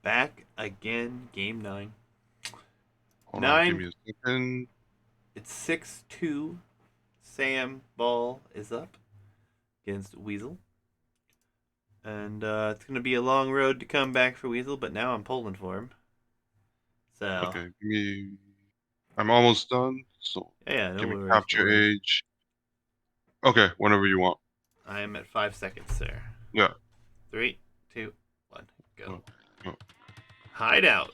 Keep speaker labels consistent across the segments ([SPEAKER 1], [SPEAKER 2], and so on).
[SPEAKER 1] Back again, game 9.
[SPEAKER 2] Hold on, give
[SPEAKER 1] 9,
[SPEAKER 2] me a second.
[SPEAKER 1] it's 6-2. Sam Ball is up against Weasel. And it's going to be a long road to come back for Weasel, but now I'm pulling for him. So,
[SPEAKER 2] Okay, give me. I'm almost done. So
[SPEAKER 1] yeah, no
[SPEAKER 2] give me
[SPEAKER 1] worries, no
[SPEAKER 2] capture
[SPEAKER 1] worries.
[SPEAKER 2] age. Okay, whenever you want.
[SPEAKER 1] I am at 5 seconds, sir.
[SPEAKER 2] Yeah.
[SPEAKER 1] 3, 2, 1,
[SPEAKER 2] Uh,
[SPEAKER 1] go.
[SPEAKER 2] uh,
[SPEAKER 1] Hideout.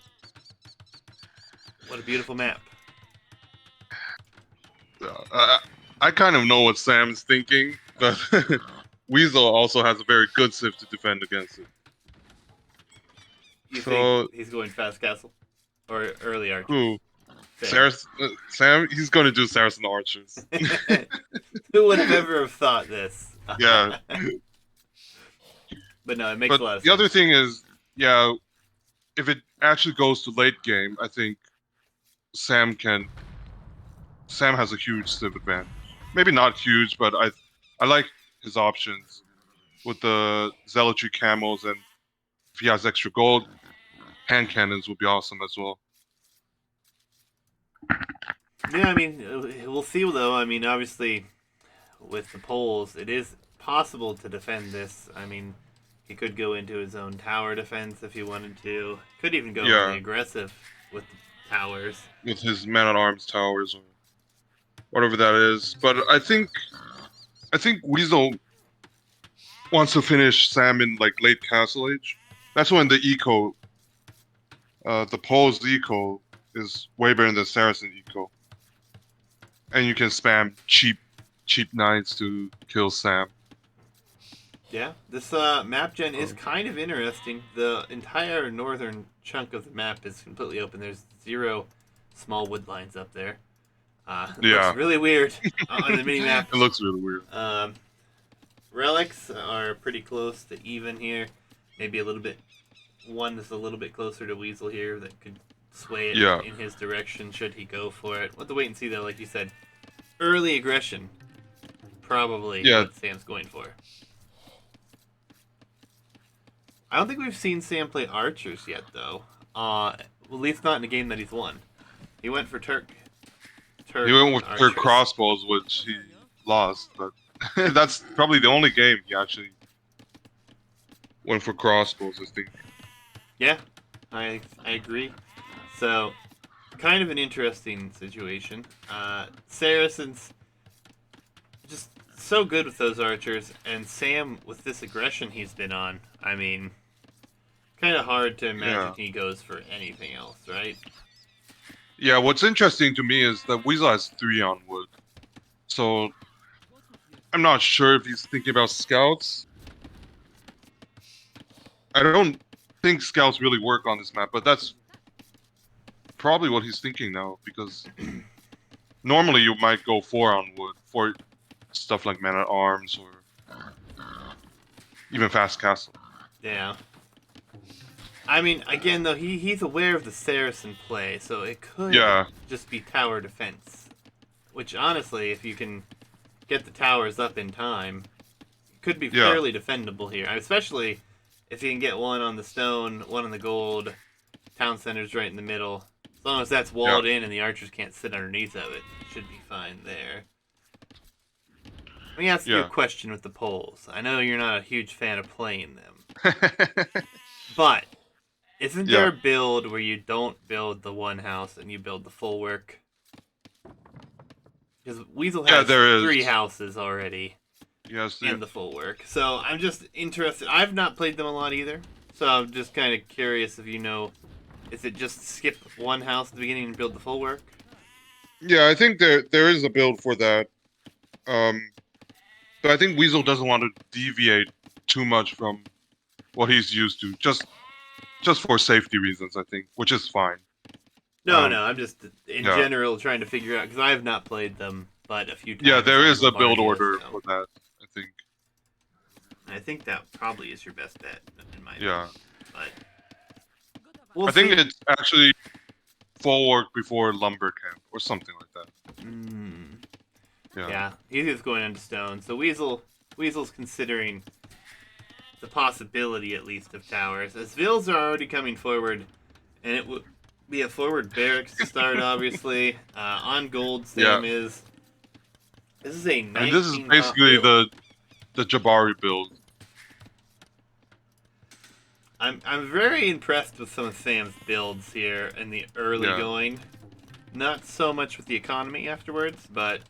[SPEAKER 1] What a beautiful map.
[SPEAKER 2] I kind of know what Sam's thinking, but Weasel also has a very good civ to defend against it.
[SPEAKER 1] You think
[SPEAKER 2] So
[SPEAKER 1] he's going fast castle? Or early archers?
[SPEAKER 2] who?
[SPEAKER 1] Sam.
[SPEAKER 2] Sam, he's gonna do Saracen archers.
[SPEAKER 1] Who would have ever have thought this?
[SPEAKER 2] Yeah,
[SPEAKER 1] But no, it makes
[SPEAKER 2] but
[SPEAKER 1] a lot of
[SPEAKER 2] the other
[SPEAKER 1] sense.
[SPEAKER 2] thing is, yeah, if it actually goes to late game, I think Sam can. Sam has a huge civ advantage. Maybe not huge, but I like his options with the zealotry camos, and if he has extra gold, hand cannons would be awesome as well.
[SPEAKER 1] Yeah, I mean, we'll see though. I mean, obviously, with the poles, it is possible to defend this. I mean, he could go into his own tower defense if he wanted to. Could even go on the
[SPEAKER 2] Yeah,
[SPEAKER 1] aggressive with the towers.
[SPEAKER 2] with his man-at-arms towers or whatever that is. But I think Weasel wants to finish Sam in like late Castle Age. That's when the Pole's eco is way better than Saracen eco, and you can spam cheap knights to kill Sam.
[SPEAKER 1] Yeah, this map gen is
[SPEAKER 2] Uh,
[SPEAKER 1] kind of interesting. The entire northern chunk of the map is completely open. There's 0 small wood lines up there. It looks
[SPEAKER 2] yeah,
[SPEAKER 1] really weird on the mini map.
[SPEAKER 2] it looks really weird.
[SPEAKER 1] Um, relics are pretty close to even here. Maybe a little bit. One that's a little bit closer to Weasel here that could sway it
[SPEAKER 2] Yeah,
[SPEAKER 1] in his direction should he go for it. We'll have to wait and see though. Like you said, early aggression probably
[SPEAKER 2] yeah,
[SPEAKER 1] what Sam's going for. I don't think we've seen Sam play archers yet though. At least not in a game that he's won. He went for
[SPEAKER 2] he
[SPEAKER 1] Turk
[SPEAKER 2] went with her
[SPEAKER 1] archers.
[SPEAKER 2] crossbows, which he lost, but that's probably the only game he actually went for crossbows, I think.
[SPEAKER 1] Yeah, I agree. So kind of an interesting situation. Saracens just so good with those archers, and Sam with this aggression he's been on. I mean, kind of hard to imagine
[SPEAKER 2] Yeah.
[SPEAKER 1] he goes for anything else, right?
[SPEAKER 2] Yeah, what's interesting to me is that Weasel has 3 on wood. So I'm not sure if he's thinking about scouts. I don't think scouts really work on this map, but that's probably what he's thinking now, because normally you might go 4 on wood for stuff like man at arms or even fast castle.
[SPEAKER 1] Yeah. I mean, again though, he's aware of the Saracen play, so it could
[SPEAKER 2] Yeah,
[SPEAKER 1] just be tower defense. Which honestly, if you can get the towers up in time, could be
[SPEAKER 2] yeah,
[SPEAKER 1] fairly defendable here. Especially if you can get one on the stone, one on the gold, town center's right in the middle. As long as that's
[SPEAKER 2] yeah,
[SPEAKER 1] walled in and the archers can't sit underneath of it, should be fine there. Let me ask you a
[SPEAKER 2] yeah.
[SPEAKER 1] question with the poles. I know you're not a huge fan of playing them, but isn't there
[SPEAKER 2] Yeah,
[SPEAKER 1] a build where you don't build the one house and you build the full work? Because Weasel
[SPEAKER 2] yeah,
[SPEAKER 1] has
[SPEAKER 2] there is.
[SPEAKER 1] 3 houses already
[SPEAKER 2] Yes,
[SPEAKER 1] and the full work. So I'm just interested. I've not played them a lot either. So I'm just kind of curious if you know, is it just skip one house at the beginning and build the full work?
[SPEAKER 2] yeah. I think there is a build for that. Um, but I think Weasel doesn't want to deviate too much from what he's used to, just for safety reasons, I think, which is fine.
[SPEAKER 1] No,
[SPEAKER 2] Um,
[SPEAKER 1] no. I'm just in
[SPEAKER 2] yeah,
[SPEAKER 1] general trying to figure out because I have not played them, but a few
[SPEAKER 2] yeah.
[SPEAKER 1] times
[SPEAKER 2] There
[SPEAKER 1] on
[SPEAKER 2] is a build
[SPEAKER 1] Lombardia.
[SPEAKER 2] order
[SPEAKER 1] So
[SPEAKER 2] for that, I think.
[SPEAKER 1] I think that probably is your best bet, in my opinion.
[SPEAKER 2] Yeah,
[SPEAKER 1] But we'll
[SPEAKER 2] I think
[SPEAKER 1] see.
[SPEAKER 2] it's actually full work before lumber camp or something like that.
[SPEAKER 1] Mm,
[SPEAKER 2] Yeah,
[SPEAKER 1] yeah, he's just going into stone. So Weasel's considering the possibility, at least, of towers. As Vills are already coming forward, and it would be a forward barracks to start, obviously. On gold, Sam is. This is a 19
[SPEAKER 2] I mean, this is
[SPEAKER 1] top
[SPEAKER 2] basically
[SPEAKER 1] build.
[SPEAKER 2] the Jabari build.
[SPEAKER 1] I'm very impressed with some of Sam's builds here in the early going. Not so much with the economy afterwards, but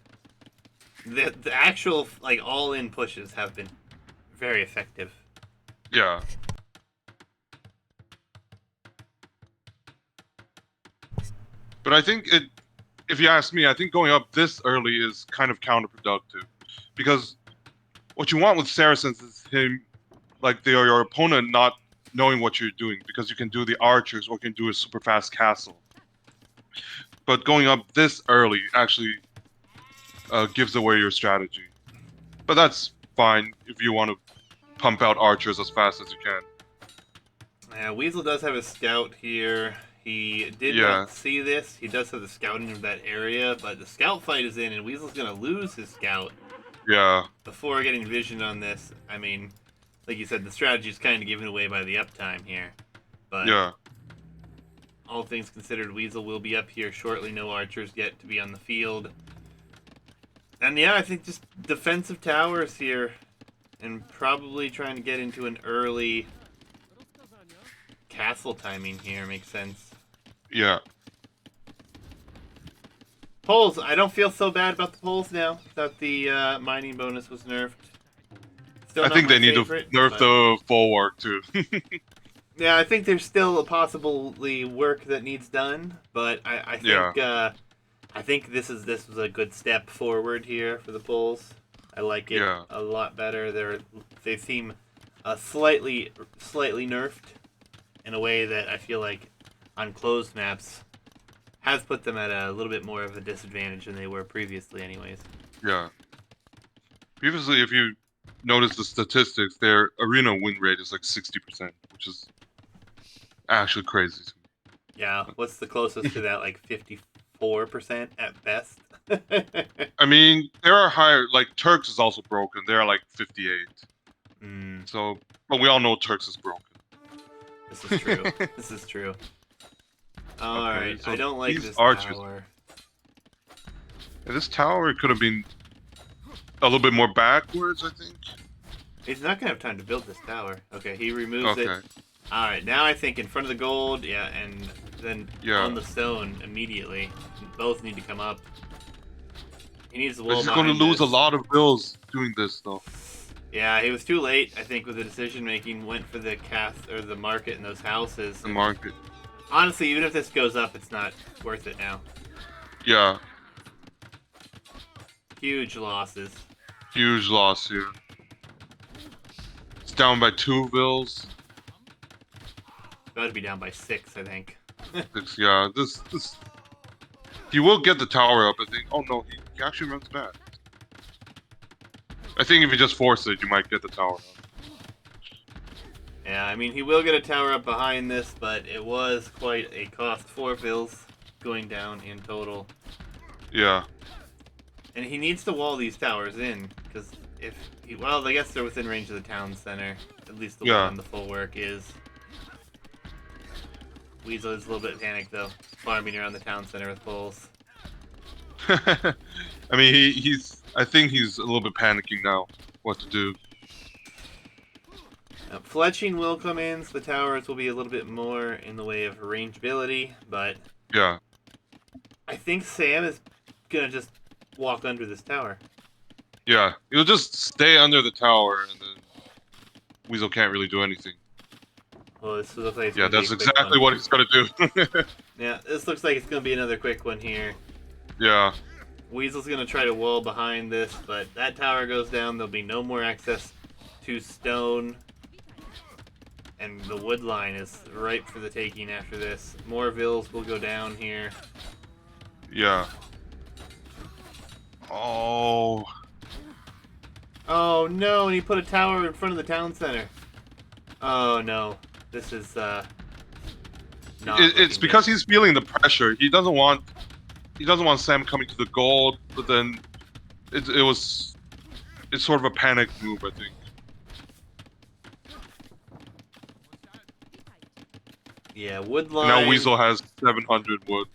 [SPEAKER 1] the actual like all-in pushes have been very effective.
[SPEAKER 2] Yeah. But I think if you ask me, I think going up this early is kind of counterproductive, because what you want with Saracens is him, like your opponent not knowing what you're doing, because you can do the archers or you can do a super fast castle. But going up this early actually gives away your strategy. But that's fine if you want to pump out archers as fast as you can.
[SPEAKER 1] Yeah, Weasel does have a scout here. He did not see this. He does have the scouting of that area, but the scout fight is in, and Weasel's going to lose his scout.
[SPEAKER 2] Yeah.
[SPEAKER 1] Before getting vision on this, I mean, like you said, the strategy is kind of given away by the uptime here. But
[SPEAKER 2] yeah.
[SPEAKER 1] All things considered, Weasel will be up here shortly. No archers yet to be on the field. And yeah, I think just defensive towers here, and probably trying to get into an early castle timing here makes sense.
[SPEAKER 2] Yeah.
[SPEAKER 1] Poles, I don't feel so bad about the poles now that the mining bonus was nerfed. Still
[SPEAKER 2] I think they need to nerf the full work too.
[SPEAKER 1] Yeah, I think there's still a possibly work that needs done, but I think this was a good step forward here for the poles. I like it a lot better. They seem slightly nerfed in a way that I feel like on closed maps has put them at a little bit more of a disadvantage than they were previously anyways.
[SPEAKER 2] Yeah. Previously, if you notice the statistics, their arena win rate is like 60%, which is actually crazy to me.
[SPEAKER 1] Yeah, what's the closest to that? Like 54% at best?
[SPEAKER 2] I mean, there are higher, like Turks is also broken. They're like 58. So, but we all know Turks is broken.
[SPEAKER 1] This is true. This is true. Alright, so I don't like this
[SPEAKER 2] archers.
[SPEAKER 1] tower.
[SPEAKER 2] Yeah, this tower could have been a little bit more backwards, I think.
[SPEAKER 1] He's not going to have time to build this tower. Okay, he removes it. Alright, now I think in front of the gold, and then on the stone immediately. Both need to come up. He needs the wall behind.
[SPEAKER 2] He's going to lose a lot of bills doing this, though.
[SPEAKER 1] Yeah, he was too late, I think, with the decision making. Went for the the market and those houses.
[SPEAKER 2] The market.
[SPEAKER 1] Honestly, even if this goes up, it's not worth it now.
[SPEAKER 2] Yeah.
[SPEAKER 1] Huge losses.
[SPEAKER 2] Huge loss here. It's down by 2 bills.
[SPEAKER 1] About to be down by 6, I think.
[SPEAKER 2] 6, yeah. This. He will get the tower up, I think. Oh no, he actually runs back. I think if you just force it, you might get the tower up.
[SPEAKER 1] Yeah, I mean, he will get a tower up behind this, but it was quite a cost for Bills going down in total.
[SPEAKER 2] Yeah.
[SPEAKER 1] And he needs to wall these towers in, because well, I guess they're within range of the town center. At least the one the full work is. Weasel is a little bit panicked, though, farming around the town center with poles.
[SPEAKER 2] I mean, I think he's a little bit panicking now what to do.
[SPEAKER 1] Fletching will come in, so the towers will be a little bit more in the way of rangeability, but
[SPEAKER 2] yeah,
[SPEAKER 1] I think Sam is gonna just walk under this tower.
[SPEAKER 2] Yeah, he'll just stay under the tower, and then Weasel can't really do anything.
[SPEAKER 1] Well, this looks like
[SPEAKER 2] that's exactly what he's gonna do.
[SPEAKER 1] Yeah, this looks like it's gonna be another quick one here.
[SPEAKER 2] Yeah.
[SPEAKER 1] Weasel's gonna try to wall behind this, but that tower goes down. There'll be no more access to stone. And the wood line is ripe for the taking after this. More vills will go down here.
[SPEAKER 2] Yeah. Oh.
[SPEAKER 1] Oh no, and he put a tower in front of the town center. Oh no. This is
[SPEAKER 2] it's because he's feeling the pressure. He doesn't want Sam coming to the gold, but then it's sort of a panic move, I think.
[SPEAKER 1] Yeah, wood
[SPEAKER 2] And now
[SPEAKER 1] line.
[SPEAKER 2] Weasel has 700 wood.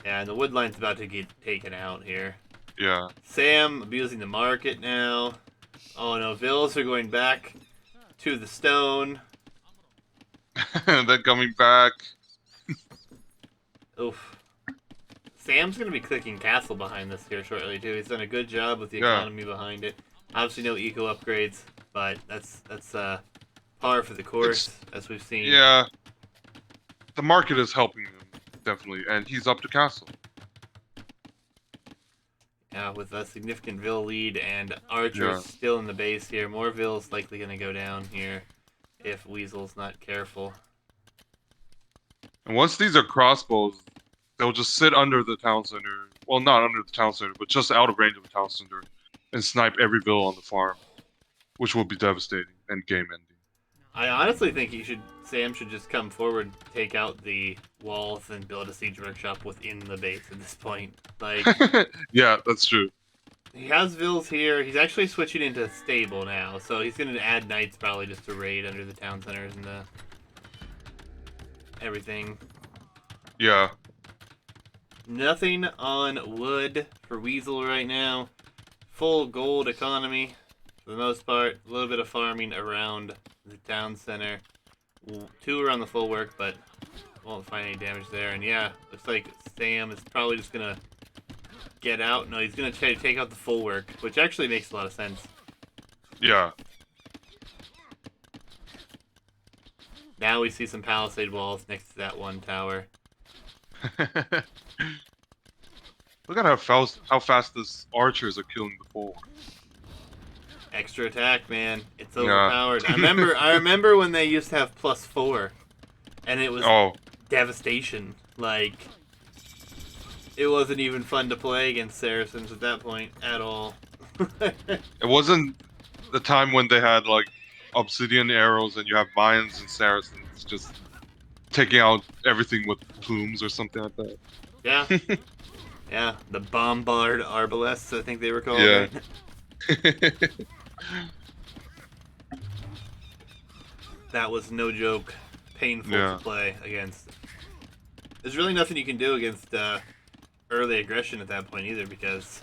[SPEAKER 1] Yeah, and the wood line's about to get taken out here.
[SPEAKER 2] Yeah.
[SPEAKER 1] Sam abusing the market now. Oh no, Vills are going back to the stone.
[SPEAKER 2] And then coming back.
[SPEAKER 1] Oof. Sam's going to be clicking castle behind this here shortly too. He's done a good job with the
[SPEAKER 2] Yeah.
[SPEAKER 1] economy behind it. Obviously no eco upgrades, but that's par for the course as we've seen.
[SPEAKER 2] Yeah. The market is helping him, definitely. And he's up to castle.
[SPEAKER 1] Yeah, with a significant Vill lead and archers
[SPEAKER 2] Yeah.
[SPEAKER 1] still in the base here. More Vills likely going to go down here if Weasel's not careful.
[SPEAKER 2] And once these are crossbows, they'll just sit under the town center. Well, not under the town center, but just out of range of the town center. And snipe every Vill on the farm. Which will be devastating and game ending.
[SPEAKER 1] I honestly think Sam should just come forward, take out the walls, and build a siege workshop within the base at this point. Like,
[SPEAKER 2] Yeah, that's true.
[SPEAKER 1] he has Vills here. He's actually switching into stable now, so he's going to add knights probably just to raid under the town centers and the everything.
[SPEAKER 2] Yeah.
[SPEAKER 1] Nothing on wood for Weasel right now. Full gold economy for the most part. A little bit of farming around the town center. 2 around the full work, but won't find any damage there. And yeah, looks like Sam is probably just going to get out. No, he's going to try to take out the full work, which actually makes a lot of sense.
[SPEAKER 2] Yeah.
[SPEAKER 1] Now we see some palisade walls next to that one tower.
[SPEAKER 2] Look at how fast this archers are killing the foe.
[SPEAKER 1] Extra attack, man. It's
[SPEAKER 2] Yeah.
[SPEAKER 1] overpowered. I remember when they used to have +4, and it was devastation. Like, it wasn't even fun to play against Saracens at that point at all.
[SPEAKER 2] It wasn't the time when they had like obsidian arrows and you have Mayans and Saracens just taking out everything with plumes or something like that.
[SPEAKER 1] Yeah. Yeah, the bombard arbalests, I think they were called.
[SPEAKER 2] Yeah.
[SPEAKER 1] Right? That was no joke. Painful to play against. There's really nothing you can do against early aggression at that point either, because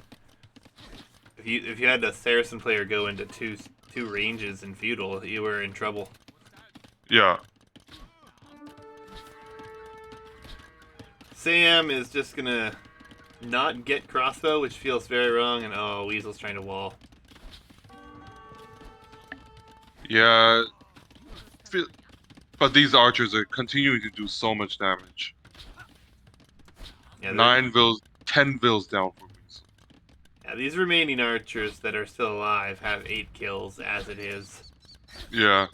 [SPEAKER 1] if you had a Saracen player go into two ranges in feudal, you were in trouble.
[SPEAKER 2] Yeah.
[SPEAKER 1] Sam is just gonna not get crossbow, which feels very wrong, and oh, Weasel's trying to wall.
[SPEAKER 2] Yeah. But these archers are continuing to do so much damage.
[SPEAKER 1] Yeah,
[SPEAKER 2] 9 Vills, 10 Vills down for Weasel.
[SPEAKER 1] Yeah, these remaining archers that are still alive have 8 kills as it is.
[SPEAKER 2] Yeah.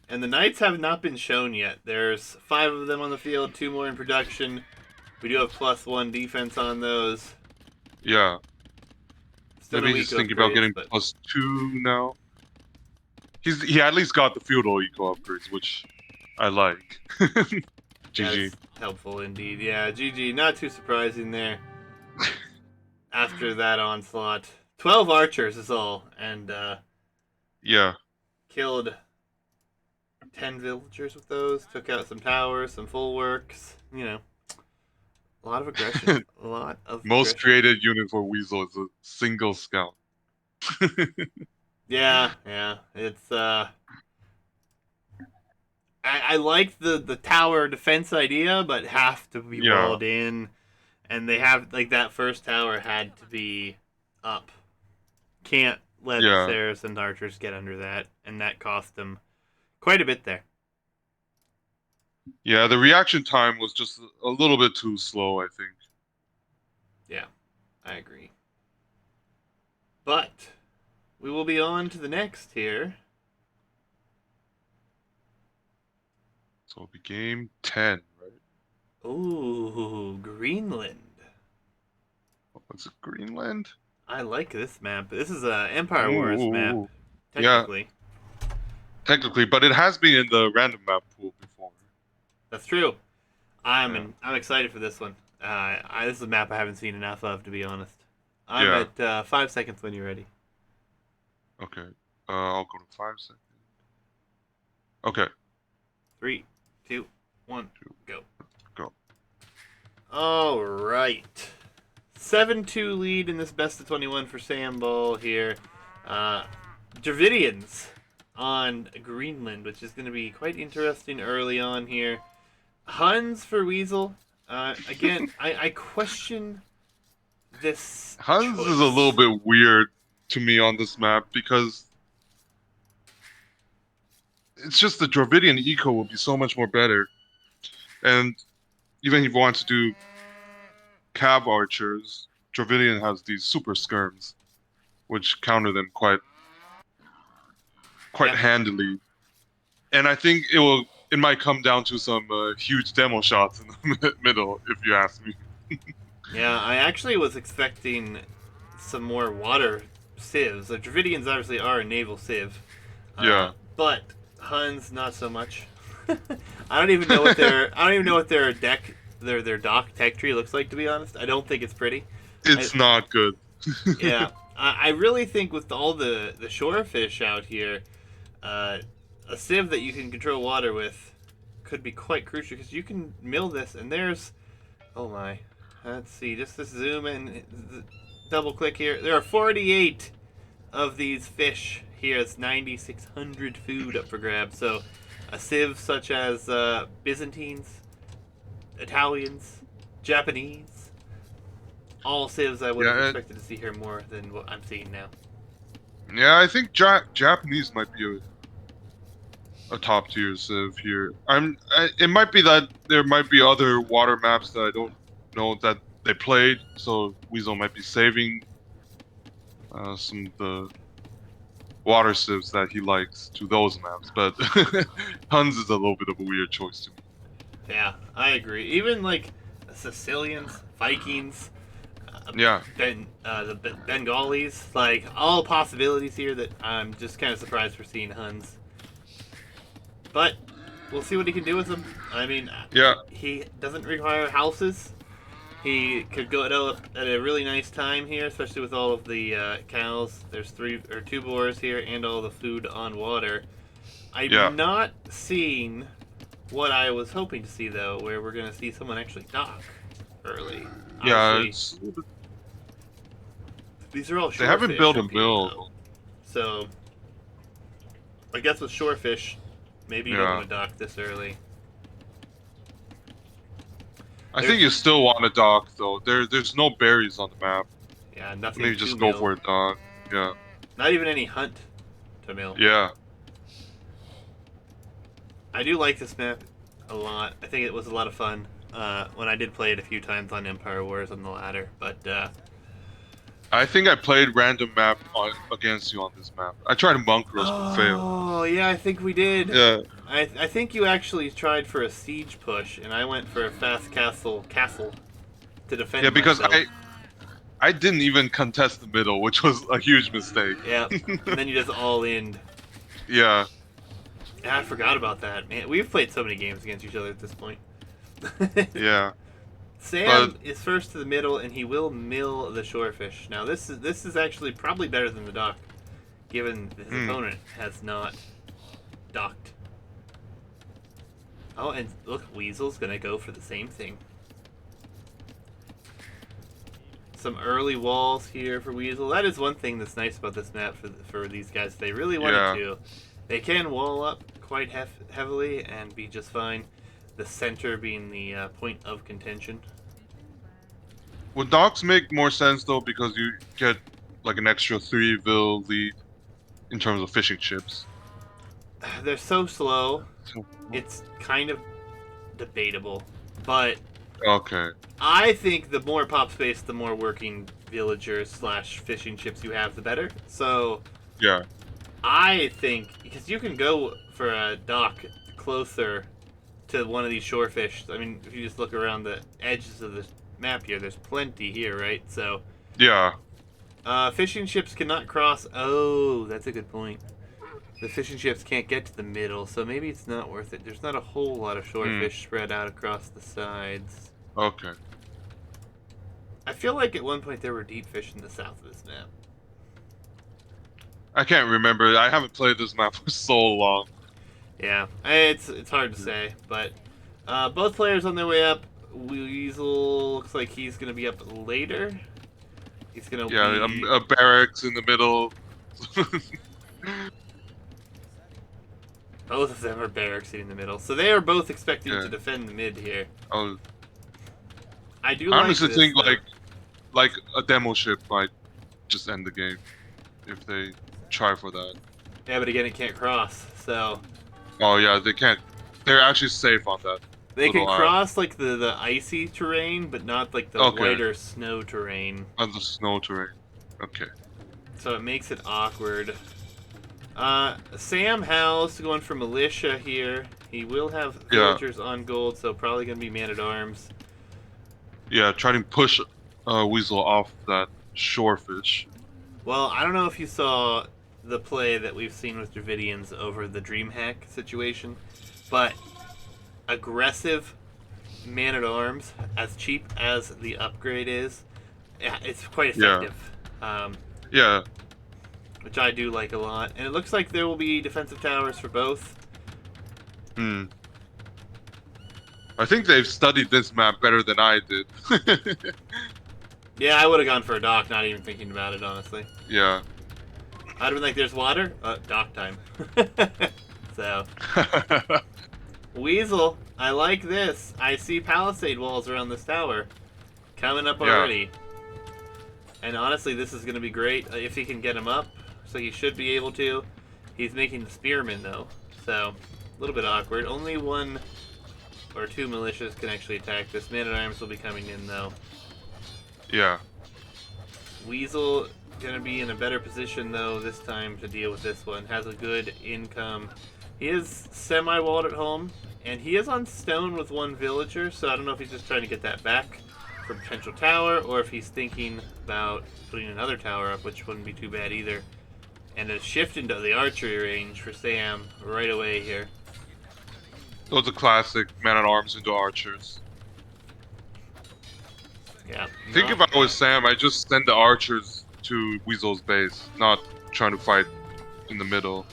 [SPEAKER 1] And the knights have not been shown yet. There's 5 of them on the field, 2 more in production. We do have +1 defense on those.
[SPEAKER 2] Yeah.
[SPEAKER 1] Still
[SPEAKER 2] Maybe
[SPEAKER 1] no
[SPEAKER 2] he's
[SPEAKER 1] eco
[SPEAKER 2] thinking about getting
[SPEAKER 1] upgrades, but
[SPEAKER 2] +2 now. He at least got the feudal eco upgrades, which I like. GG.
[SPEAKER 1] that's helpful indeed. Yeah, GG. Not too surprising there. After that onslaught, 12 archers is all, and
[SPEAKER 2] Yeah.
[SPEAKER 1] killed 10 villagers with those. Took out some towers, some full works. You know, a lot of aggression. A lot of
[SPEAKER 2] Most
[SPEAKER 1] aggression.
[SPEAKER 2] created unit for Weasel is a single scout.
[SPEAKER 1] Yeah. It's I like the tower defense idea, but have to be walled in, and they have like that first tower had to be up. Can't let the Saracen archers get under that, and that cost them quite a bit there.
[SPEAKER 2] Yeah, the reaction time was just a little bit too slow, I think.
[SPEAKER 1] Yeah, I agree. But we will be on to the next here.
[SPEAKER 2] So it'll be game 10, right?
[SPEAKER 1] Ooh, Greenland.
[SPEAKER 2] What's it, Greenland?
[SPEAKER 1] I like this map. This is a Empire Wars map, technically.
[SPEAKER 2] Yeah, technically, but it has been in the random map pool before.
[SPEAKER 1] That's true. I'm excited for this one. This is a map I haven't seen enough of, to be honest. I'm at 5 seconds when you're ready.
[SPEAKER 2] Okay. I'll go to 5 seconds. Okay.
[SPEAKER 1] 3, 2, 1, go.
[SPEAKER 2] Go.
[SPEAKER 1] All right. 7-2 lead in this best of 21 for Samball here. Dravidians on Greenland, which is going to be quite interesting early on here. Huns for Weasel. Again, I question this
[SPEAKER 2] Hans
[SPEAKER 1] choice.
[SPEAKER 2] is a little bit weird to me on this map because it's just the Dravidian eco would be so much more better. And even if you want to do cab archers, Dravidian has these super skirms, which counter them quite
[SPEAKER 1] Yeah.
[SPEAKER 2] handily. And I think it might come down to some huge demo shots in the middle, if you ask me.
[SPEAKER 1] Yeah, I actually was expecting some more water civs. The Dravidians obviously are a naval civ,
[SPEAKER 2] Yeah.
[SPEAKER 1] but Huns not so much. I don't even know what their their dock tech tree looks like. To be honest, I don't think it's pretty.
[SPEAKER 2] It's not good.
[SPEAKER 1] Yeah, I really think with all the shorefish out here, a sieve that you can control water with could be quite crucial because you can mill this and there's, oh my, let's see, just to zoom in, double click here. There are 48 of these fish here. It's 9,600 food up for grabs. So a sieve such as Byzantines, Italians, Japanese, all civs I would have expected to see here more than what I'm seeing now.
[SPEAKER 2] Yeah, I think Japanese might be a top tier civ here. It might be that there might be other water maps that I don't know that they played, so Weasel might be saving some of the water civs that he likes to those maps. But Huns is a little bit of a weird choice to me.
[SPEAKER 1] Yeah, I agree. Even like Sicilians, Vikings,
[SPEAKER 2] Yeah.
[SPEAKER 1] the Bengalis, like all possibilities here that I'm just kind of surprised we're seeing Huns. But we'll see what he can do with them. I mean,
[SPEAKER 2] Yeah.
[SPEAKER 1] he doesn't require houses. He could go at a really nice time here, especially with all of the cows. There's 2 boars here and all the food on water. I'm not seeing what I was hoping to see though, where we're gonna see someone actually dock early.
[SPEAKER 2] Yeah,
[SPEAKER 1] these are all shorefish.
[SPEAKER 2] They haven't built a mill.
[SPEAKER 1] So I guess with shorefish, maybe you don't want to dock this early.
[SPEAKER 2] I think you still want to dock though. There's no berries on the map.
[SPEAKER 1] Yeah, nothing.
[SPEAKER 2] Maybe just go for a dock. Yeah.
[SPEAKER 1] Not even any hunt to mill.
[SPEAKER 2] Yeah.
[SPEAKER 1] I do like this map a lot. I think it was a lot of fun when I did play it a few times on Empire Wars on the ladder. But
[SPEAKER 2] I think I played random map against you on this map. I tried to monk rush but failed.
[SPEAKER 1] Oh yeah, I think we did.
[SPEAKER 2] Yeah.
[SPEAKER 1] I think you actually tried for a siege push, and I went for a fast castle to defend.
[SPEAKER 2] Yeah, because
[SPEAKER 1] myself.
[SPEAKER 2] I didn't even contest the middle, which was a huge mistake.
[SPEAKER 1] Yeah, and then you just all in.
[SPEAKER 2] Yeah.
[SPEAKER 1] I forgot about that, man. We've played so many games against each other at this point.
[SPEAKER 2] Yeah.
[SPEAKER 1] Sam is first to the middle, and he will mill the shorefish. Now this is actually probably better than the dock, given his opponent has not docked. Oh, and look, Weasel's gonna go for the same thing. Some early walls here for Weasel. That is one thing that's nice about this map for these guys. If they really wanted to, they can wall up quite heavily and be just fine. The center being the point of contention.
[SPEAKER 2] Would docks make more sense though because you get like an extra 3 vil lead in terms of fishing ships?
[SPEAKER 1] They're so slow. It's kind of debatable, but
[SPEAKER 2] okay.
[SPEAKER 1] I think the more pop space, the more working villagers / fishing ships you have, the better. So
[SPEAKER 2] yeah,
[SPEAKER 1] I think because you can go for a dock closer to one of these shorefish. I mean, if you just look around the edges of the map here, there's plenty here, right? So
[SPEAKER 2] yeah.
[SPEAKER 1] Fishing ships cannot cross. Oh, that's a good point. The fishing ships can't get to the middle, so maybe it's not worth it. There's not a whole lot of shorefish spread out across the sides.
[SPEAKER 2] Okay.
[SPEAKER 1] I feel like at one point there were deep fish in the south of this map.
[SPEAKER 2] I can't remember. I haven't played this map for so long.
[SPEAKER 1] Yeah, it's hard to say, but both players on their way up. Weasel looks like he's gonna be up later. He's gonna
[SPEAKER 2] Yeah,
[SPEAKER 1] be
[SPEAKER 2] a barracks in the middle.
[SPEAKER 1] both of them are barracksing in the middle, so they are both expecting
[SPEAKER 2] Yeah.
[SPEAKER 1] to defend the mid here.
[SPEAKER 2] Oh,
[SPEAKER 1] I do
[SPEAKER 2] I
[SPEAKER 1] like
[SPEAKER 2] honestly
[SPEAKER 1] this
[SPEAKER 2] think
[SPEAKER 1] though.
[SPEAKER 2] like a demo ship might just end the game if they try for that.
[SPEAKER 1] Yeah, but again, it can't cross, so
[SPEAKER 2] Oh yeah, they can't. They're actually safe on that
[SPEAKER 1] they can
[SPEAKER 2] little island.
[SPEAKER 1] cross like the icy terrain, but not like the
[SPEAKER 2] Okay,
[SPEAKER 1] whiter snow terrain.
[SPEAKER 2] on the snow terrain. Okay.
[SPEAKER 1] So it makes it awkward. Sam House going for militia here. He will have
[SPEAKER 2] Yeah,
[SPEAKER 1] villagers on gold, so probably gonna be man at arms.
[SPEAKER 2] yeah. Try to push Weasel off that shorefish.
[SPEAKER 1] Well, I don't know if you saw the play that we've seen with Dravidians over the DreamHack situation, but aggressive man at arms, as cheap as the upgrade is, it's quite
[SPEAKER 2] Yeah,
[SPEAKER 1] effective.
[SPEAKER 2] yeah.
[SPEAKER 1] Which I do like a lot. And it looks like there will be defensive towers for both.
[SPEAKER 2] Hmm. I think they've studied this map better than I did.
[SPEAKER 1] Yeah, I would have gone for a dock, not even thinking about it, honestly.
[SPEAKER 2] Yeah.
[SPEAKER 1] I'd have been like, there's water? Dock time. So, Weasel, I like this. I see palisade walls around this tower. Coming up
[SPEAKER 2] Yeah.
[SPEAKER 1] already. And honestly, this is going to be great if he can get him up. So he should be able to. He's making the spearmen, though. So, a little bit awkward. Only one or two militias can actually attack this. Man-at-arms will be coming in, though.
[SPEAKER 2] Yeah.
[SPEAKER 1] Weasel gonna be in a better position though this time to deal with this one. Has a good income. He is semi-walled at home, and he is on stone with one villager, so I don't know if he's just trying to get that back for potential tower, or if he's thinking about putting another tower up, which wouldn't be too bad either. And a shift into the archery range for Sam right away here.
[SPEAKER 2] Those are classic man-at-arms into archers.
[SPEAKER 1] Yeah.
[SPEAKER 2] Think if I was Sam, I just send the archers to Weasel's base, not trying to fight in the middle.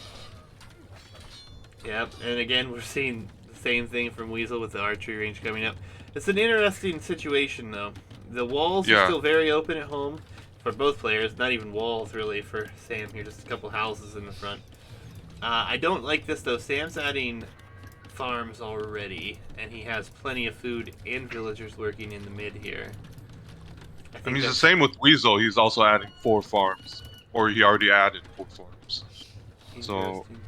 [SPEAKER 1] Yep, and again, we're seeing the same thing from Weasel with the archery range coming up. It's an interesting situation, though. The walls are
[SPEAKER 2] Yeah.
[SPEAKER 1] still very open at home for both players. Not even walls, really, for Sam here. Just a couple houses in the front. I don't like this, though. Sam's adding farms already, and he has plenty of food and villagers working in the mid here.
[SPEAKER 2] I mean, it's the same with Weasel. He's also adding 4 farms, or he already added 4 farms. So
[SPEAKER 1] Interesting.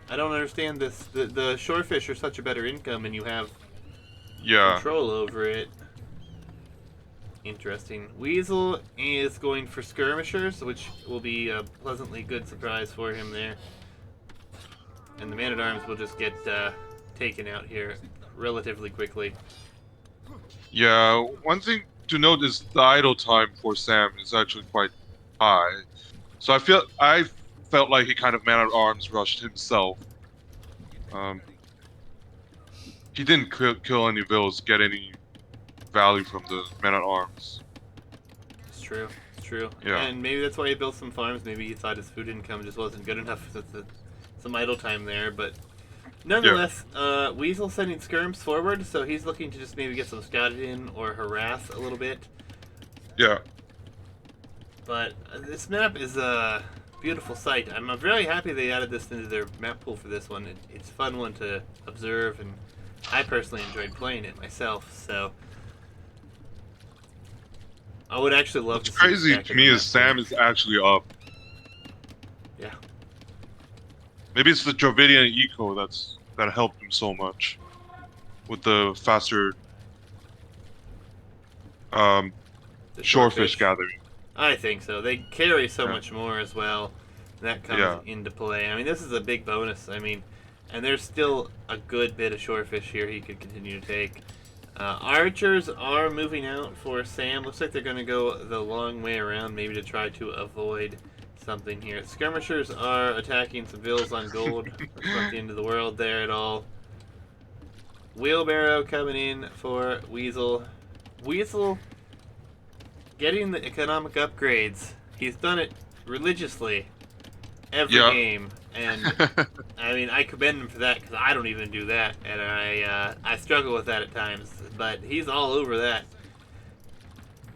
[SPEAKER 1] I don't understand this. The shorefish are such a better income, and you have
[SPEAKER 2] yeah,
[SPEAKER 1] control over it. Interesting. Weasel is going for skirmishers, which will be a pleasantly good surprise for him there. And the man-at-arms will just get taken out here relatively quickly.
[SPEAKER 2] yeah. One thing to note is the idle time for Sam is actually quite high. So I felt like he kind of man-at-arms rushed himself. He didn't kill any villas, get any value from the man-at-arms.
[SPEAKER 1] It's true. It's true.
[SPEAKER 2] Yeah.
[SPEAKER 1] And maybe that's why he built some farms. Maybe he thought his food income just wasn't good enough. So some idle time there, but nonetheless, Weasel sending skirms forward, so he's looking to just maybe get some scouted in or harass a little bit.
[SPEAKER 2] Yeah.
[SPEAKER 1] But this map is a beautiful sight. I'm very happy they added this into their map pool for this one. It's a fun one to observe, and I personally enjoyed playing it myself. So I would actually love
[SPEAKER 2] What's
[SPEAKER 1] to see it
[SPEAKER 2] crazy
[SPEAKER 1] back
[SPEAKER 2] to
[SPEAKER 1] in
[SPEAKER 2] me
[SPEAKER 1] the
[SPEAKER 2] is
[SPEAKER 1] map
[SPEAKER 2] Sam
[SPEAKER 1] pool.
[SPEAKER 2] is actually up.
[SPEAKER 1] Yeah.
[SPEAKER 2] Maybe it's the Dravidian eco that helped him so much with the faster
[SPEAKER 1] The
[SPEAKER 2] shorefish gathering.
[SPEAKER 1] I think so. They carry so
[SPEAKER 2] Yeah.
[SPEAKER 1] much more as well. That comes
[SPEAKER 2] Yeah.
[SPEAKER 1] into play. I mean, this is a big bonus. I mean, and there's still a good bit of shorefish here he could continue to take. Archers are moving out for Sam. Looks like they're going to go the long way around, maybe to try to avoid something here. Skirmishers are attacking some vills on gold. That's not the end of the world there at all. Wheelbarrow coming in for Weasel. Weasel getting the economic upgrades. He's done it religiously. every
[SPEAKER 2] Yeah.
[SPEAKER 1] game, and I mean I commend him for that because I don't even do that, and I struggle with that at times. But he's all over that.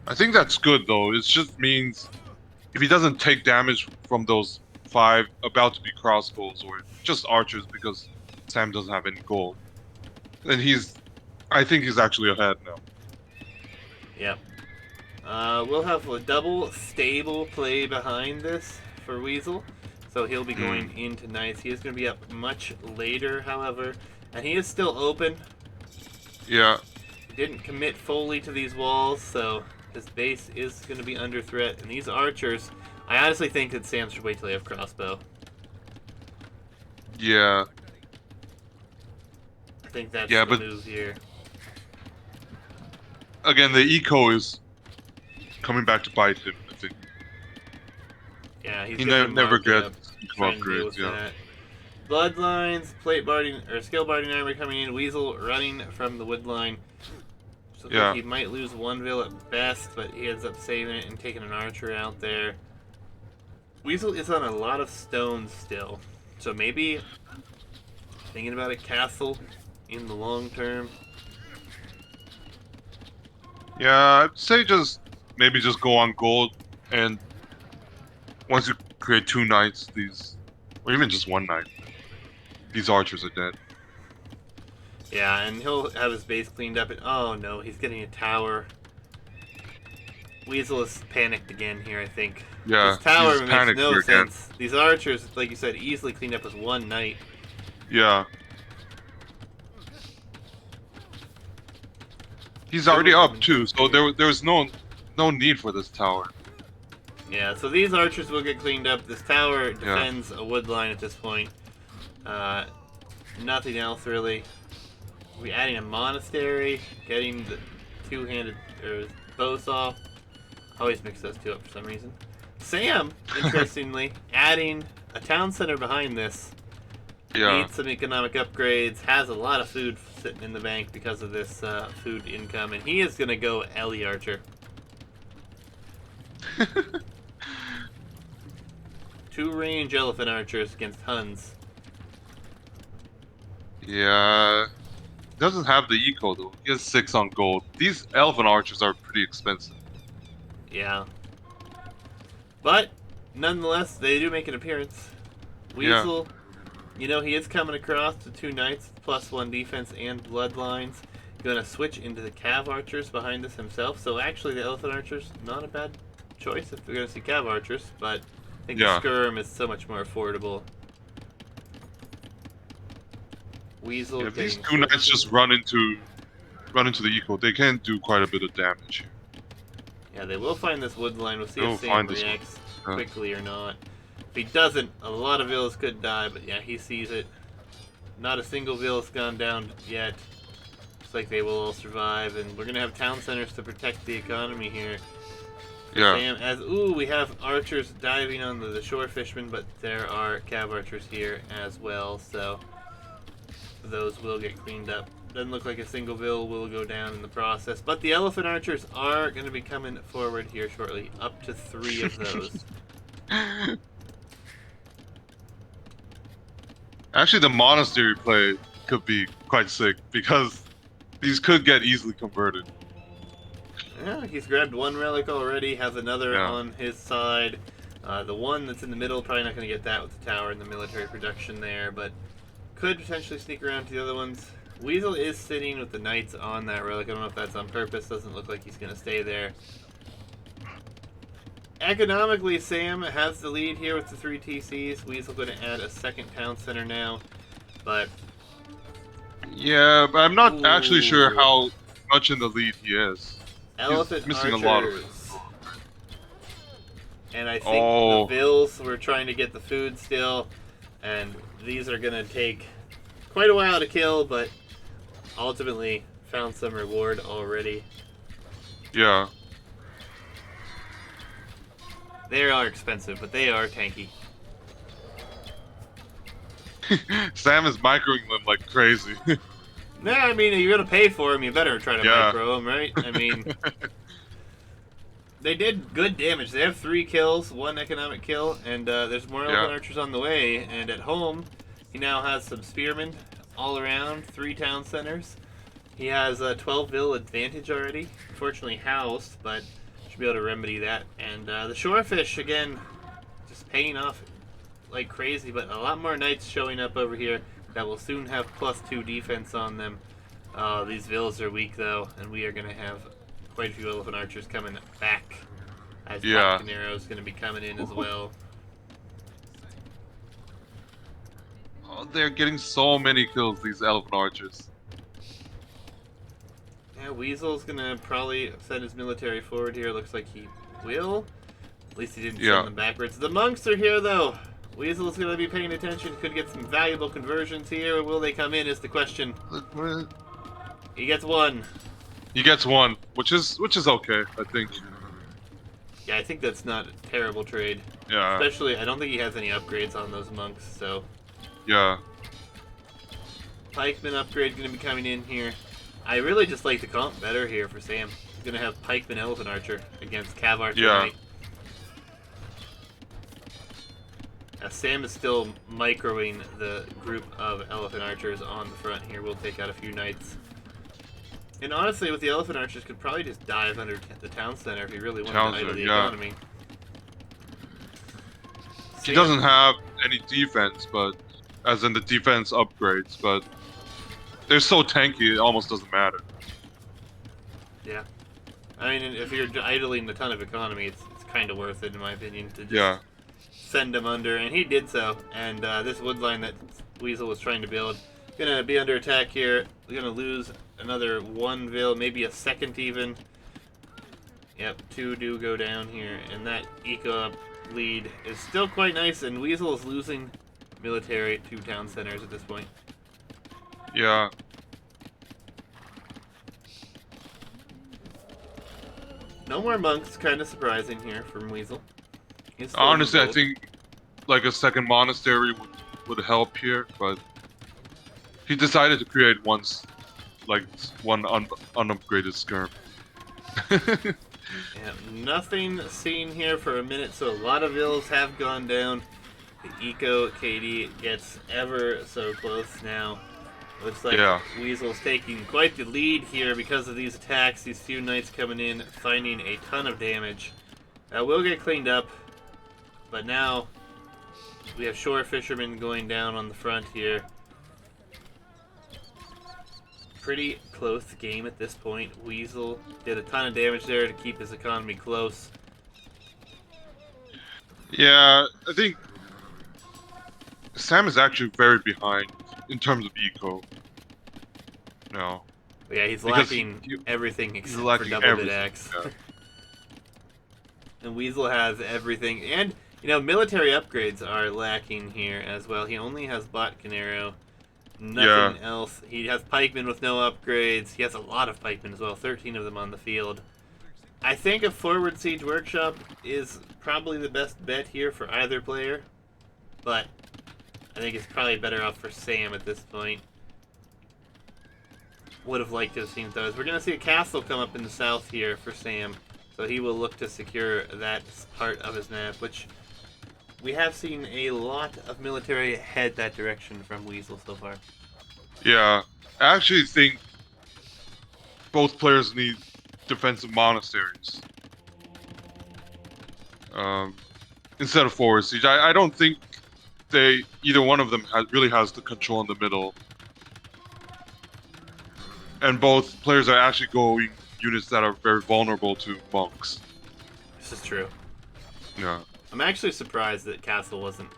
[SPEAKER 2] I think that's good though. It just means if he doesn't take damage from those 5 about to be crossbows or just archers because Sam doesn't have any gold, then I think he's actually ahead now.
[SPEAKER 1] Yep. We'll have a double stable play behind this for Weasel. So he'll be going into Knights. He is going to be up much later, however. And he is still open.
[SPEAKER 2] Yeah.
[SPEAKER 1] He didn't commit fully to these walls, so his base is going to be under threat. And these archers, I honestly think that Sam should wait till they have crossbow.
[SPEAKER 2] Yeah.
[SPEAKER 1] I think that's
[SPEAKER 2] Yeah,
[SPEAKER 1] the
[SPEAKER 2] but
[SPEAKER 1] move here.
[SPEAKER 2] again, the eco is coming back to bite him, I think.
[SPEAKER 1] Yeah, he's
[SPEAKER 2] He
[SPEAKER 1] going to
[SPEAKER 2] never
[SPEAKER 1] mark it up,
[SPEAKER 2] gets eco
[SPEAKER 1] trying to deal
[SPEAKER 2] upgrades,
[SPEAKER 1] with
[SPEAKER 2] yeah.
[SPEAKER 1] that. Bloodlines, plate barding, or skill barding armor coming in. Weasel running from the wood line. So
[SPEAKER 2] Yeah.
[SPEAKER 1] he might lose one vill at best, but he ends up saving it and taking an archer out there. Weasel is on a lot of stones still, so maybe thinking about a castle in the long term.
[SPEAKER 2] Yeah, I'd say maybe just go on gold, and once you create 2 knights, or even just 1 knight, these archers are dead.
[SPEAKER 1] Yeah, and he'll have his base cleaned up. And oh no, he's getting a tower. Weasel is panicked again here, I think.
[SPEAKER 2] Yeah,
[SPEAKER 1] This tower
[SPEAKER 2] he's
[SPEAKER 1] makes
[SPEAKER 2] panicked
[SPEAKER 1] no
[SPEAKER 2] here again.
[SPEAKER 1] sense. These archers, like you said, easily cleaned up with 1 knight.
[SPEAKER 2] Yeah. He's already up too, so there was no need for this tower.
[SPEAKER 1] Yeah, so these archers will get cleaned up. This tower defends a wood line at this point. Nothing else really. We're adding a monastery, getting the 2-handed or bow saw. Always mix those 2 up for some reason. Sam, interestingly, adding a town center behind this.
[SPEAKER 2] Yeah.
[SPEAKER 1] Needs some economic upgrades. Has a lot of food sitting in the bank because of this food income, and he is going to go Ellie Archer. 2 range elephant archers against Huns.
[SPEAKER 2] Yeah. Doesn't have the eco though. He has 6 on gold. These elephant archers are pretty expensive.
[SPEAKER 1] Yeah. But, nonetheless, they do make an appearance. Weasel, you know, he is coming across to 2 knights, +1 defense and bloodlines. Going to switch into the cav archers behind this himself. So actually, the elephant archers, not a bad choice if we're going to see cav archers. But I think the skirm is so much more affordable. Weasel.
[SPEAKER 2] Yeah, if these 2 knights just run into the eco, they can do quite a bit of damage here.
[SPEAKER 1] Yeah, they will find this wood line. We'll see if Sam
[SPEAKER 2] find this
[SPEAKER 1] reacts
[SPEAKER 2] one.
[SPEAKER 1] quickly or not. If he doesn't, a lot of villas could die, but yeah, he sees it. Not a single villa's gone down yet. Looks like they will all survive, and we're gonna have town centers to protect the economy here.
[SPEAKER 2] Yeah.
[SPEAKER 1] Sam, we have archers diving on the shore fishermen, but there are cav archers here as well, so those will get cleaned up. Doesn't look like a single vill will go down in the process, but the elephant archers are going to be coming forward here shortly. Up to 3 of those.
[SPEAKER 2] Actually, the monastery play could be quite sick because these could get easily converted.
[SPEAKER 1] Yeah, he's grabbed 1 relic already, has another on his side. The one that's in the middle, probably not going to get that with the tower and the military production there, but could potentially sneak around to the other ones. Weasel is sitting with the knights on that relic. I don't know if that's on purpose. Doesn't look like he's going to stay there. Economically, Sam has the lead here with the 3 TCs. Weasel going to add a 2nd town center now, but
[SPEAKER 2] yeah, but I'm not actually sure how much in the lead he is.
[SPEAKER 1] Elephant
[SPEAKER 2] He's missing
[SPEAKER 1] archers.
[SPEAKER 2] a lot of.
[SPEAKER 1] And I think the vills were trying to get the food still, and these are going to take quite a while to kill, but ultimately found some reward already.
[SPEAKER 2] Yeah.
[SPEAKER 1] They are expensive, but they are tanky.
[SPEAKER 2] Sam is microing them like crazy.
[SPEAKER 1] Nah, I mean, you're going to pay for them, you better try to micro them, right? I mean, they did good damage. They have 3 kills, 1 economic kill, and there's more Elven
[SPEAKER 2] Yeah.
[SPEAKER 1] Archers on the way. And at home, he now has some Spearmen all around, 3 town centers. He has a 12-vil advantage already. Unfortunately housed, but should be able to remedy that. And the Shorefish, again, just paying off like crazy, but a lot more knights showing up over here that will soon have +2 defense on them. These villas are weak though, and we are going to have quite a few Elephant Archers coming back. As
[SPEAKER 2] Yeah.
[SPEAKER 1] Canero is going to be coming in as well.
[SPEAKER 2] Oh, they're getting so many kills, these Elven Archers.
[SPEAKER 1] Yeah, Weasel's going to probably send his military forward here. Looks like he will. At least he didn't
[SPEAKER 2] Yeah.
[SPEAKER 1] send them backwards. The monks are here though. Weasel's going to be paying attention. Could get some valuable conversions here. Will they come in is the question. He gets 1.
[SPEAKER 2] He gets 1, which is okay, I think.
[SPEAKER 1] Yeah, I think that's not a terrible trade.
[SPEAKER 2] Yeah.
[SPEAKER 1] Especially, I don't think he has any upgrades on those monks, so...
[SPEAKER 2] Yeah.
[SPEAKER 1] Pikeman upgrade going to be coming in here. I really just like the comp better here for Sam. He's going to have Pikeman Elephant Archer against Cav Archer
[SPEAKER 2] Yeah.
[SPEAKER 1] Knight. Sam is still microing the group of Elephant Archers on the front here. We'll take out a few knights. And honestly, with the Elephant Archers, could probably just dive under the town center if he really wanted to idle the economy.
[SPEAKER 2] He doesn't have any defense, but as in the defense upgrades, but they're so tanky it almost doesn't matter.
[SPEAKER 1] Yeah. I mean, if you're idling a ton of economy, it's kind of worth it, in my opinion, to just send him under. And he did so. And this wood line that Weasel was trying to build, gonna be under attack here. We're gonna lose another 1 vil, maybe a second even. Yep, 2 do go down here. And that eco lead is still quite nice. And Weasel is losing military to town centers at this point.
[SPEAKER 2] Yeah.
[SPEAKER 1] No more monks, kind of surprising here from Weasel.
[SPEAKER 2] Honestly, I think like a second monastery would help here, but he decided to create one unupgraded skirm.
[SPEAKER 1] Yeah, nothing seen here for a minute, so a lot of vills have gone down. The Eco KD gets ever so close now. Looks like Weasel's taking quite the lead here because of these attacks. These few knights coming in, finding a ton of damage. Will get cleaned up, but now we have shore fishermen going down on the front here. Pretty close game at this point. Weasel did a ton of damage there to keep his economy close.
[SPEAKER 2] Yeah, I think Sam is actually very behind in terms of eco. No.
[SPEAKER 1] Yeah, he's lacking everything except for double bit axe.
[SPEAKER 2] Yeah.
[SPEAKER 1] And Weasel has everything. And, you know, military upgrades are lacking here as well. He only has Bot Canero. Nothing else. He has pikemen with no upgrades. He has a lot of pikemen as well. 13 of them on the field. I think a forward siege workshop is probably the best bet here for either player. But I think it's probably better off for Sam at this point. Would have liked to have seen those. We're going to see a castle come up in the south here for Sam. So he will look to secure that part of his map, which we have seen a lot of military head that direction from Weasel so far.
[SPEAKER 2] Yeah, I actually think both players need defensive monasteries instead of forward siege. I don't think either one of them really has the control in the middle, and both players are actually going units that are very vulnerable to monks.
[SPEAKER 1] This is true.
[SPEAKER 2] Yeah.
[SPEAKER 1] I'm actually surprised that Castle wasn't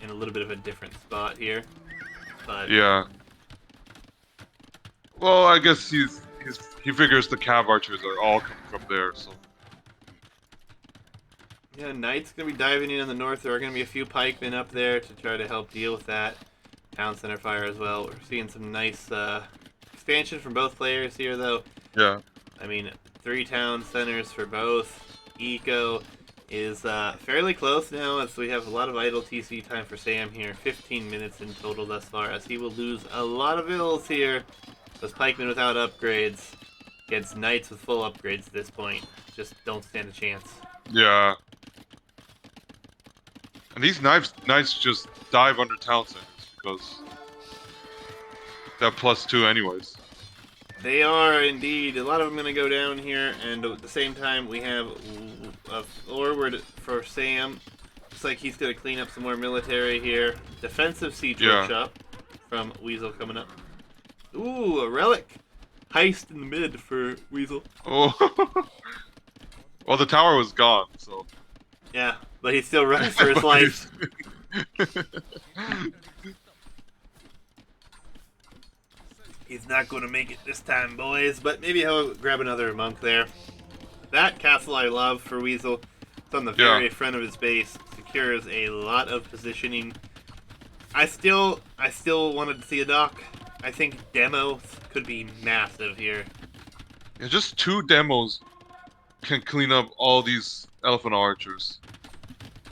[SPEAKER 1] in a little bit of a different spot here. But
[SPEAKER 2] yeah. Well, I guess he figures the cav archers are all coming from there, so.
[SPEAKER 1] Yeah, Knight's gonna be diving in the north. There are gonna be a few pikemen up there to try to help deal with that town center fire as well. We're seeing some nice expansion from both players here, though.
[SPEAKER 2] Yeah.
[SPEAKER 1] I mean, 3 town centers for both. Eco is fairly close now, as we have a lot of idle TC time for Sam here. 15 minutes in total thus far, as he will lose a lot of ills here. Those pikemen without upgrades. against knights with full upgrades at this point. Just don't stand a chance.
[SPEAKER 2] Yeah. And these knights just dive under town centers because they're +2 anyways.
[SPEAKER 1] They are indeed. A lot of them going to go down here, and at the same time, we have a forward for Sam. Looks like he's going to clean up some more military here. Defensive siege workshop from Weasel coming up. Ooh, a relic. Heist in the mid for Weasel.
[SPEAKER 2] Oh. Well, the tower was gone, so.
[SPEAKER 1] Yeah, but he's still running for his life. He's not going to make it this time, boys, but maybe he'll grab another monk there. That castle I love for Weasel. It's on the very front of his base. Secures a lot of positioning. I still wanted to see a dock. I think demos could be massive here.
[SPEAKER 2] Yeah, just 2 demos can clean up all these elephant archers.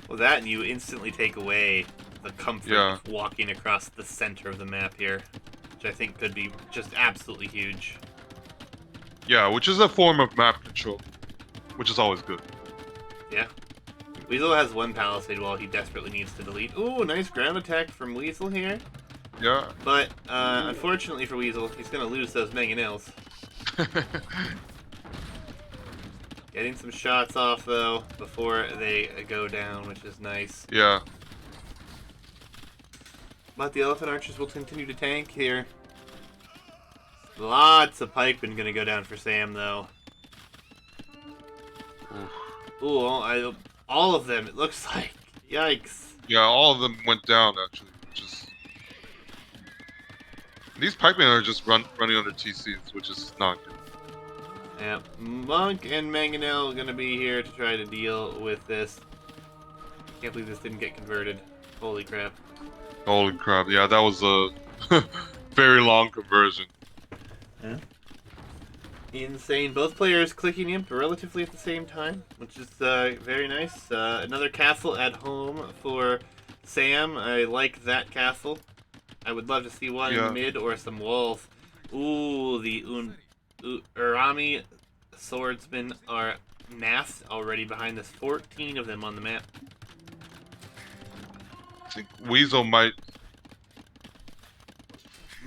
[SPEAKER 1] Well, that and you instantly take away the comfort of walking across the center of the map here, which I think could be just absolutely huge.
[SPEAKER 2] Yeah, which is a form of map control, which is always good.
[SPEAKER 1] Yeah. Weasel has 1 palisade wall he desperately needs to delete. Ooh, nice ground attack from Weasel here.
[SPEAKER 2] Yeah.
[SPEAKER 1] But, unfortunately for Weasel, he's going to lose those mangonels. Getting some shots off, though, before they go down, which is nice.
[SPEAKER 2] Yeah.
[SPEAKER 1] But the elephant archers will continue to tank here. Lots of pikemen going to go down for Sam, though. Ooh, all of them, it looks like. Yikes.
[SPEAKER 2] Yeah, all of them went down, actually. These pikemen are just running under TCs, which is not good.
[SPEAKER 1] Yeah, Monk and Mangonel are going to be here to try to deal with this. Can't believe this didn't get converted. Holy crap.
[SPEAKER 2] Holy crap, yeah, that was a very long conversion.
[SPEAKER 1] Yeah. Insane. Both players clicking imp relatively at the same time, which is very nice. Another castle at home for Sam. I like that castle. I would love to see one in mid or some walls. Ooh, the Urami swordsmen are massed already behind this. 14 of them on the map.
[SPEAKER 2] I think Weasel might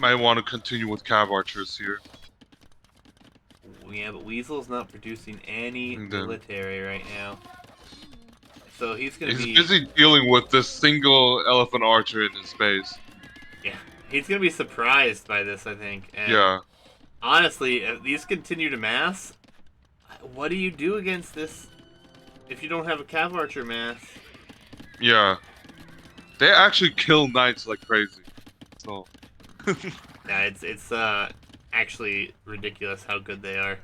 [SPEAKER 2] want to continue with cav archers here.
[SPEAKER 1] Yeah, but Weasel's not producing any military right now. So he's
[SPEAKER 2] busy dealing with this single elephant archer in his base.
[SPEAKER 1] Yeah, he's gonna be surprised by this, I think. And honestly, if these continue to mass, what do you do against this if you don't have a cav archer mass?
[SPEAKER 2] Yeah. They actually kill knights like crazy. So.
[SPEAKER 1] Yeah, it's actually ridiculous how good they are.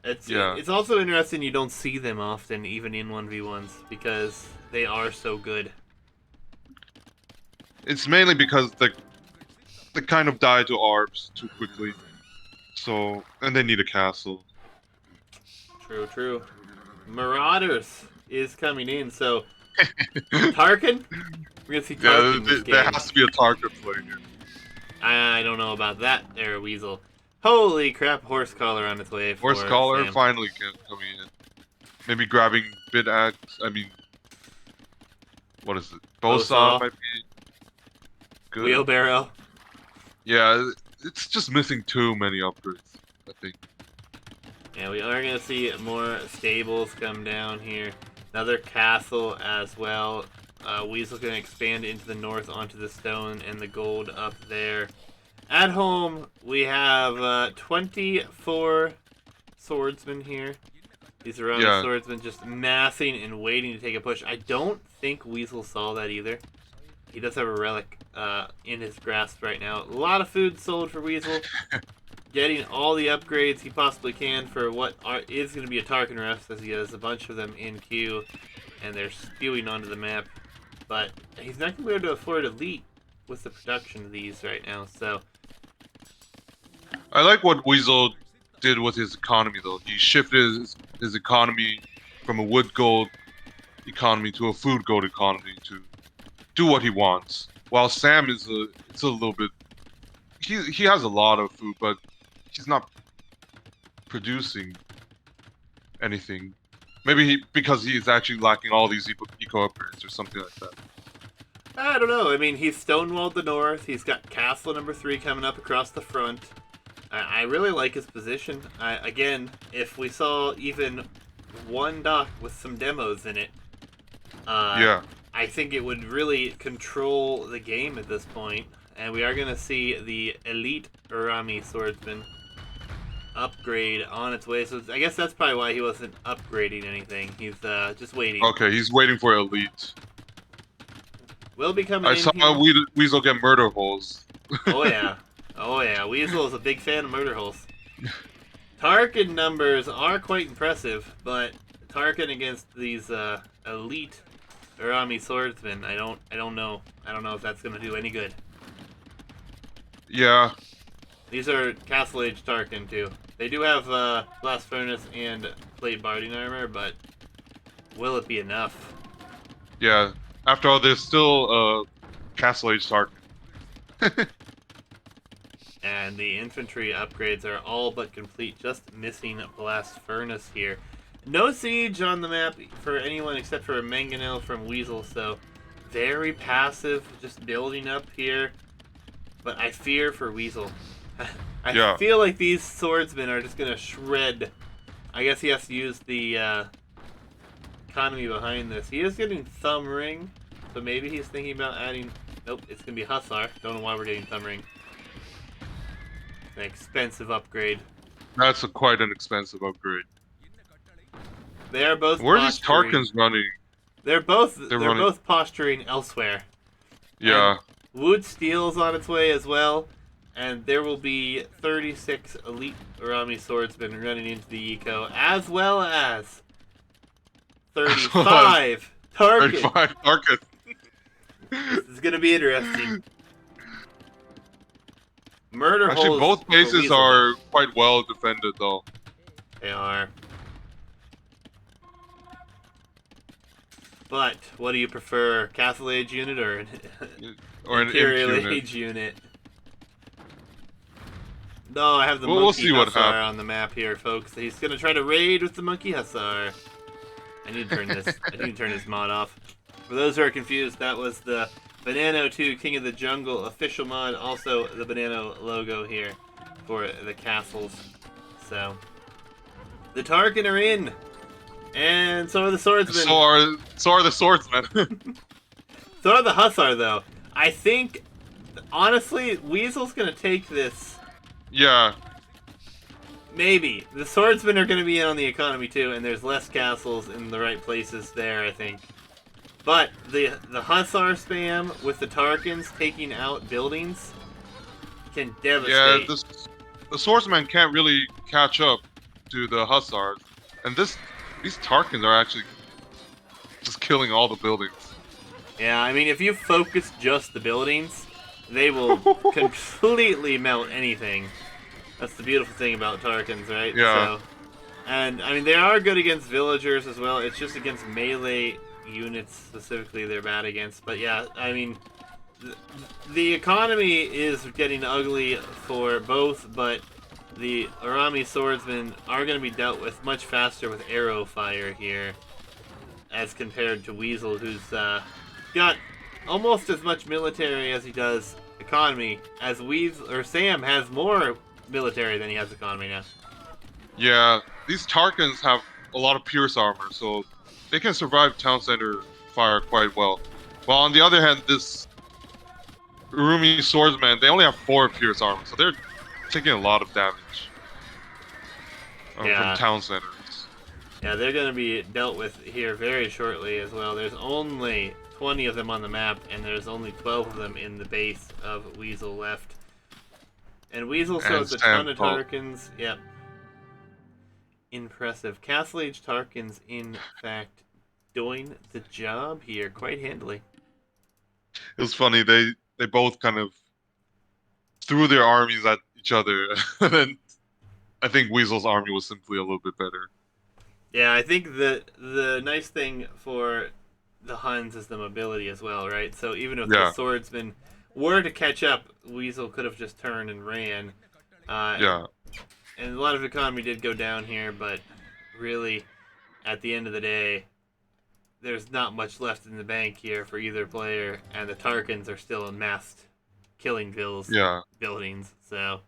[SPEAKER 1] It's also interesting you don't see them often, even in 1v1s, because they are so good.
[SPEAKER 2] It's mainly because they kind of die to ARBs too quickly. So, and they need a castle.
[SPEAKER 1] True, true. Marauders is coming in, so Tarkin? We're gonna see Tarkin in this game.
[SPEAKER 2] There has to be a Tarkin play here.
[SPEAKER 1] I don't know about that there, Weasel. Holy crap, horse collar on its way for
[SPEAKER 2] Horse collar
[SPEAKER 1] Sam.
[SPEAKER 2] finally coming in. Maybe grabbing bit axe, what is it? Bowsaw might be good.
[SPEAKER 1] Wheelbarrow.
[SPEAKER 2] Yeah, it's just missing too many upgrades, I think.
[SPEAKER 1] Yeah, we are going to see more stables come down here. Another castle as well. Weasel's going to expand into the north onto the stone and the gold up there. At home, we have 24 swordsmen here. These are swordsmen just massing and waiting to take a push. I don't think Weasel saw that either. He does have a relic in his grasp right now. A lot of food sold for Weasel. Getting all the upgrades he possibly can for what is going to be a Tarkin rest, as he has a bunch of them in queue, and they're spewing onto the map. But he's not going to be able to afford Elite with the production of these right now, so...
[SPEAKER 2] I like what Weasel did with his economy, though. He shifted his economy from a wood gold economy to a food gold economy to do what he wants. While Sam it's a little bit... He has a lot of food, but he's not producing anything. Maybe because he's actually lacking all these eco upgrades or something like that.
[SPEAKER 1] I don't know. I mean, he's stonewalled the north. He's got castle number 3 coming up across the front. I really like his position. Again, if we saw even one dock with some demos in it,
[SPEAKER 2] Yeah.
[SPEAKER 1] I think it would really control the game at this point. And we are going to see the elite Urami swordsman upgrade on its way. So I guess that's probably why he wasn't upgrading anything. He's just waiting.
[SPEAKER 2] Okay, he's waiting for elite.
[SPEAKER 1] Will be coming
[SPEAKER 2] I
[SPEAKER 1] in
[SPEAKER 2] saw
[SPEAKER 1] here.
[SPEAKER 2] Weasel get murder holes.
[SPEAKER 1] Oh yeah. Oh yeah. Weasel is a big fan of murder holes. Tarkin numbers are quite impressive, but Tarkin against these elite Urami swordsmen, I don't know. I don't know if that's gonna do any good.
[SPEAKER 2] Yeah.
[SPEAKER 1] These are Castle Age Tarkin too. They do have blast furnace and plate barding armor, but will it be enough?
[SPEAKER 2] Yeah. After all, there's still Castle Age Tarkin.
[SPEAKER 1] And the infantry upgrades are all but complete, just missing blast furnace here. No siege on the map for anyone except for a mangonel from Weasel, so very passive, just building up here. But I fear for Weasel. I feel like these swordsmen are just gonna shred. I guess he has to use the economy behind this. He is getting thumb ring, so maybe he's thinking about adding. Nope, it's gonna be Hussar. Don't know why we're getting thumb ring. An expensive upgrade.
[SPEAKER 2] That's quite an expensive upgrade.
[SPEAKER 1] They are both.
[SPEAKER 2] Where are these
[SPEAKER 1] posturing.
[SPEAKER 2] Tarkins running?
[SPEAKER 1] They're both. They're
[SPEAKER 2] running.
[SPEAKER 1] both posturing elsewhere.
[SPEAKER 2] Yeah.
[SPEAKER 1] And Wood Steel's on its way as well, and there will be 36 elite Urami swordsmen running into the eco, as well as 35 Tarkin.
[SPEAKER 2] 35 Tarkin.
[SPEAKER 1] This is gonna be interesting. Murder
[SPEAKER 2] Actually,
[SPEAKER 1] holes
[SPEAKER 2] both bases are quite well defended, though.
[SPEAKER 1] They are. But what do you prefer, Castle Age unit or an Imperial Age unit? No, I have the Monkey Hussar on the map here, folks. He's gonna try to raid with the Monkey Hussar. I need to turn this. I need to turn this mod off. For those who are confused, that was the Banano 2 King of the Jungle official mod. Also, the Banano logo here for the castles. So, the Tarkin are in, and so are the swordsmen.
[SPEAKER 2] So are the swordsmen.
[SPEAKER 1] So are the Hussar, though. I think, honestly, Weasel's gonna take this.
[SPEAKER 2] Yeah.
[SPEAKER 1] Maybe. The swordsmen are gonna be in on the economy too, and there's less castles in the right places there, I think. But the Hussar spam with the Tarkins taking out buildings can devastate.
[SPEAKER 2] Yeah, the swordsmen can't really catch up to the Hussars, and these Tarkins are actually just killing all the buildings.
[SPEAKER 1] Yeah, I mean, if you focus just the buildings, they will completely melt anything. That's the beautiful thing about Tarkins, right?
[SPEAKER 2] Yeah.
[SPEAKER 1] So, and, I mean, they are good against villagers as well. It's just against melee units specifically they're bad against. But yeah, I mean, the economy is getting ugly for both, but the Urami swordsmen are going to be dealt with much faster with arrow fire here as compared to Weasel, who's got almost as much military as he does economy, as Sam has more military than he has economy now.
[SPEAKER 2] Yeah, these Tarkins have a lot of pierce armor, so they can survive town center fire quite well. While on the other hand, this Urumi swordsman, they only have 4 pierce armor, so they're taking a lot of damage from town centers.
[SPEAKER 1] Yeah, they're going to be dealt with here very shortly as well. There's only 20 of them on the map, and there's only 12 of them in the base of Weasel left. And Weasel shows a ton of Tarkins. Yep. Impressive. Castle Age Tarkins, in fact, doing the job here quite handily.
[SPEAKER 2] It was funny. They both kind of threw their armies at each other, and I think Weasel's army was simply a little bit better.
[SPEAKER 1] Yeah, I think the nice thing for the Huns is the mobility as well, right? So even if the swordsmen were to catch up, Weasel could have just turned and ran.
[SPEAKER 2] Yeah.
[SPEAKER 1] and a lot of economy did go down here, but really, at the end of the day, there's not much left in the bank here for either player, and the Tarkans are still amassed killing
[SPEAKER 2] Yeah.
[SPEAKER 1] buildings. So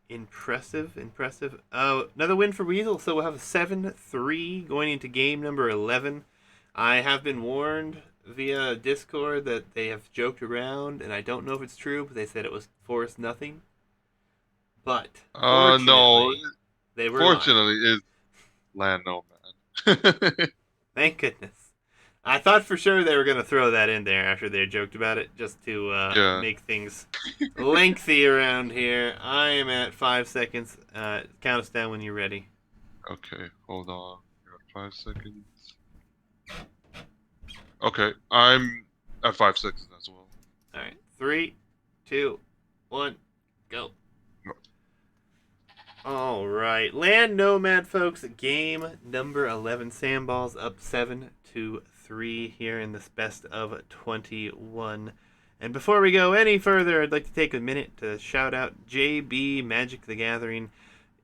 [SPEAKER 1] impressive, impressive. Oh, another win for Weasel. So we'll have a 7-3 going into game number 11. I have been warned via Discord that they have joked around, and I don't know if it's true, but they said it was Forest nothing. But
[SPEAKER 2] No.
[SPEAKER 1] fortunately, they were lying.
[SPEAKER 2] Fortunately, it's land nomad.
[SPEAKER 1] Thank goodness. I thought for sure they were going to throw that in there after they joked about it, just to
[SPEAKER 2] Yeah.
[SPEAKER 1] make things lengthy around here. I am at 5 seconds. Count us down when you're ready.
[SPEAKER 2] Okay, hold on. You got 5 seconds. Okay, I'm at 5 seconds as well.
[SPEAKER 1] All right. 3, 2, 1, go.
[SPEAKER 2] No.
[SPEAKER 1] All right. Land Nomad, folks. Game number 11. Sandballs up 7-3 here in this best of 21. And before we go any further, I'd like to take a minute to shout out JB Magic the Gathering.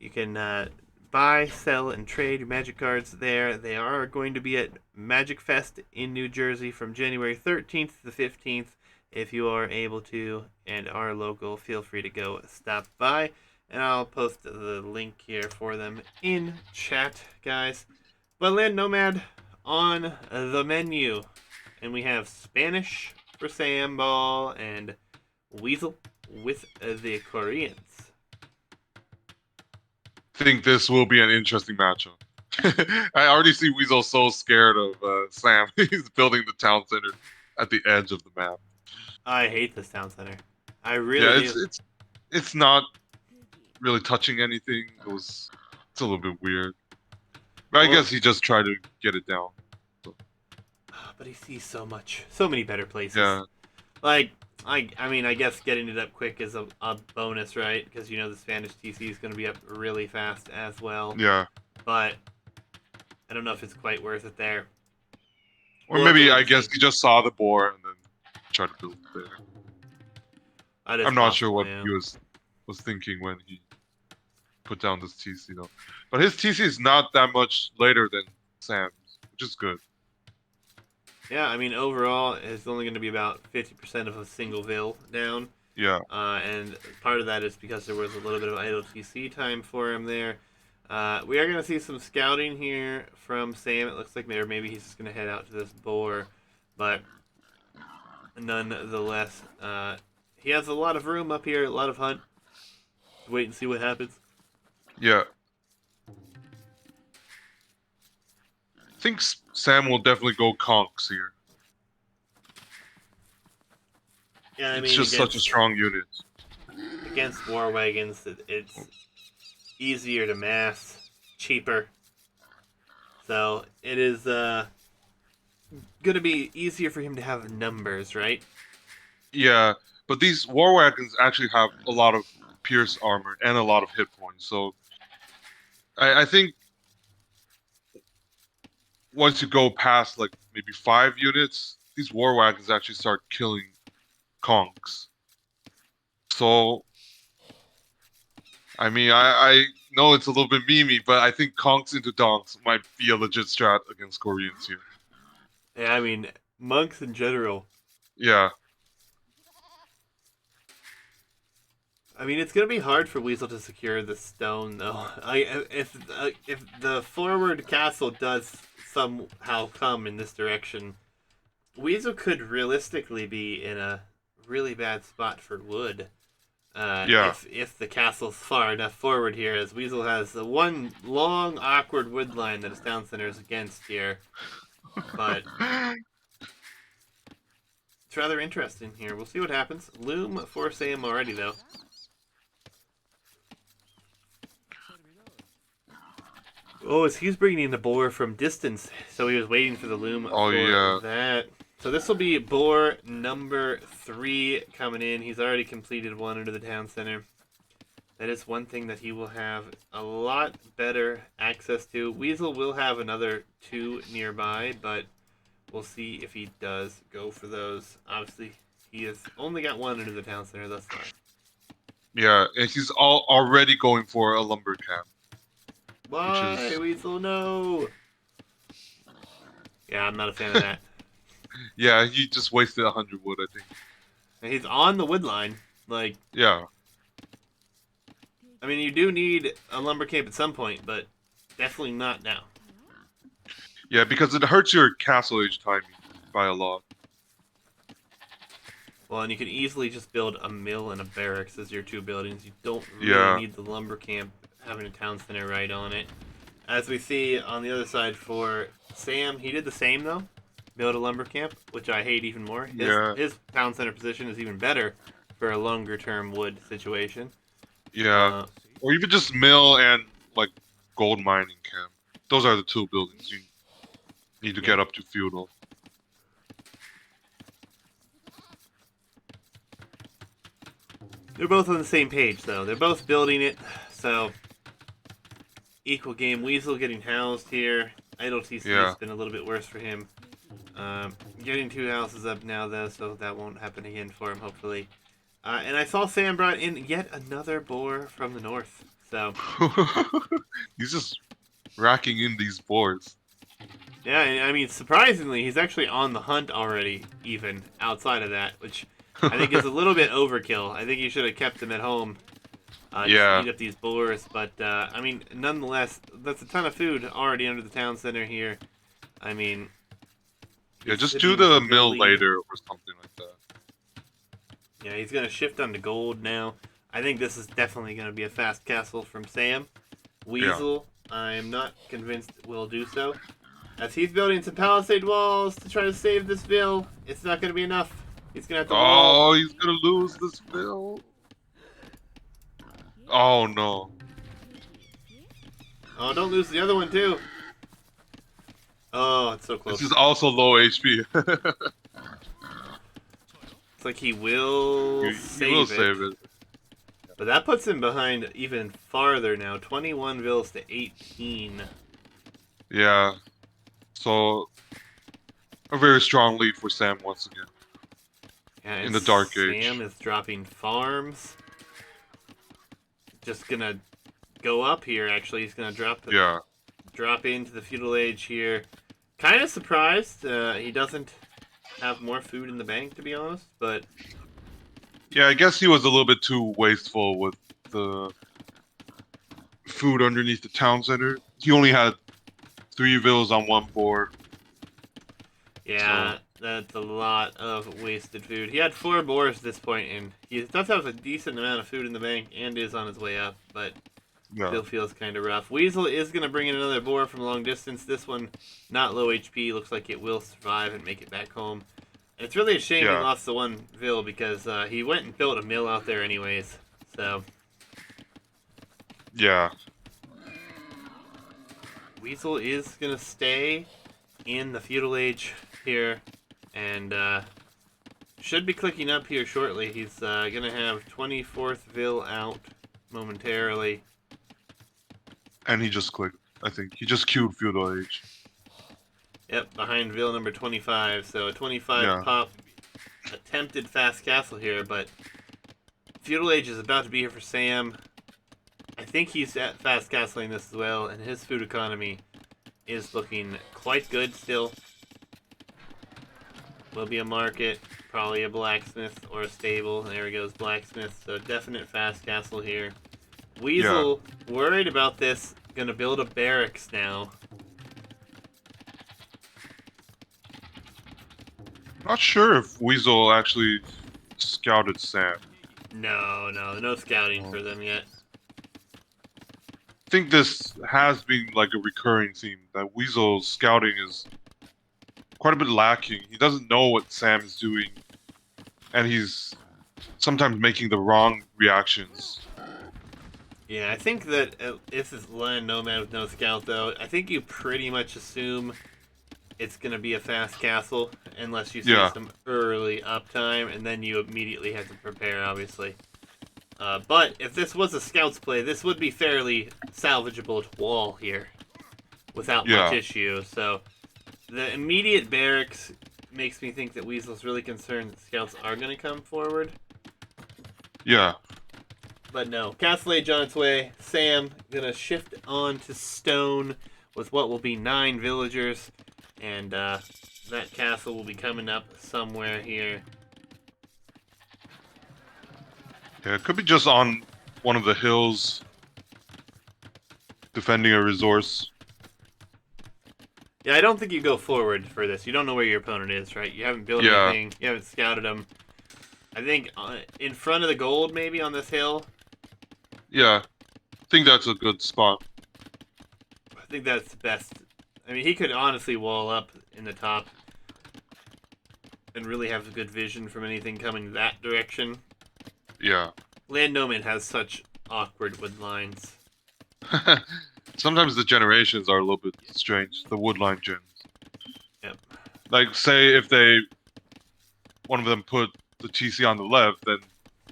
[SPEAKER 1] You can buy, sell, and trade your Magic cards there. They are going to be at Magic Fest in New Jersey from January 13th to the 15th. If you are able to and are local, feel free to go stop by. And I'll post the link here for them in chat, guys. But Land Nomad on the menu. And we have Spanish for Samball and Weasel with the Koreans.
[SPEAKER 2] Think this will be an interesting matchup. I already see Weasel so scared of Sam. He's building the town center at the edge of the map.
[SPEAKER 1] I hate this town center. I really do.
[SPEAKER 2] It's not really touching anything. It's a little bit weird. But I guess he just tried to get it down. So.
[SPEAKER 1] But he sees so many better places.
[SPEAKER 2] Yeah.
[SPEAKER 1] Like, I mean, I guess getting it up quick is a bonus, right? Because you know the Spanish TC is going to be up really fast as well.
[SPEAKER 2] Yeah.
[SPEAKER 1] But I don't know if it's quite worth it there.
[SPEAKER 2] Or maybe I guess he just saw the boar and then tried to build it there. I'm not sure what he was thinking when he put down this TC though. But his TC is not that much later than Sam's, which is good.
[SPEAKER 1] Yeah, I mean overall it's only going to be about 50% of a single Vil down.
[SPEAKER 2] Yeah.
[SPEAKER 1] And part of that is because there was a little bit of idle TC time for him there. We are going to see some scouting here from Sam. It looks like maybe he's just going to head out to this boar. But nonetheless, he has a lot of room up here, a lot of hunt. Wait and see what happens.
[SPEAKER 2] Yeah. I think Sam will definitely go conks here.
[SPEAKER 1] Yeah, I mean,
[SPEAKER 2] it's just such a strong unit.
[SPEAKER 1] Against war wagons, it's easier to mass, cheaper. So it is going to be easier for him to have numbers, right?
[SPEAKER 2] Yeah, but these war wagons actually have a lot of pierce armor and a lot of hit points. So I think once you go past like maybe 5 units, these war wagons actually start killing conks. So I mean, I know it's a little bit memey, but I think conks into donks might be a legit strat against Koreans here.
[SPEAKER 1] Yeah, I mean, monks in general.
[SPEAKER 2] Yeah.
[SPEAKER 1] I mean, it's gonna be hard for Weasel to secure the stone, though. If the forward castle does somehow come in this direction, Weasel could realistically be in a really bad spot for wood. If the castle's far enough forward here, as Weasel has the one long, awkward wood line that his town center is against here. But it's rather interesting here. We'll see what happens. Loom for Sam already, though. Oh, he's bringing in the boar from distance, so he was waiting for the loom for that. So this will be boar number 3 coming in. He's already completed one into the town center. That is one thing that he will have a lot better access to. Weasel will have another 2 nearby, but we'll see if he does go for those. Obviously, he has only got one into the town center thus far.
[SPEAKER 2] Yeah, and he's already going for a lumber camp, which
[SPEAKER 1] Why,
[SPEAKER 2] is
[SPEAKER 1] Weasel? No. Yeah, I'm not a fan of that.
[SPEAKER 2] yeah, he just wasted 100 wood, I think.
[SPEAKER 1] And he's on the wood line. Like,
[SPEAKER 2] Yeah,
[SPEAKER 1] I mean, you do need a lumber camp at some point, but definitely not now.
[SPEAKER 2] yeah, because it hurts your castle age timing by a lot.
[SPEAKER 1] Well, and you can easily just build a mill and a barracks as your two buildings. You don't really
[SPEAKER 2] Yeah,
[SPEAKER 1] need the lumber camp having a town center right on it. As we see on the other side for Sam, he did the same though. Build a lumber camp, which I hate even more. His
[SPEAKER 2] yeah,
[SPEAKER 1] his town center position is even better for a longer term wood situation.
[SPEAKER 2] yeah,
[SPEAKER 1] Uh,
[SPEAKER 2] or even just mill and like gold mining camp. Those are the two buildings you need to
[SPEAKER 1] yeah,
[SPEAKER 2] get up to feudal.
[SPEAKER 1] they're both on the same page though. They're both building it, so equal game. Weasel getting housed here. Idle TC has
[SPEAKER 2] Yeah.
[SPEAKER 1] been a little bit worse for him. Getting two houses up now though, so that won't happen again for him hopefully. And I saw Sam brought in yet another boar from the north. So
[SPEAKER 2] He's just racking in these boards.
[SPEAKER 1] yeah, I mean surprisingly, he's actually on the hunt already. Even outside of that, which I think is a little bit overkill. I think you should have kept him at home. Just
[SPEAKER 2] Yeah.
[SPEAKER 1] eat up these boars, but I mean, nonetheless, that's a ton of food already under the town center here. I mean,
[SPEAKER 2] Yeah,
[SPEAKER 1] he's
[SPEAKER 2] just do
[SPEAKER 1] sipping
[SPEAKER 2] the
[SPEAKER 1] some
[SPEAKER 2] mill
[SPEAKER 1] building.
[SPEAKER 2] later or something like that.
[SPEAKER 1] Yeah, he's gonna shift onto gold now. I think this is definitely gonna be a fast castle from Sam.
[SPEAKER 2] Yeah.
[SPEAKER 1] Weasel, I'm not convinced will do so. As he's building some palisade walls to try to save this bill, it's not gonna be enough. He's gonna have to wall.
[SPEAKER 2] Oh, he's gonna lose this bill. Oh no.
[SPEAKER 1] Oh, don't lose the other one too. Oh, it's so
[SPEAKER 2] This
[SPEAKER 1] close.
[SPEAKER 2] is also low HP.
[SPEAKER 1] It's like he will
[SPEAKER 2] You will
[SPEAKER 1] save it.
[SPEAKER 2] save it.
[SPEAKER 1] But that puts him behind even farther now. 21 vills to 18.
[SPEAKER 2] Yeah. So a very strong lead for Sam once again.
[SPEAKER 1] Yeah,
[SPEAKER 2] In
[SPEAKER 1] and
[SPEAKER 2] the Dark
[SPEAKER 1] Sam
[SPEAKER 2] Age.
[SPEAKER 1] is dropping farms. Just gonna go up here. Actually, he's gonna
[SPEAKER 2] Yeah.
[SPEAKER 1] drop into the feudal age here. Kind of surprised he doesn't have more food in the bank, to be honest. But
[SPEAKER 2] Yeah, I guess he was a little bit too wasteful with the food underneath the town center. He only had 3 villas on one board. So
[SPEAKER 1] yeah, that's a lot of wasted food. He had 4 boars at this point, and he does have a decent amount of food in the bank and is on his way up. But
[SPEAKER 2] yeah.
[SPEAKER 1] still feels kind of rough. Weasel is going to bring in another boar from long distance. This one, not low HP. Looks like it will survive and make it back home. And it's really a shame he
[SPEAKER 2] Yeah.
[SPEAKER 1] lost the one Vill because he went and built a mill out there anyways. So,
[SPEAKER 2] Yeah.
[SPEAKER 1] Weasel is going to stay in the feudal age here. And should be clicking up here shortly. He's going to have 24th Vill out momentarily.
[SPEAKER 2] And he just clicked, I think. He just queued Feudal Age.
[SPEAKER 1] Yep, behind Ville number 25. So a 25
[SPEAKER 2] Yeah.
[SPEAKER 1] pop attempted fast castle here, but Feudal Age is about to be here for Sam. I think he's at fast castling this as well, and his food economy is looking quite good still. Will be a market, probably a blacksmith or a stable. There he goes, blacksmith. So definite fast castle here. Weasel, worried about this, gonna build a barracks now.
[SPEAKER 2] Not sure if Weasel actually scouted Sam.
[SPEAKER 1] No scouting for them yet.
[SPEAKER 2] I think this has been like a recurring theme, that Weasel's scouting is quite a bit lacking. He doesn't know what Sam is doing, and he's sometimes making the wrong reactions.
[SPEAKER 1] Yeah, I think that if this land nomad with no scout, though, I think you pretty much assume it's going to be a fast castle, unless you see
[SPEAKER 2] Yeah.
[SPEAKER 1] some early uptime, and then you immediately have to prepare, obviously. But if this was a scout's play, this would be fairly salvageable to wall here, without much
[SPEAKER 2] Yeah.
[SPEAKER 1] issue. So the immediate barracks makes me think that Weasel's really concerned that scouts are going to come forward.
[SPEAKER 2] Yeah.
[SPEAKER 1] But no, Castle Age on its way. Sam gonna shift on to stone with what will be 9 villagers, and that castle will be coming up somewhere here.
[SPEAKER 2] Yeah, it could be just on one of the hills, defending a resource.
[SPEAKER 1] Yeah, I don't think you go forward for this. You don't know where your opponent is, right? You haven't built
[SPEAKER 2] Yeah.
[SPEAKER 1] anything. You haven't scouted them. I think in front of the gold, maybe on this hill.
[SPEAKER 2] Yeah, I think that's a good spot.
[SPEAKER 1] I think that's the best. I mean, he could honestly wall up in the top and really have a good vision from anything coming that direction.
[SPEAKER 2] Yeah.
[SPEAKER 1] Land Nomad has such awkward wood lines.
[SPEAKER 2] Sometimes the generations are a little bit strange. The woodline gens.
[SPEAKER 1] Yep.
[SPEAKER 2] Like, say if one of them put the TC on the left, then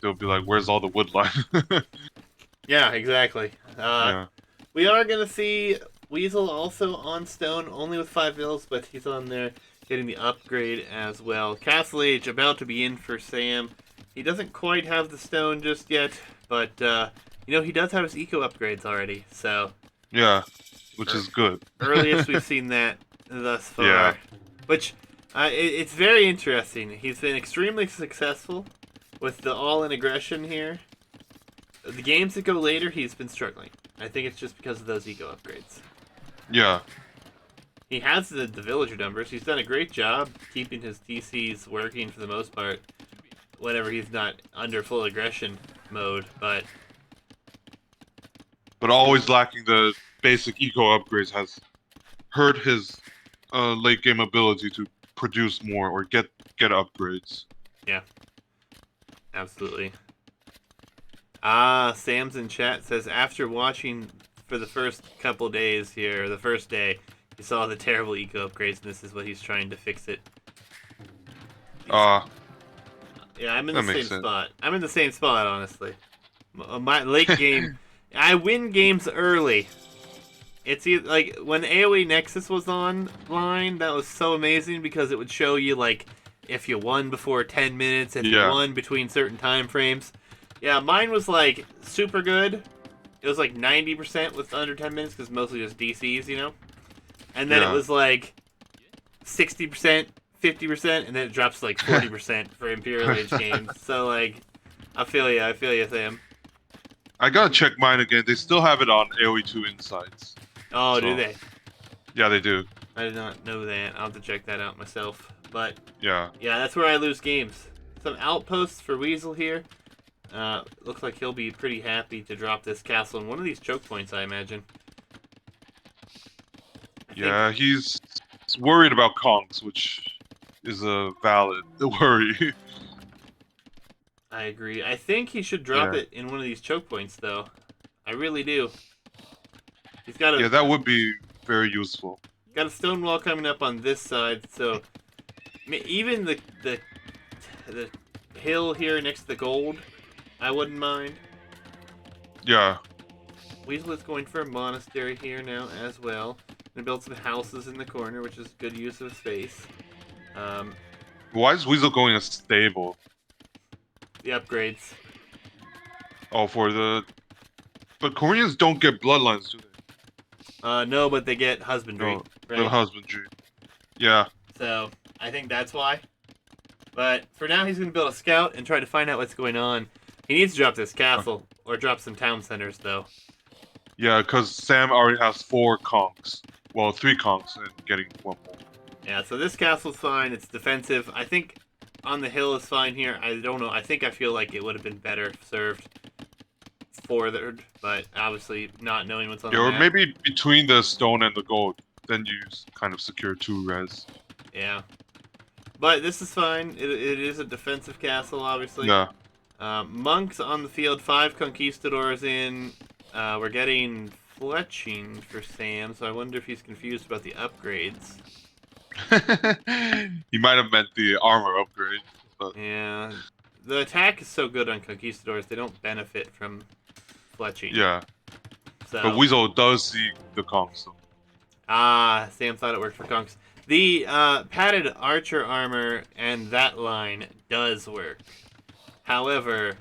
[SPEAKER 2] they'll be like, "Where's all the woodline?"
[SPEAKER 1] Yeah, exactly.
[SPEAKER 2] Yeah.
[SPEAKER 1] We are gonna see Weasel also on stone, only with 5 vills, but he's on there getting the upgrade as well. Castle Age about to be in for Sam. He doesn't quite have the stone just yet, but he does have his eco upgrades already. So
[SPEAKER 2] Yeah, which is good.
[SPEAKER 1] earliest we've seen that thus far.
[SPEAKER 2] Yeah.
[SPEAKER 1] Which it's very interesting. He's been extremely successful with the all-in aggression here. The games that go later, he's been struggling. I think it's just because of those eco upgrades.
[SPEAKER 2] Yeah.
[SPEAKER 1] He has the villager numbers. He's done a great job keeping his DCs working for the most part whenever he's not under full aggression mode, but
[SPEAKER 2] always lacking the basic eco upgrades has hurt his late game ability to produce more or get upgrades.
[SPEAKER 1] yeah, absolutely. Sam's in chat says after watching for the first couple days here, the first day, he saw the terrible eco upgrades, and this is what he's trying to fix it. Yeah, I'm in the same spot. I'm in the same spot, honestly. My late game, I win games early. It's either, like when AoE Nexus was online, that was so amazing because it would show you like if you won before 10 minutes, if you won between certain time frames. Yeah, mine was like super good. It was like 90% with under 10 minutes because mostly just DCs, And then it was like 60%, 50%, and then it drops to like 40% for Imperial Age games. So like, I feel you, Sam.
[SPEAKER 2] I gotta check mine again. They still have it on AoE 2 Insights.
[SPEAKER 1] Oh, do they?
[SPEAKER 2] Yeah, they do.
[SPEAKER 1] I did not know that. I'll have to check that out myself. But
[SPEAKER 2] yeah,
[SPEAKER 1] that's where I lose games. Some outposts for Weasel here. Looks like he'll be pretty happy to drop this castle in one of these choke points, I imagine.
[SPEAKER 2] He's worried about conks, which is a valid worry.
[SPEAKER 1] I agree. I think he should drop it in one of these choke points, though. I really do. He's got
[SPEAKER 2] yeah, that would be very useful.
[SPEAKER 1] Got a stone wall coming up on this side, so even the hill here next to the gold, I wouldn't mind.
[SPEAKER 2] Yeah.
[SPEAKER 1] Weasel is going for a monastery here now as well. Gonna build some houses in the corner, which is good use of space.
[SPEAKER 2] Why is Weasel going a stable?
[SPEAKER 1] The upgrades.
[SPEAKER 2] Oh, but Koreans don't get bloodlines, do they?
[SPEAKER 1] No, but they get husbandry. Right?
[SPEAKER 2] The husbandry. Yeah.
[SPEAKER 1] So, I think that's why. But for now, he's going to build a scout and try to find out what's going on. He needs to drop this castle, or drop some town centers, though.
[SPEAKER 2] Yeah, because Sam already has 4 conks. Well, 3 conks and getting 1 more.
[SPEAKER 1] Yeah, so this castle's fine. It's defensive. I think on the hill is fine here. I don't know. I feel like it would have been better served forward, but obviously not knowing what's on the map.
[SPEAKER 2] Or maybe between the stone and the gold. Then you kind of secure 2 res.
[SPEAKER 1] Yeah. But this is fine. It is a defensive castle, obviously.
[SPEAKER 2] Yeah.
[SPEAKER 1] Monks on the field. 5 conquistadors in. We're getting fletching for Sam, so I wonder if he's confused about the upgrades.
[SPEAKER 2] He might have meant the armor upgrade. But...
[SPEAKER 1] yeah. The attack is so good on conquistadors, they don't benefit from fletching.
[SPEAKER 2] Yeah.
[SPEAKER 1] So.
[SPEAKER 2] But Weasel does see the conks, though.
[SPEAKER 1] Sam thought it worked for conks. The padded archer armor and that line does work. However,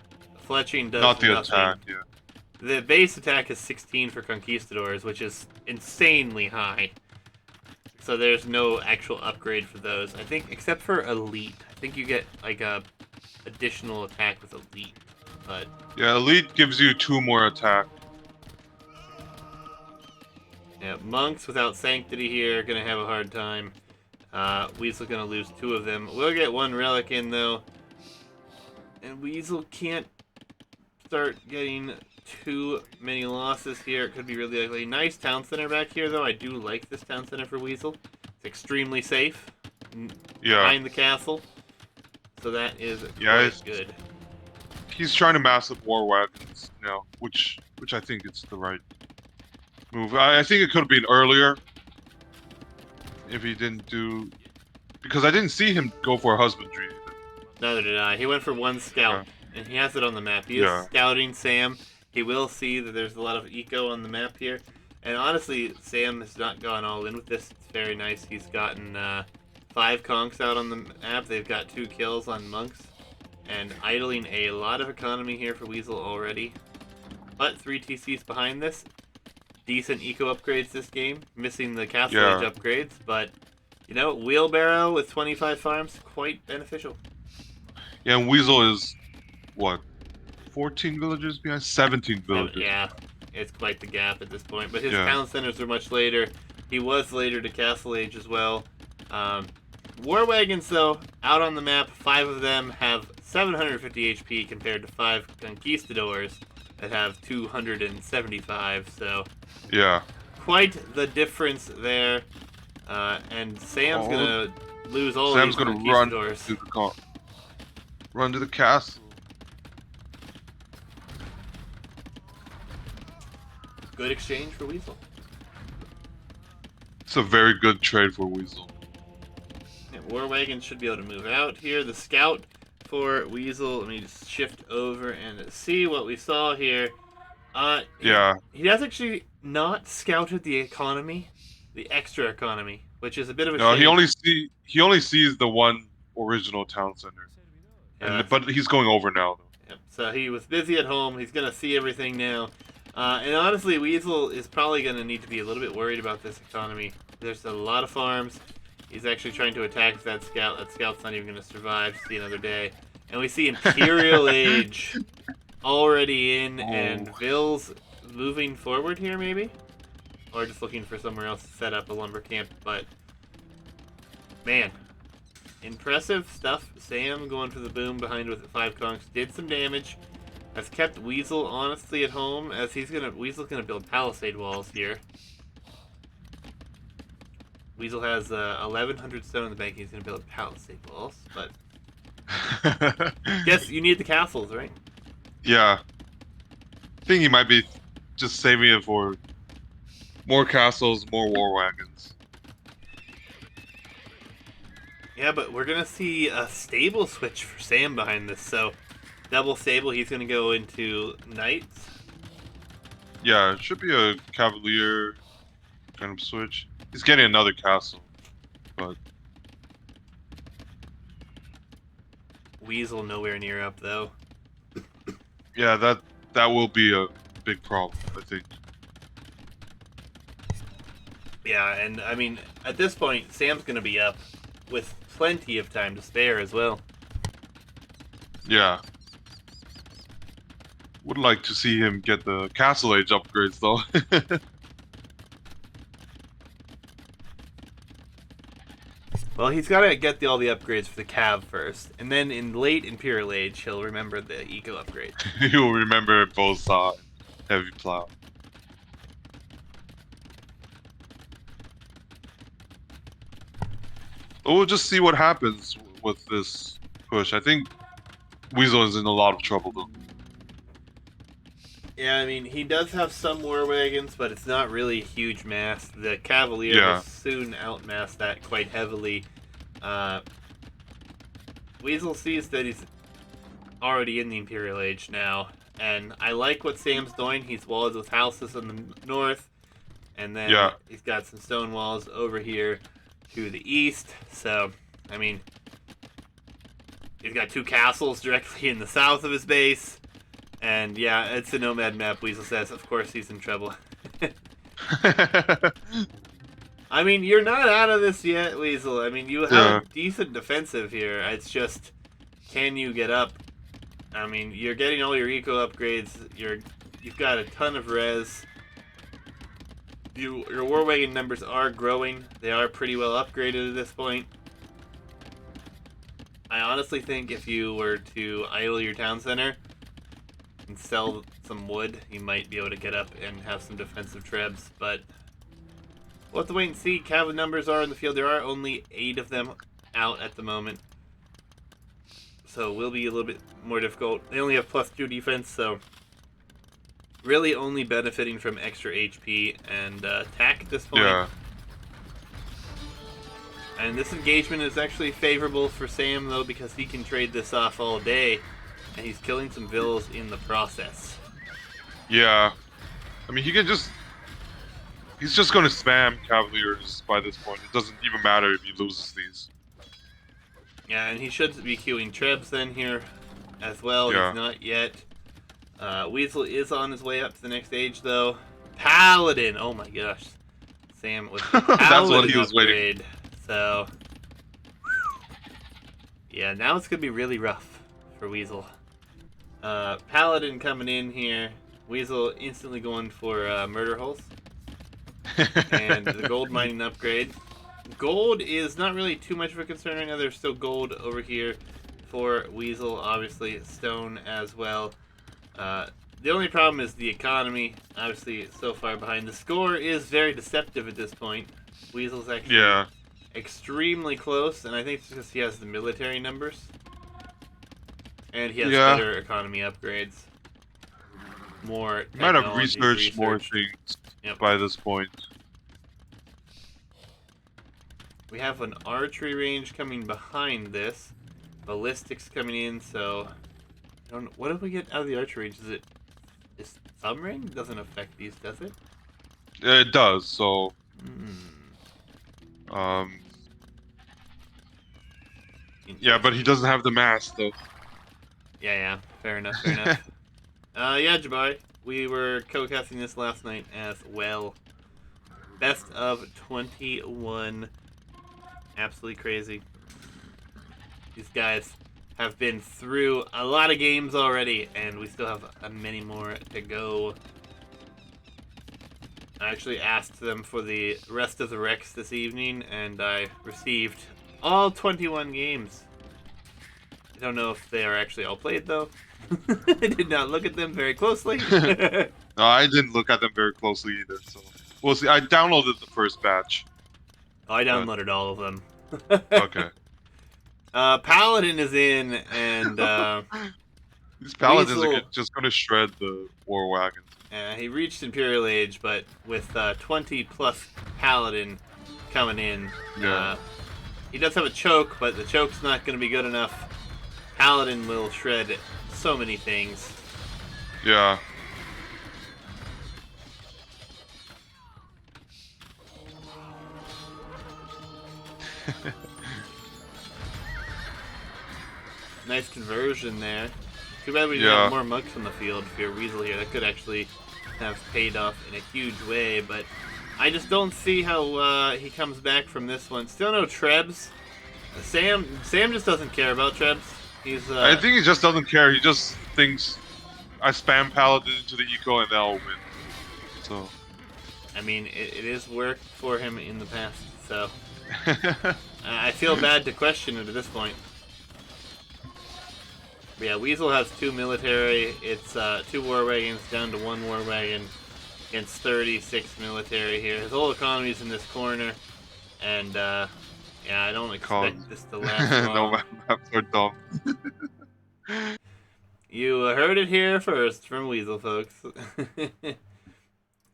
[SPEAKER 1] Fletching does
[SPEAKER 2] Not the
[SPEAKER 1] nothing.
[SPEAKER 2] attack, yeah.
[SPEAKER 1] The base attack is 16 for Conquistadors, which is insanely high. So there's no actual upgrade for those. I think, except for Elite. I think you get, like, a additional attack with Elite. But
[SPEAKER 2] Yeah, Elite gives you 2 more attack.
[SPEAKER 1] yeah, Monks without Sanctity here are going to have a hard time. Weasel going to lose 2 of them. We'll get 1 Relic in, though. And Weasel can't start getting too many losses here. It could be really ugly. Nice town center back here, though. I do like this town center for Weasel. It's extremely safe. Behind the castle. So that is quite good.
[SPEAKER 2] He's trying to mass up war wagons now, which I think is the right move. I think it could have been earlier if he didn't do, because I didn't see him go for a husbandry.
[SPEAKER 1] Neither did I. He went for 1 scout, and he has it on the map. He is scouting Sam. He will see that there's a lot of eco on the map here. And honestly, Sam has not gone all in with this. It's very nice. He's gotten 5 conks out on the map. They've got 2 kills on Monks. And idling a lot of economy here for Weasel already. But 3 TCs behind this. Decent eco upgrades this game. Missing the castle age upgrades. But, you know, wheelbarrow with 25 farms, quite beneficial.
[SPEAKER 2] Yeah, and Weasel is, what, 14 villages behind? 17 villages.
[SPEAKER 1] Yeah, it's quite the gap at this point. But his town centers are much later. He was later to castle age as well. War wagons, though, out on the map, 5 of them have 750 HP compared to 5 conquistadors that have 275. So
[SPEAKER 2] yeah,
[SPEAKER 1] quite the difference there. And Sam's gonna lose all of these conquistadors.
[SPEAKER 2] Run to the castle.
[SPEAKER 1] Good exchange for Weasel.
[SPEAKER 2] It's a very good trade for Weasel.
[SPEAKER 1] Yeah, War Wagon should be able to move out here. The scout for Weasel, let me just shift over and see what we saw here. He has actually not scouted the economy, the extra economy, which is a bit of a shame.
[SPEAKER 2] He only sees the 1 original town center. But he's going over now, though.
[SPEAKER 1] Yep. So he was busy at home. He's going to see everything now. And honestly, Weasel is probably going to need to be a little bit worried about this economy. There's a lot of farms. He's actually trying to attack that scout. That scout's not even going to survive to see another day. And we see Imperial Age already in, and Vils moving forward here, maybe? Or just looking for somewhere else to set up a lumber camp. But, man, impressive stuff. Sam going for the boom behind with 5 conks. Did some damage. Has kept Weasel honestly at home, as Weasel's gonna build palisade walls here. Weasel has 1,100 stone in the bank. He's gonna build palisade walls, but guess you need the castles, right?
[SPEAKER 2] Yeah, I think he might be just saving it for more castles, more war wagons.
[SPEAKER 1] Yeah, but we're gonna see a stable switch for Sam behind this, so. Double stable, he's going to go into knights.
[SPEAKER 2] Yeah, it should be a cavalier kind of switch. He's getting another castle, but
[SPEAKER 1] Weasel nowhere near up, though.
[SPEAKER 2] Yeah, that will be a big problem, I think.
[SPEAKER 1] Yeah, and I mean, at this point, Sam's going to be up with plenty of time to spare as well.
[SPEAKER 2] Yeah. Would like to see him get the castle age upgrades, though.
[SPEAKER 1] Well, he's got to get all the upgrades for the cav first, and then in late Imperial Age, he'll remember the eco upgrade.
[SPEAKER 2] He'll remember both sides. Heavy plow. We'll just see what happens with this push. I think Weasel is in a lot of trouble, though.
[SPEAKER 1] Yeah, I mean, he does have some war wagons, but it's not really a huge mass. The Cavalier will soon outmass that quite heavily. Weasel sees that he's already in the Imperial Age now, and I like what Sam's doing. He's walled with houses in the north, and then he's got some stone walls over here to the east. So, I mean, he's got 2 castles directly in the south of his base. And yeah, it's a nomad map, Weasel says. Of course he's in trouble. I mean, you're not out of this yet, Weasel. I mean, you have a
[SPEAKER 2] Yeah.
[SPEAKER 1] decent defensive here. It's just, can you get up? I mean, you're getting all your eco upgrades. You've got a ton of res. Your war wagon numbers are growing. They are pretty well upgraded at this point. I honestly think if you were to idle your town center and sell some wood, you might be able to get up and have some defensive trebs, but we'll have to wait and see. Cavalry numbers are in the field. There are only 8 of them out at the moment, so it will be a little bit more difficult. They only have +2 defense, so really only benefiting from extra HP and attack at this point.
[SPEAKER 2] Yeah.
[SPEAKER 1] And this engagement is actually favorable for Sam, though, because he can trade this off all day, and he's killing some vills in the process.
[SPEAKER 2] Yeah. I mean, he's just going to spam Cavaliers by this point. It doesn't even matter if he loses these.
[SPEAKER 1] Yeah, and he should be queuing Trebs then here as well.
[SPEAKER 2] Yeah.
[SPEAKER 1] He's not yet. Weasel is on his way up to the next stage, though. Paladin! Oh my gosh. Sam with the Paladin
[SPEAKER 2] That's what he was
[SPEAKER 1] upgrade.
[SPEAKER 2] waiting.
[SPEAKER 1] So, yeah, now it's going to be really rough for Weasel. Paladin coming in here. Weasel instantly going for murder holes. And the gold mining upgrade. Gold is not really too much of a concern right now. There's still gold over here for Weasel. Obviously, stone as well. The only problem is the economy. Obviously, so far behind. The score is very deceptive at this point. Weasel's actually extremely close, and I think it's because he has the military numbers. And he has better economy upgrades. More
[SPEAKER 2] He might have
[SPEAKER 1] technology
[SPEAKER 2] researched more things by this point.
[SPEAKER 1] We have an archery range coming behind this. Ballistics coming in, so I don't know. What if we get out of the archery range? Is thumb ring doesn't affect these, does it?
[SPEAKER 2] It does, so yeah, but he doesn't have the mask though.
[SPEAKER 1] Yeah, fair enough, fair enough. Yeah, Jabari, we were co-casting this last night as well. Best of 21. Absolutely crazy. These guys have been through a lot of games already, and we still have many more to go. I actually asked them for the rest of the Rex this evening, and I received all 21 games. I don't know if they are actually all played, though. I did not look at them very closely.
[SPEAKER 2] No, I didn't look at them very closely either, so we'll see. I downloaded the first batch.
[SPEAKER 1] I downloaded all of them.
[SPEAKER 2] Okay.
[SPEAKER 1] Paladin is in, and
[SPEAKER 2] these paladins
[SPEAKER 1] Weasel,
[SPEAKER 2] are just going to shred the war wagons.
[SPEAKER 1] he reached Imperial Age, but with 20 plus Paladin coming in, he does have a choke, but the choke's not going to be good enough. Paladin will shred so many things.
[SPEAKER 2] Yeah.
[SPEAKER 1] Nice conversion there. Too bad we didn't have more monks on the field for your Weasel here. That could actually have paid off in a huge way, but I just don't see how he comes back from this one. Still no Trebs. Sam just doesn't care about Trebs. He's
[SPEAKER 2] I think he just doesn't care. He just thinks I spam Paladin into the eco and they'll win. So
[SPEAKER 1] I mean, it is worked for him in the past, so I feel bad to question it at this point. But yeah, Weasel has 2 military. It's 2 war wagons down to 1 war wagon against 36 military here. His whole economy's in this corner, and yeah, I don't expect this to last long.
[SPEAKER 2] No, maps are dumb.
[SPEAKER 1] You heard it here first from Weasel, folks.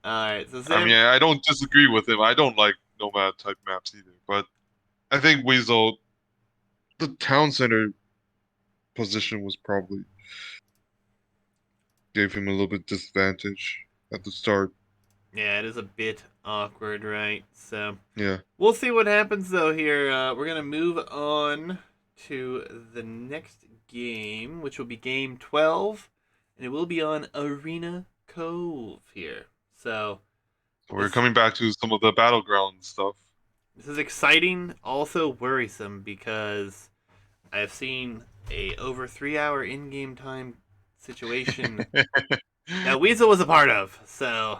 [SPEAKER 1] Alright, so Sam...
[SPEAKER 2] I mean, I don't disagree with him. I don't like nomad type maps either, but I think Weasel, the town center position was probably gave him a little bit disadvantage at the start.
[SPEAKER 1] Yeah, it is a bit awkward, right? So
[SPEAKER 2] yeah,
[SPEAKER 1] we'll see what happens though here. We're gonna move on to the next game, which will be game 12, and it will be on Arena Cove here. So
[SPEAKER 2] We're
[SPEAKER 1] this
[SPEAKER 2] coming back to some of the battleground stuff.
[SPEAKER 1] this is exciting, also worrisome because I've seen a over 3 hour in-game time situation that Weasel was a part of. So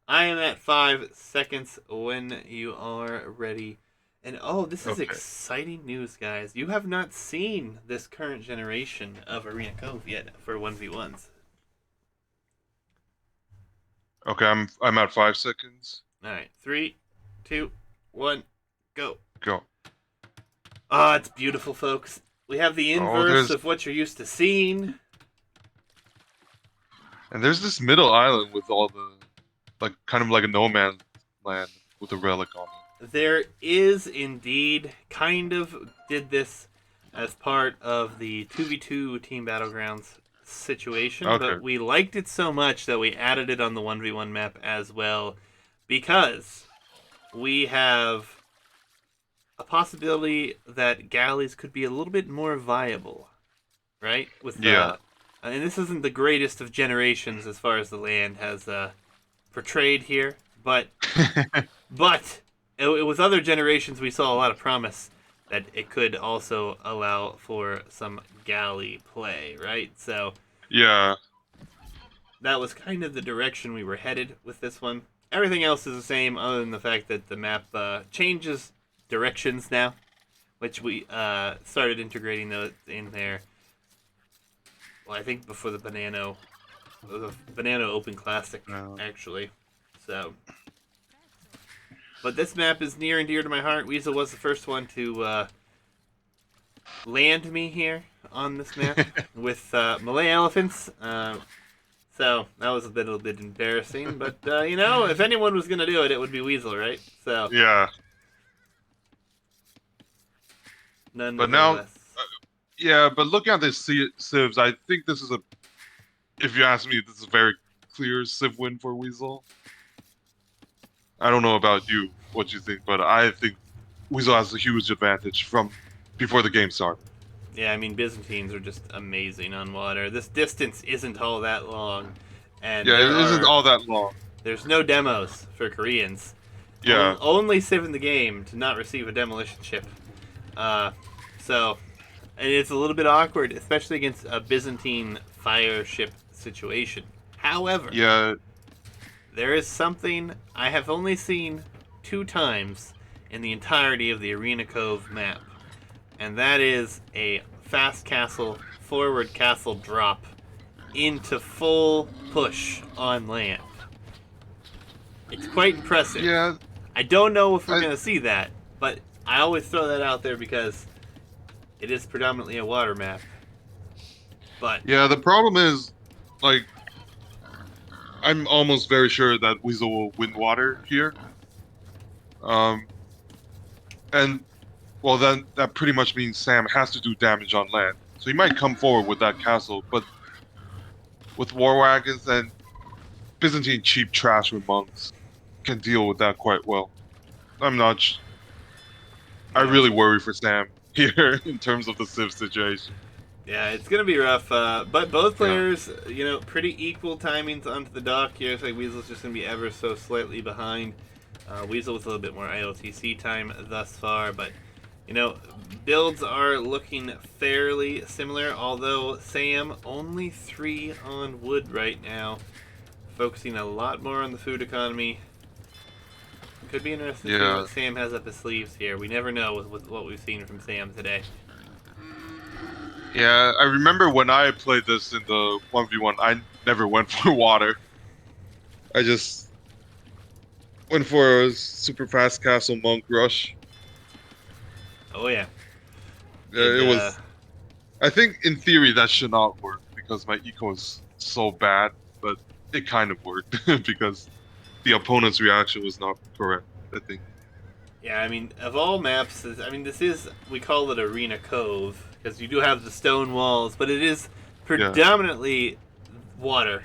[SPEAKER 1] I am at 5 seconds when you are ready. And oh, this is
[SPEAKER 2] Okay.
[SPEAKER 1] exciting news, guys. You have not seen this current generation of Arena Cove yet for 1v1s.
[SPEAKER 2] Okay, I'm at 5 seconds.
[SPEAKER 1] All right, 3, 2, 1, go.
[SPEAKER 2] Go.
[SPEAKER 1] Ah, it's beautiful, folks. We have the
[SPEAKER 2] Oh,
[SPEAKER 1] inverse of what you're used to seeing.
[SPEAKER 2] there's this middle island with all the like kind of like a no man's land with a relic on it.
[SPEAKER 1] There is indeed kind of did this as part of the 2v2 Team Battlegrounds situation,
[SPEAKER 2] Okay.
[SPEAKER 1] but we liked it so much that we added it on the 1v1 map as well because we have a possibility that galleys could be a little bit more viable, right? With
[SPEAKER 2] Yeah.
[SPEAKER 1] and this isn't the greatest of generations as far as the land has portrayed here, but with other generations we saw a lot of promise that it could also allow for some galley play, right? So
[SPEAKER 2] Yeah.
[SPEAKER 1] that was kind of the direction we were headed with this one. Everything else is the same, other than the fact that the map changes directions now, which we started integrating those in there. Well, I think before the Banana Open Classic,
[SPEAKER 2] No.
[SPEAKER 1] actually. So, but this map is near and dear to my heart. Weasel was the first one to land me here on this map with Malay elephants. So that was a bit embarrassing, but if anyone was gonna do it, it would be Weasel, right? So
[SPEAKER 2] Yeah. But now,
[SPEAKER 1] nonetheless,
[SPEAKER 2] yeah. But looking at this civs, I think this is if you ask me, this is a very clear civ win for Weasel. I don't know about you, what you think, but I think Weasel has a huge advantage from before the game started.
[SPEAKER 1] yeah, I mean Byzantines are just amazing on water. This distance isn't all that long, and
[SPEAKER 2] Yeah, it isn't all that long.
[SPEAKER 1] there's no demos for Koreans.
[SPEAKER 2] Yeah.
[SPEAKER 1] Only civ in the game to not receive a demolition ship. So, and it's a little bit awkward, especially against a Byzantine fire ship situation. However,
[SPEAKER 2] Yeah.
[SPEAKER 1] there is something I have only seen 2 times in the entirety of the Arena Cove map, and that is a fast castle, forward castle drop into full push on land. It's quite impressive.
[SPEAKER 2] Yeah.
[SPEAKER 1] I don't know if we're going to see that, but I always throw that out there because it is predominantly a water map. But
[SPEAKER 2] Yeah, the problem is, like, I'm almost very sure that Weasel will win water here. And, well, then that pretty much means Sam has to do damage on land. So he might come forward with that castle, but with war wagons and Byzantine cheap trash with monks can deal with that quite well. I'm not. I really worry for Sam here in terms of the civ situation.
[SPEAKER 1] yeah, it's gonna be rough. But both players, pretty equal timings onto the dock here. It's like Weasel's just gonna be ever so slightly behind. Weasel with a little bit more IOTC time thus far, but builds are looking fairly similar. Although Sam only 3 on wood right now, focusing a lot more on the food economy. Could be interesting to see what Sam has up his sleeves here. We never know with what we've seen from Sam today.
[SPEAKER 2] Yeah, I remember when I played this in the 1v1, I never went for water. I just went for a super fast castle monk rush.
[SPEAKER 1] Oh yeah.
[SPEAKER 2] It was. I think in theory that should not work because my eco is so bad, but it kind of worked because the opponent's reaction was not correct, I think.
[SPEAKER 1] Yeah, I mean, of all maps, we call it Arena Cove, because you do have the stone walls, but it is predominantly water.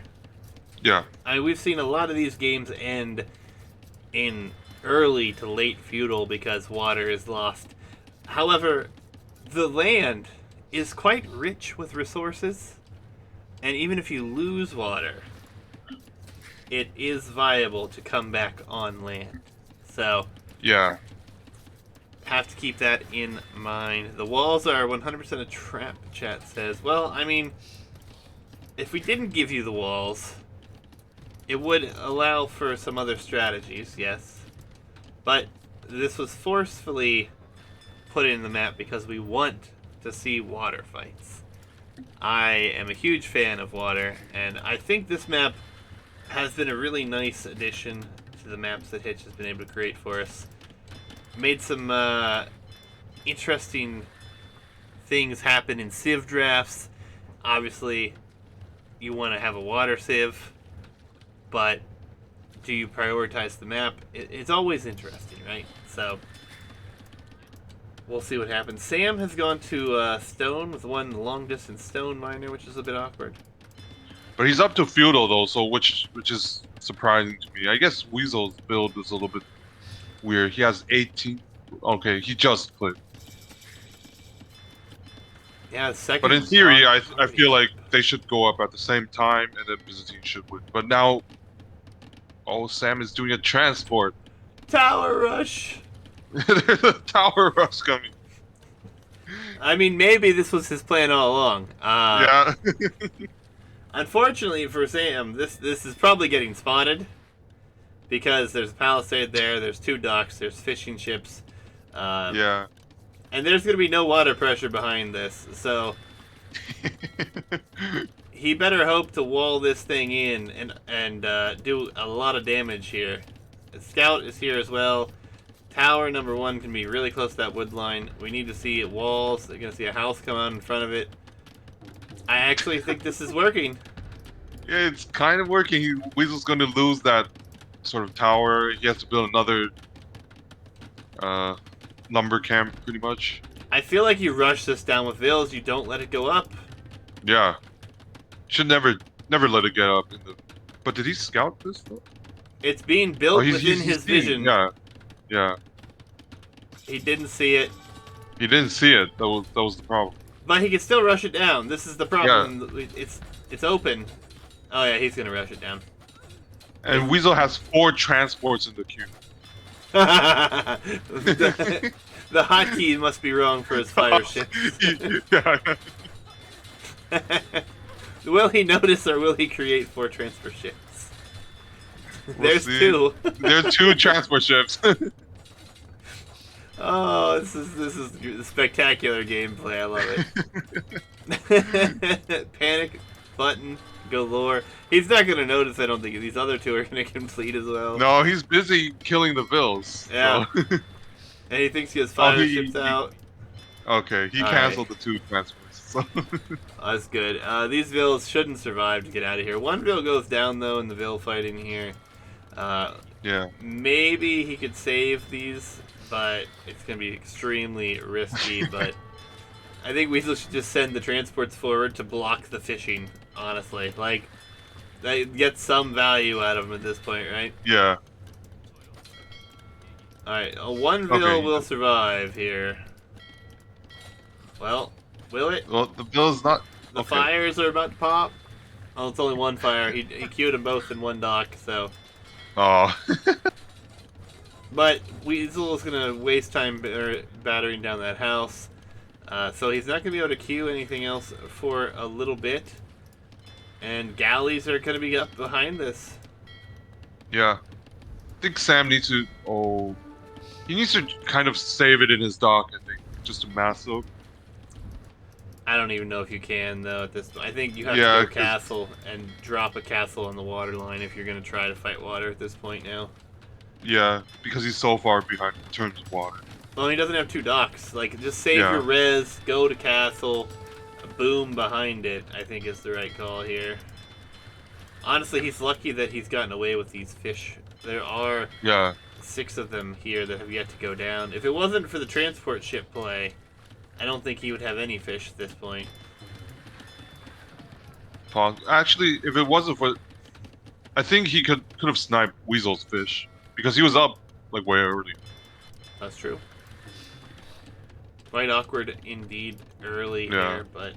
[SPEAKER 2] Yeah.
[SPEAKER 1] I mean, we've seen a lot of these games end in early to late feudal because water is lost. However, the land is quite rich with resources. And even if you lose water, it is viable to come back on land. So,
[SPEAKER 2] Yeah.
[SPEAKER 1] have to keep that in mind. The walls are 100% a trap, chat says. Well, I mean, if we didn't give you the walls, it would allow for some other strategies, yes. But this was forcefully put in the map because we want to see water fights. I am a huge fan of water, and I think this map has been a really nice addition to the maps that Hitch has been able to create for us. Made some interesting things happen in Civ drafts. Obviously, you want to have a water Civ, but do you prioritize the map? It's always interesting, right? So, we'll see what happens. Sam has gone to stone with one long-distance stone miner, which is a bit awkward.
[SPEAKER 2] But he's up to feudal though, so which is surprising to me. I guess Weasel's build is a little bit weird. He has 18. Okay, he just clicked.
[SPEAKER 1] Yeah, second.
[SPEAKER 2] But in theory, I feel like they should go up at the same time, and then Byzantine should win. But now, oh, Sam is doing a transport.
[SPEAKER 1] Tower rush.
[SPEAKER 2] There's a tower rush coming.
[SPEAKER 1] I mean, maybe this was his plan all along.
[SPEAKER 2] Yeah.
[SPEAKER 1] Unfortunately for Sam, this is probably getting spotted because there's a palisade there. There's 2 docks. There's fishing ships.
[SPEAKER 2] Yeah.
[SPEAKER 1] And there's going to be no water pressure behind this, so he better hope to wall this thing in and do a lot of damage here. The scout is here as well. Tower number 1 can be really close to that wood line. We need to see walls. They're going to see a house come out in front of it. I actually think this is working.
[SPEAKER 2] Yeah, it's kind of working. Weasel's going to lose that sort of tower. He has to build another lumber camp, pretty much.
[SPEAKER 1] I feel like you rush this down with Vils. You don't let it go up.
[SPEAKER 2] Yeah. Should never let it get up in the. But did he scout this though?
[SPEAKER 1] It's being built within his vision.
[SPEAKER 2] Yeah. Yeah.
[SPEAKER 1] He didn't see it.
[SPEAKER 2] He didn't see it. That was the problem.
[SPEAKER 1] But he can still rush it down. This is the problem. Yeah. It's open. Oh yeah, he's gonna rush it down.
[SPEAKER 2] And Weasel has 4 transports in the queue.
[SPEAKER 1] the hotkey must be wrong for his fire ships.
[SPEAKER 2] Yeah.
[SPEAKER 1] Will he notice or will he create 4 transport ships? There's 2.
[SPEAKER 2] There are 2 transport ships.
[SPEAKER 1] Oh, this is spectacular gameplay. I love it. Panic button galore. He's not gonna notice. I don't think these other 2 are gonna complete as well.
[SPEAKER 2] No, he's busy killing the Vils.
[SPEAKER 1] Yeah. So. And he thinks he has fire ships out.
[SPEAKER 2] Okay, he canceled the 2 transports. So.
[SPEAKER 1] That's good. These Vils shouldn't survive to get out of here. One Vil goes down though in the Vil fighting here.
[SPEAKER 2] Yeah.
[SPEAKER 1] Maybe he could save these, but it's going to be extremely risky. But I think Weasel should just send the transports forward to block the fishing, honestly. Like, they get some value out of them at this point, right?
[SPEAKER 2] Yeah.
[SPEAKER 1] Alright, one Vil will survive here. Well, will it?
[SPEAKER 2] Well, the Vil's not...
[SPEAKER 1] The fires are about to pop. Oh, it's only one fire. He queued them both in one dock, so...
[SPEAKER 2] Oh.
[SPEAKER 1] But Weasel is going to waste time battering down that house. So he's not going to be able to queue anything else for a little bit. And galleys are going to be up behind this.
[SPEAKER 2] Yeah. I think Sam needs to... Oh... He needs to kind of save it in his dock, I think. Just to mass soak.
[SPEAKER 1] I don't even know if you can, though, at this point. I think you have to go castle and drop a castle on the water line if you're going to try to fight water at this point now.
[SPEAKER 2] Yeah, because he's so far behind in terms of water.
[SPEAKER 1] Well, he doesn't have 2 docks. Like, just save your res, go to castle, boom behind it, I think is the right call here. Honestly, he's lucky that he's gotten away with these fish. There are 6 of them here that have yet to go down. If it wasn't for the transport ship play, I don't think he would have any fish at this point.
[SPEAKER 2] Actually, if it wasn't for... I think he could have sniped Weasel's fish. Because he was up, like, way early.
[SPEAKER 1] That's true. Quite awkward indeed early here, but...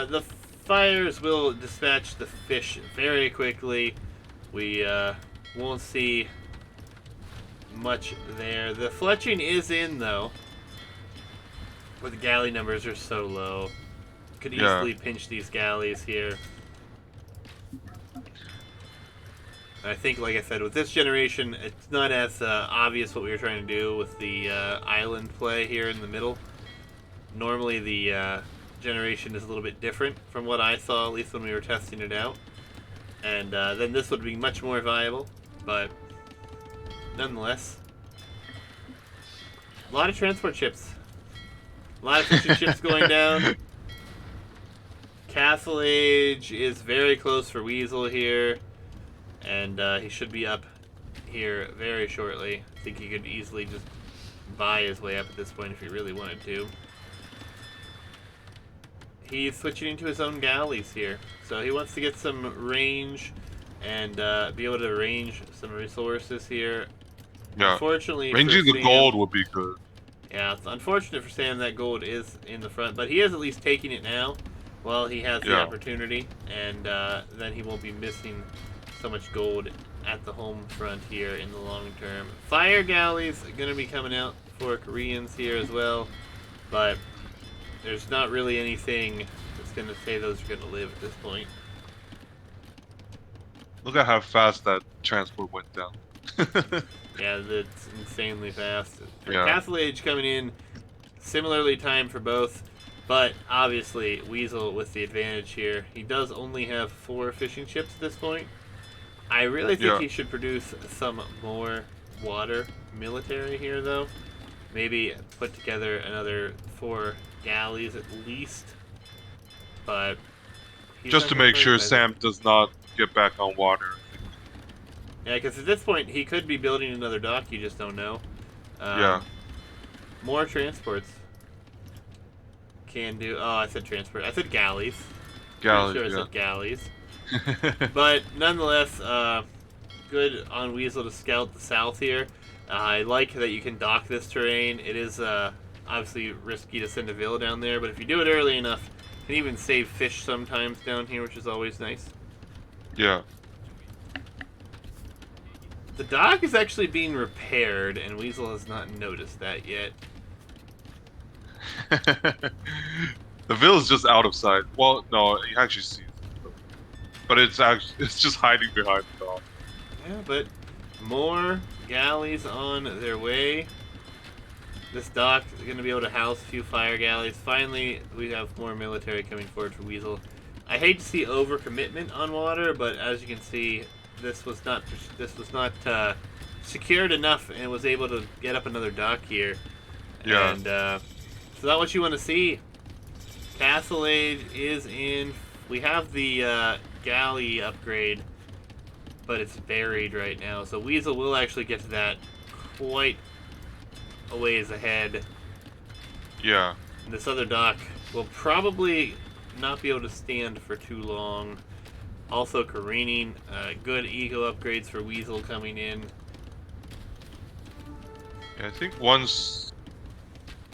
[SPEAKER 1] the fires will dispatch the fish very quickly. We won't see much there. The fletching is in, though. But the galley numbers are so low. Could easily pinch these galleys here. I think, like I said, with this generation, it's not as obvious what we were trying to do with the island play here in the middle. Normally, the generation is a little bit different from what I saw, at least when we were testing it out. And then this would be much more viable, but nonetheless. A lot of transport ships. A lot of fishing ships going down. Castle Age is very close for Weasel here. And he should be up here very shortly. I think he could easily just buy his way up at this point if he really wanted to. He's switching into his own galleys here. So he wants to get some range and be able to range some resources here.
[SPEAKER 2] Yeah.
[SPEAKER 1] Unfortunately,
[SPEAKER 2] ranging the gold would be good.
[SPEAKER 1] Yeah, it's unfortunate for Sam that gold is in the front, but he is at least taking it now while he has the opportunity, and then he won't be missing so much gold at the home front here in the long term. Fire galleys are going to be coming out for Koreans here as well, but there's not really anything that's going to say those are going to live at this point.
[SPEAKER 2] Look at how fast that transport went down.
[SPEAKER 1] Yeah, that's insanely fast.
[SPEAKER 2] Yeah.
[SPEAKER 1] Castle Age coming in similarly timed for both, but obviously Weasel with the advantage here. He does only have 4 fishing ships at this point. I really think he should produce some more water military here, though. Maybe put together another 4 galleys at least. But
[SPEAKER 2] just to make sure Sam does not get back on water.
[SPEAKER 1] Yeah, because at this point he could be building another dock. You just don't know. More transports can do. Oh, I said transport. I said galleys.
[SPEAKER 2] Galleys.
[SPEAKER 1] Pretty sure I said galleys. But nonetheless, good on Weasel to scout the south here. I like that you can dock this terrain. It is obviously risky to send a Ville down there, but if you do it early enough, you can even save fish sometimes down here, which is always nice.
[SPEAKER 2] Yeah.
[SPEAKER 1] The dock is actually being repaired, and Weasel has not noticed that yet.
[SPEAKER 2] The Ville is just out of sight. Well, no, you actually see it. But it's just hiding behind the dock.
[SPEAKER 1] Yeah, but more galleys on their way. This dock is going to be able to house a few fire galleys. Finally, we have more military coming forward for Weasel. I hate to see overcommitment on water, but as you can see, this was not secured enough, and was able to get up another dock here.
[SPEAKER 2] Yeah.
[SPEAKER 1] And so that's what you want to see. Castle Age is in. We have the galley upgrade, but it's buried right now. So Weasel will actually get to that quite a ways ahead.
[SPEAKER 2] Yeah.
[SPEAKER 1] And this other dock will probably not be able to stand for too long. Also careening, good eco upgrades for Weasel coming in.
[SPEAKER 2] Yeah, I think once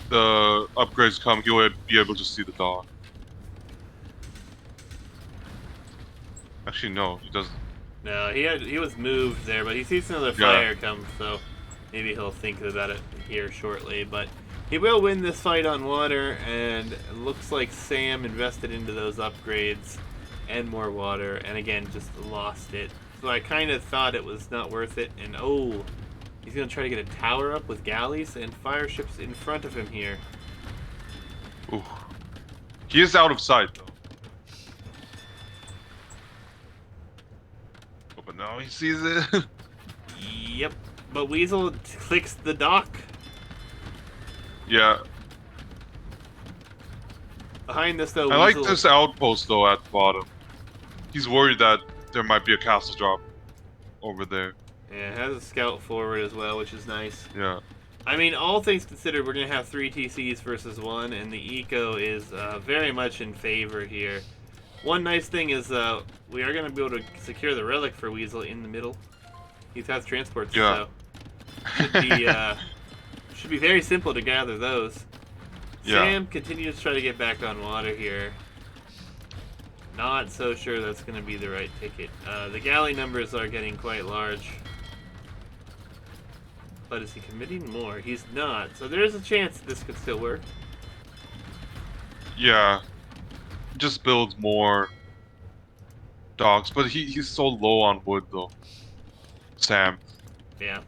[SPEAKER 2] the upgrades come, he'll be able to see the dock. Actually, no, he doesn't.
[SPEAKER 1] No, he was moved there, but he sees another fire come, so maybe he'll think about it here shortly. But he will win this fight on water, and it looks like Sam invested into those upgrades and more water, and again, just lost it. So I kind of thought it was not worth it, and oh, he's going to try to get a tower up with galleys and fire ships in front of him here.
[SPEAKER 2] Ooh. He is out of sight, though. Oh, but now he sees it.
[SPEAKER 1] Yep, but Weasel clicks the dock.
[SPEAKER 2] Yeah.
[SPEAKER 1] Behind this, though,
[SPEAKER 2] I like this outpost, though, at the bottom. He's worried that there might be a castle drop over there.
[SPEAKER 1] Yeah, it has a scout forward as well, which is nice.
[SPEAKER 2] Yeah.
[SPEAKER 1] I mean, all things considered, we're going to have 3 TCs versus 1, and the eco is very much in favor here. One nice thing is we are going to be able to secure the relic for Weasel in the middle. He has transports, so should be very simple to gather those.
[SPEAKER 2] Yeah.
[SPEAKER 1] Sam continues to try to get back on water here. Not so sure that's going to be the right ticket. The galley numbers are getting quite large. But is he committing more? He's not. So there is a chance that this could still work.
[SPEAKER 2] Yeah. Just builds more docks, but he's so low on wood though. Sam.
[SPEAKER 1] Yeah.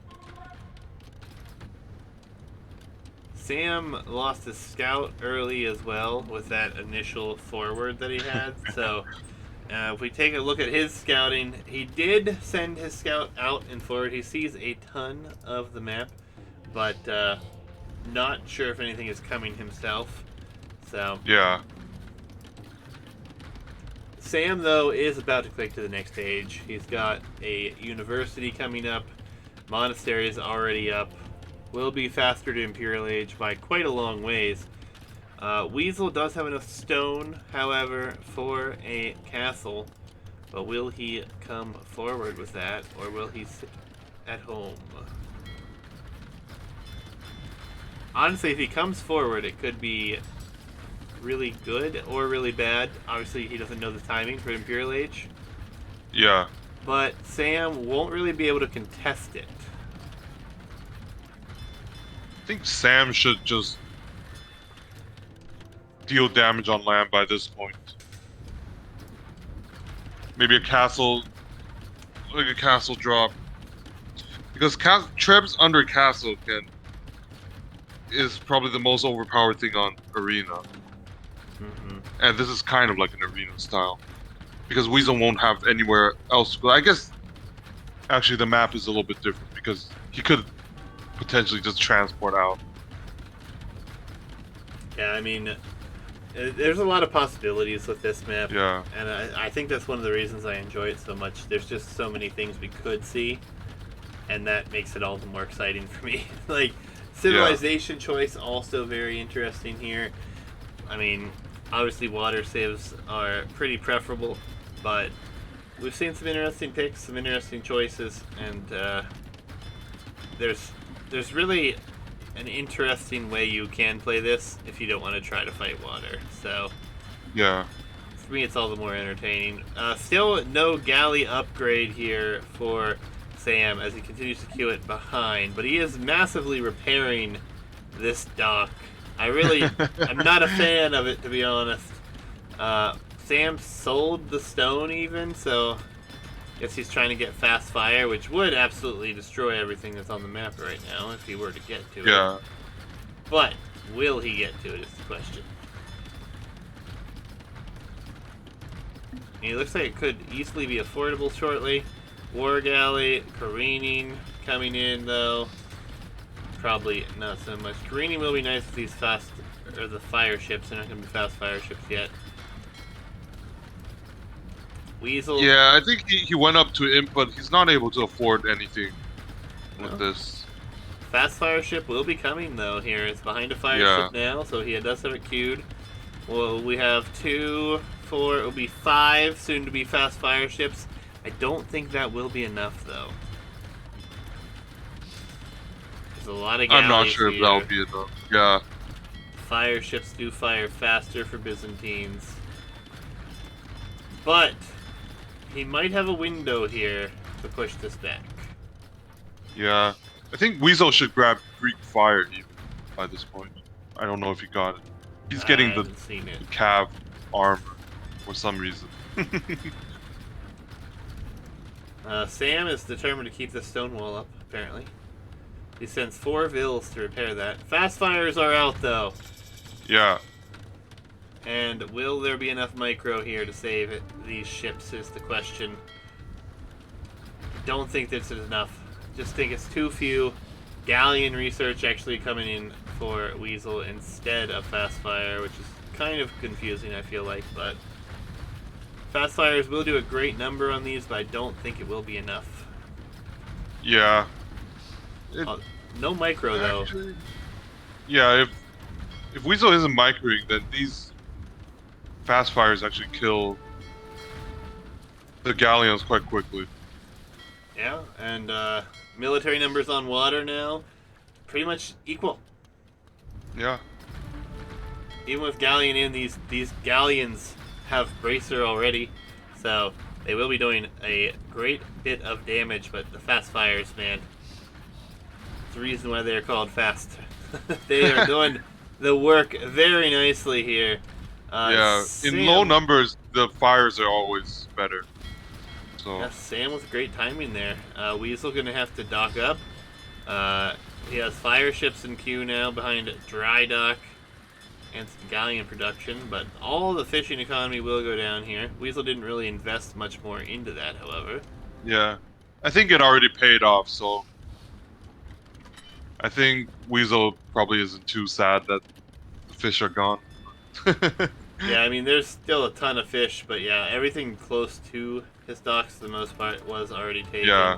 [SPEAKER 1] Sam lost his scout early as well with that initial forward that he had. So if we take a look at his scouting, he did send his scout out and forward. He sees a ton of the map, but not sure if anything is coming himself. So
[SPEAKER 2] Yeah.
[SPEAKER 1] Sam, though, is about to click to the next stage. He's got a university coming up. Monastery is already up. Will be faster to Imperial Age by quite a long ways. Weasel does have enough stone, however, for a castle. But will he come forward with that, or will he sit at home? Honestly, if he comes forward, it could be really good or really bad. Obviously, he doesn't know the timing for Imperial Age.
[SPEAKER 2] Yeah.
[SPEAKER 1] But Sam won't really be able to contest it.
[SPEAKER 2] I think Sam should just deal damage on land by this point. Maybe a castle, like a castle drop. Because Trebs under castle is probably the most overpowered thing on arena.
[SPEAKER 1] Mm-hmm.
[SPEAKER 2] And this is kind of like an arena style. Because Weasel won't have anywhere else to go. I guess actually the map is a little bit different because he could potentially just transport out.
[SPEAKER 1] Yeah, I mean, there's a lot of possibilities with this map.
[SPEAKER 2] Yeah.
[SPEAKER 1] And I think that's one of the reasons I enjoy it so much. There's just so many things we could see, and that makes it all the more exciting for me. Like, civilization choice also very interesting here. I mean, obviously water civs are pretty preferable, but we've seen some interesting picks, some interesting choices, and there's really an interesting way you can play this if you don't want to try to fight water. So
[SPEAKER 2] Yeah.
[SPEAKER 1] for me, it's all the more entertaining. Still no galley upgrade here for Sam as he continues to queue it behind, but he is massively repairing this dock. I'm not a fan of it, to be honest. Sam sold the stone even, so I guess he's trying to get fast fire, which would absolutely destroy everything that's on the map right now if he were to get to it.
[SPEAKER 2] Yeah.
[SPEAKER 1] But will he get to it is the question. And it looks like it could easily be affordable shortly. War galley, careening coming in though. Probably not so much. Careening will be nice with these the fire ships. They're not going to be fast fire ships yet. Weasel.
[SPEAKER 2] Yeah, I think he went up to imp, but he's not able to afford anything with this.
[SPEAKER 1] Fast fire ship will be coming though here. It's behind a fire ship now, so he does have it queued. Well, we have 2, 4, it will be 5 soon to be fast fire ships. I don't think that will be enough though. There's a lot of galleys
[SPEAKER 2] I'm not sure
[SPEAKER 1] here.
[SPEAKER 2] if that'll be enough. Yeah.
[SPEAKER 1] Fire ships do fire faster for Byzantines. But he might have a window here to push this back.
[SPEAKER 2] Yeah. I think Weasel should grab Greek fire even by this point. I don't know if he got it. He's getting the cav armor for some reason.
[SPEAKER 1] Sam is determined to keep the stone wall up, apparently. He sends 4 vills to repair that. Fast fires are out, though.
[SPEAKER 2] Yeah.
[SPEAKER 1] And will there be enough micro here to save these ships is the question. Don't think this is enough. Just think it's too few. Galleon research actually coming in for Weasel instead of fast fire, which is kind of confusing, I feel like, but fast fires will do a great number on these, but I don't think it will be enough.
[SPEAKER 2] Yeah.
[SPEAKER 1] No micro though.
[SPEAKER 2] Yeah, if Weasel isn't microing, then these fast fires actually kill the galleons quite quickly.
[SPEAKER 1] Yeah, and military numbers on water now, pretty much equal.
[SPEAKER 2] Yeah.
[SPEAKER 1] Even with galleon in, these galleons have bracer already, so they will be doing a great bit of damage. But the fast fires, man, it's the reason why they are called fast. They are doing the work very nicely here.
[SPEAKER 2] Yeah, in low
[SPEAKER 1] Sam,
[SPEAKER 2] numbers, the fires are always better. So
[SPEAKER 1] yeah, Sam with great timing there. Weasel gonna have to dock up. He has fire ships in queue now behind dry dock and some galleon production, but all the fishing economy will go down here. Weasel didn't really invest much more into that, however.
[SPEAKER 2] yeah, I think it already paid off. So I think Weasel probably isn't too sad that the fish are gone.
[SPEAKER 1] Yeah, I mean, there's still a ton of fish, but yeah, everything close to his docks, for the most part, was already taken.
[SPEAKER 2] Yeah.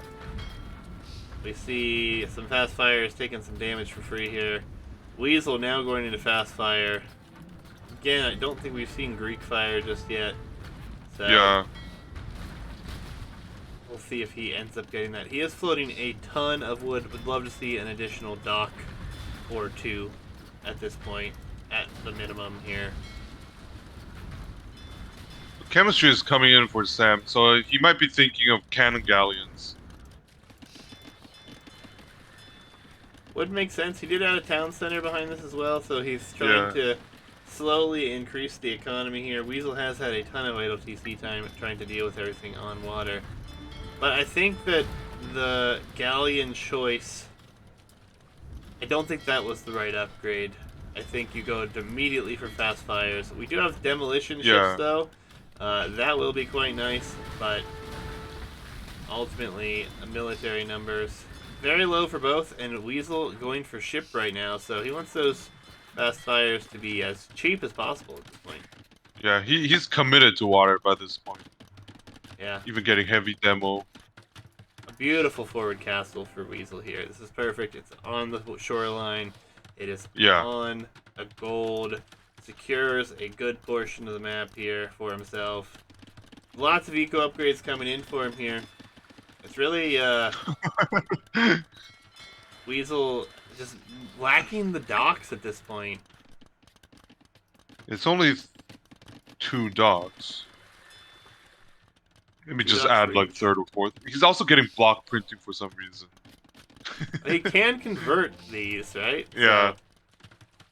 [SPEAKER 1] We see some fast fires taking some damage for free here. Weasel now going into fast fire. Again, I don't think we've seen Greek fire just yet. So
[SPEAKER 2] Yeah.
[SPEAKER 1] we'll see if he ends up getting that. He is floating a ton of wood. Would love to see an additional dock or two at this point, at the minimum here.
[SPEAKER 2] Chemistry is coming in for Sam, so he might be thinking of cannon galleons.
[SPEAKER 1] Would make sense. He did add a town center behind this as well, so he's trying to slowly increase the economy here. Weasel has had a ton of idle TC time trying to deal with everything on water. But I think that the galleon choice, I don't think that was the right upgrade. I think you go immediately for fast fires. We do have demolition ships, though. That will be quite nice, but ultimately, military numbers very low for both, and Weasel going for ship right now, so he wants those fast fires to be as cheap as possible at this point.
[SPEAKER 2] Yeah, he's committed to water by this point.
[SPEAKER 1] Yeah.
[SPEAKER 2] Even getting heavy demo.
[SPEAKER 1] A beautiful forward castle for Weasel here. This is perfect. It's on the shoreline. It is on a gold. Secures a good portion of the map here for himself. Lots of eco upgrades coming in for him here. It's really Weasel just lacking the docks at this point.
[SPEAKER 2] It's only 2 dogs. Maybe just add like third or fourth. He's also getting block printing for some reason.
[SPEAKER 1] He can convert these, right?
[SPEAKER 2] Yeah.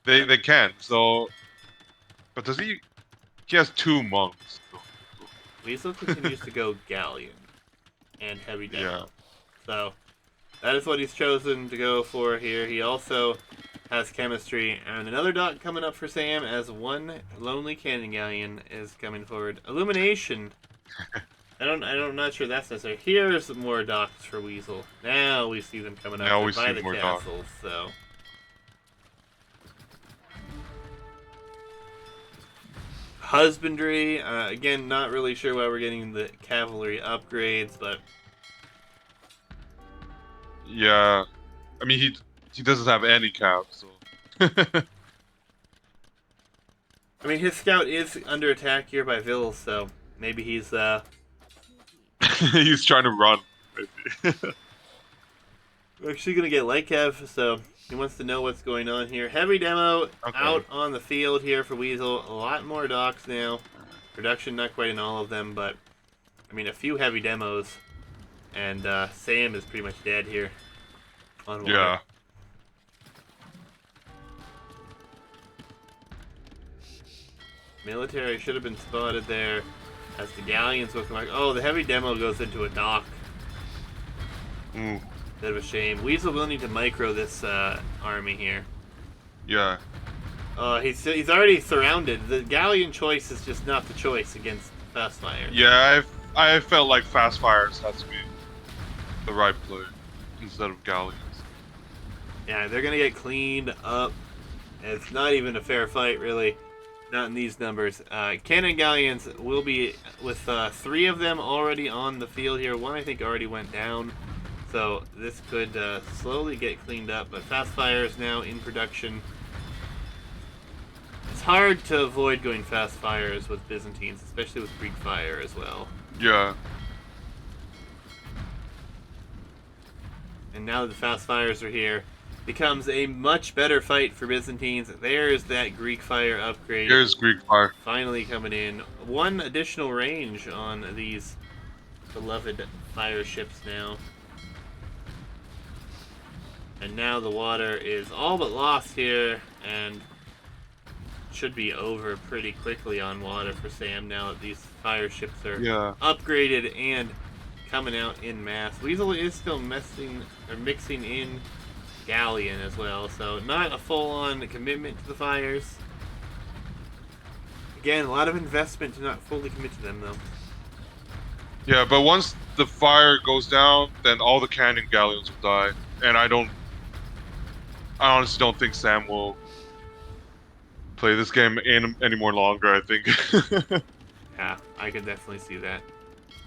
[SPEAKER 1] So,
[SPEAKER 2] They can. So, but does he? He has 2 monks. So.
[SPEAKER 1] Weasel continues to go galleon and heavy demo.
[SPEAKER 2] Yeah.
[SPEAKER 1] So that is what he's chosen to go for here. He also has chemistry and another dock coming up for Sam as one lonely cannon galleon is coming forward. Illumination. I'm not sure that's necessary. Here's more docks for Weasel. Now we see them coming up by the castles. So husbandry. Again, not really sure why we're getting the cavalry upgrades, but
[SPEAKER 2] yeah, I mean he doesn't have any cap, so.
[SPEAKER 1] I mean his scout is under attack here by Vils, so maybe he's
[SPEAKER 2] he's trying to run. Maybe.
[SPEAKER 1] We're actually gonna get light cav, so he wants to know what's going on here. Heavy demo out on the field here for Weasel. A lot more docks now. Production not quite in all of them, but I mean a few heavy demos, and Sam is pretty much dead here on water.
[SPEAKER 2] Yeah.
[SPEAKER 1] Military should have been spotted there as the galleons will come back. Oh, the heavy demo goes into a dock.
[SPEAKER 2] Ooh.
[SPEAKER 1] Bit of a shame. Weasel will need to micro this army here.
[SPEAKER 2] Yeah.
[SPEAKER 1] He's already surrounded. The galleon choice is just not the choice against fast fire.
[SPEAKER 2] Yeah, I felt like fast fires has to be the right play instead of galleons.
[SPEAKER 1] Yeah, they're gonna get cleaned up. It's not even a fair fight, really. Not in these numbers. Cannon galleons will be with 3 of them already on the field here. 1 I think already went down. So this could slowly get cleaned up. But fast fire is now in production. It's hard to avoid going fast fires with Byzantines, especially with Greek fire as well.
[SPEAKER 2] Yeah.
[SPEAKER 1] And now that the fast fires are here, becomes a much better fight for Byzantines. There's that Greek fire upgrade
[SPEAKER 2] Here's Greek fire.
[SPEAKER 1] finally coming in. One additional range on these beloved fire ships now. And now the water is all but lost here, and should be over pretty quickly on water for Sam now that these fire ships are upgraded and coming out in mass. Weasel is still mixing in Galleon as well, so not a full-on commitment to the fires. Again, a lot of investment to not fully commit to them, though.
[SPEAKER 2] Yeah, but once the fire goes down, then all the cannon galleons will die, and I honestly don't think Sam will play this game any more longer. I think.
[SPEAKER 1] Yeah, I could definitely see that.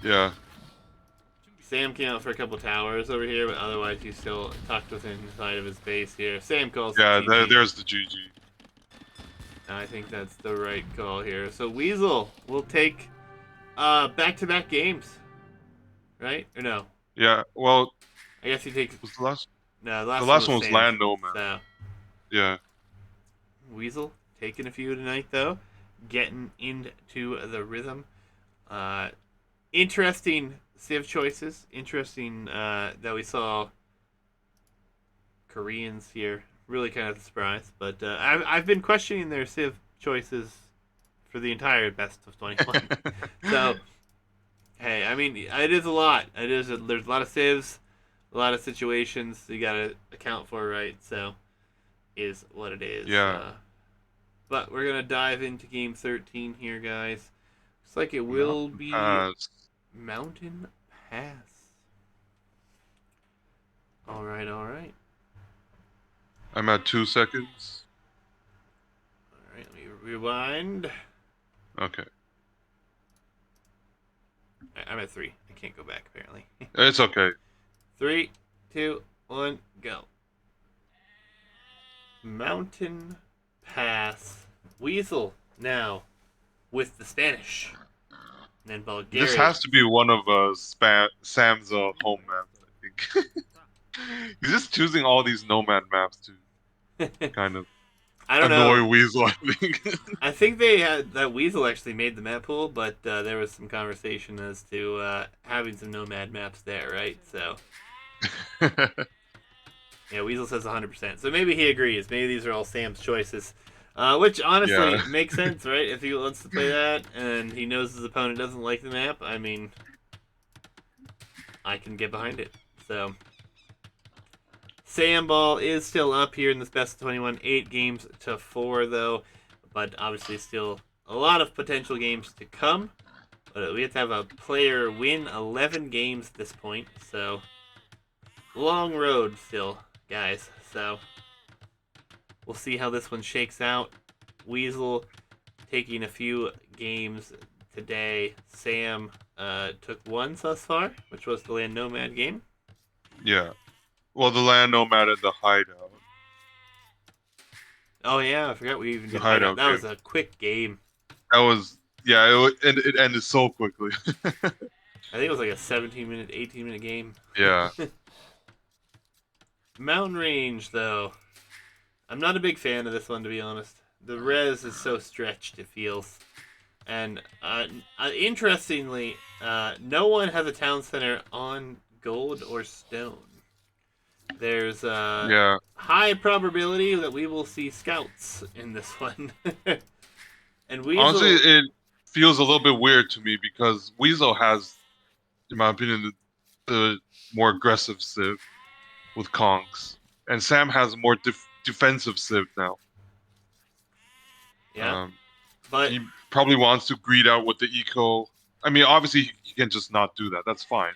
[SPEAKER 2] Yeah.
[SPEAKER 1] Sam came out for a couple towers over here, but otherwise he's still tucked within inside of his base here. Sam calls.
[SPEAKER 2] Yeah, there's the GG.
[SPEAKER 1] I think that's the right call here. So Weasel will take back-to-back games, right? Or no?
[SPEAKER 2] Yeah. Well,
[SPEAKER 1] I guess he takes.
[SPEAKER 2] Was the last?
[SPEAKER 1] No,
[SPEAKER 2] the last one was
[SPEAKER 1] Sam.
[SPEAKER 2] Land Nomad.
[SPEAKER 1] So.
[SPEAKER 2] Yeah.
[SPEAKER 1] Weasel taking a few tonight though, getting into the rhythm. Interesting Civ choices. Interesting that we saw Koreans here. Really kind of a surprise, but I've been questioning their Civ choices for the entire best of 21. So, hey, I mean, it is a lot. There's a lot of Civs, a lot of situations you gotta account for, right? So, is what it is.
[SPEAKER 2] Yeah.
[SPEAKER 1] But we're gonna dive into game 13 here, guys. Looks like it will be Mountain Pass. All right, all right.
[SPEAKER 2] I'm at 2 seconds.
[SPEAKER 1] All right, let me rewind.
[SPEAKER 2] Okay.
[SPEAKER 1] I'm at 3. I can't go back apparently.
[SPEAKER 2] It's okay.
[SPEAKER 1] 3, 2, 1, go. Mountain Pass. Weasel now with the Spanish. And then Bulgaria.
[SPEAKER 2] This has to be one of Sam's home maps, I think. He's just choosing all these nomad maps to kind of annoy Weasel, I think.
[SPEAKER 1] I think they had that Weasel actually made the map pool, but there was some conversation as to having some nomad maps there, right? So yeah, Weasel says 100%. So maybe he agrees. Maybe these are all Sam's choices. Which honestly makes sense, right? If he wants to play that and he knows his opponent doesn't like the map, I mean, I can get behind it. So Samball is still up here in this best of 21, 8 games to 4 though, but obviously still a lot of potential games to come. But we have to have a player win 11 games at this point, so long road still, guys. So we'll see how this one shakes out. Weasel taking a few games today. Sam took one thus far, which was the Land Nomad game.
[SPEAKER 2] Yeah. Well, the Land Nomad and the Hideout.
[SPEAKER 1] Oh yeah, I forgot we even did Hideout. That was a quick game.
[SPEAKER 2] That was, yeah, it ended so quickly.
[SPEAKER 1] I think it was like a 17-minute, 18-minute game.
[SPEAKER 2] Yeah.
[SPEAKER 1] Mountain Range, though. I'm not a big fan of this one, to be honest. The res is so stretched, it feels. And interestingly, no one has a town center on gold or stone. There's a high probability that we will see scouts in this one. And Weasel...
[SPEAKER 2] Honestly, it feels a little bit weird to me because Weasel has, in my opinion, the more aggressive Civ with Kongs. And Sam has a more defensive Civ now.
[SPEAKER 1] Yeah. But
[SPEAKER 2] he probably wants to greed out with the eco. I mean, obviously, he can just not do that. That's fine.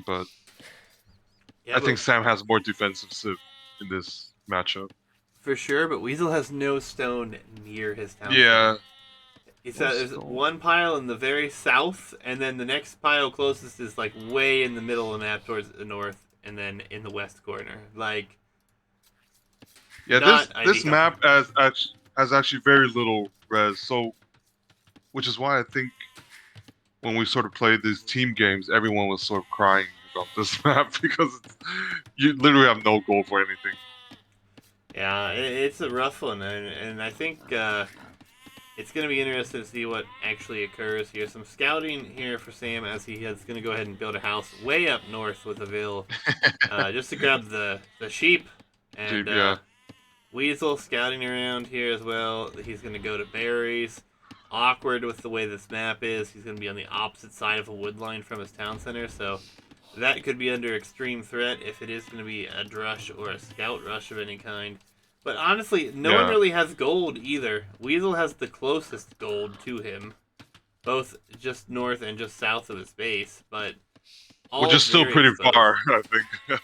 [SPEAKER 2] But I think Sam has more defensive Civ in this matchup.
[SPEAKER 1] For sure, but Weasel has no stone near his town.
[SPEAKER 2] Yeah.
[SPEAKER 1] He said there's one pile in the very south, and then the next pile closest is like way in the middle of the map towards the north, and then in the west corner. Like,
[SPEAKER 2] yeah, this map has actually very little res, so which is why I think when we sort of played these team games, everyone was sort of crying about this map because you literally have no goal for anything.
[SPEAKER 1] Yeah, it's a rough one, and I think it's going to be interesting to see what actually occurs here. Some scouting here for Sam as he is going to go ahead and build a house way up north with a Ville, just to grab the sheep, and
[SPEAKER 2] Yeah.
[SPEAKER 1] Weasel scouting around here as well. He's going to go to berries. Awkward with the way this map is. He's going to be on the opposite side of a wood line from his town center, so that could be under extreme threat if it is going to be a drush or a scout rush of any kind. But honestly, no one really has gold either. Weasel has the closest gold to him, both just north and just south of his base, but all
[SPEAKER 2] Which is still
[SPEAKER 1] very
[SPEAKER 2] pretty
[SPEAKER 1] exposed.
[SPEAKER 2] far, I think.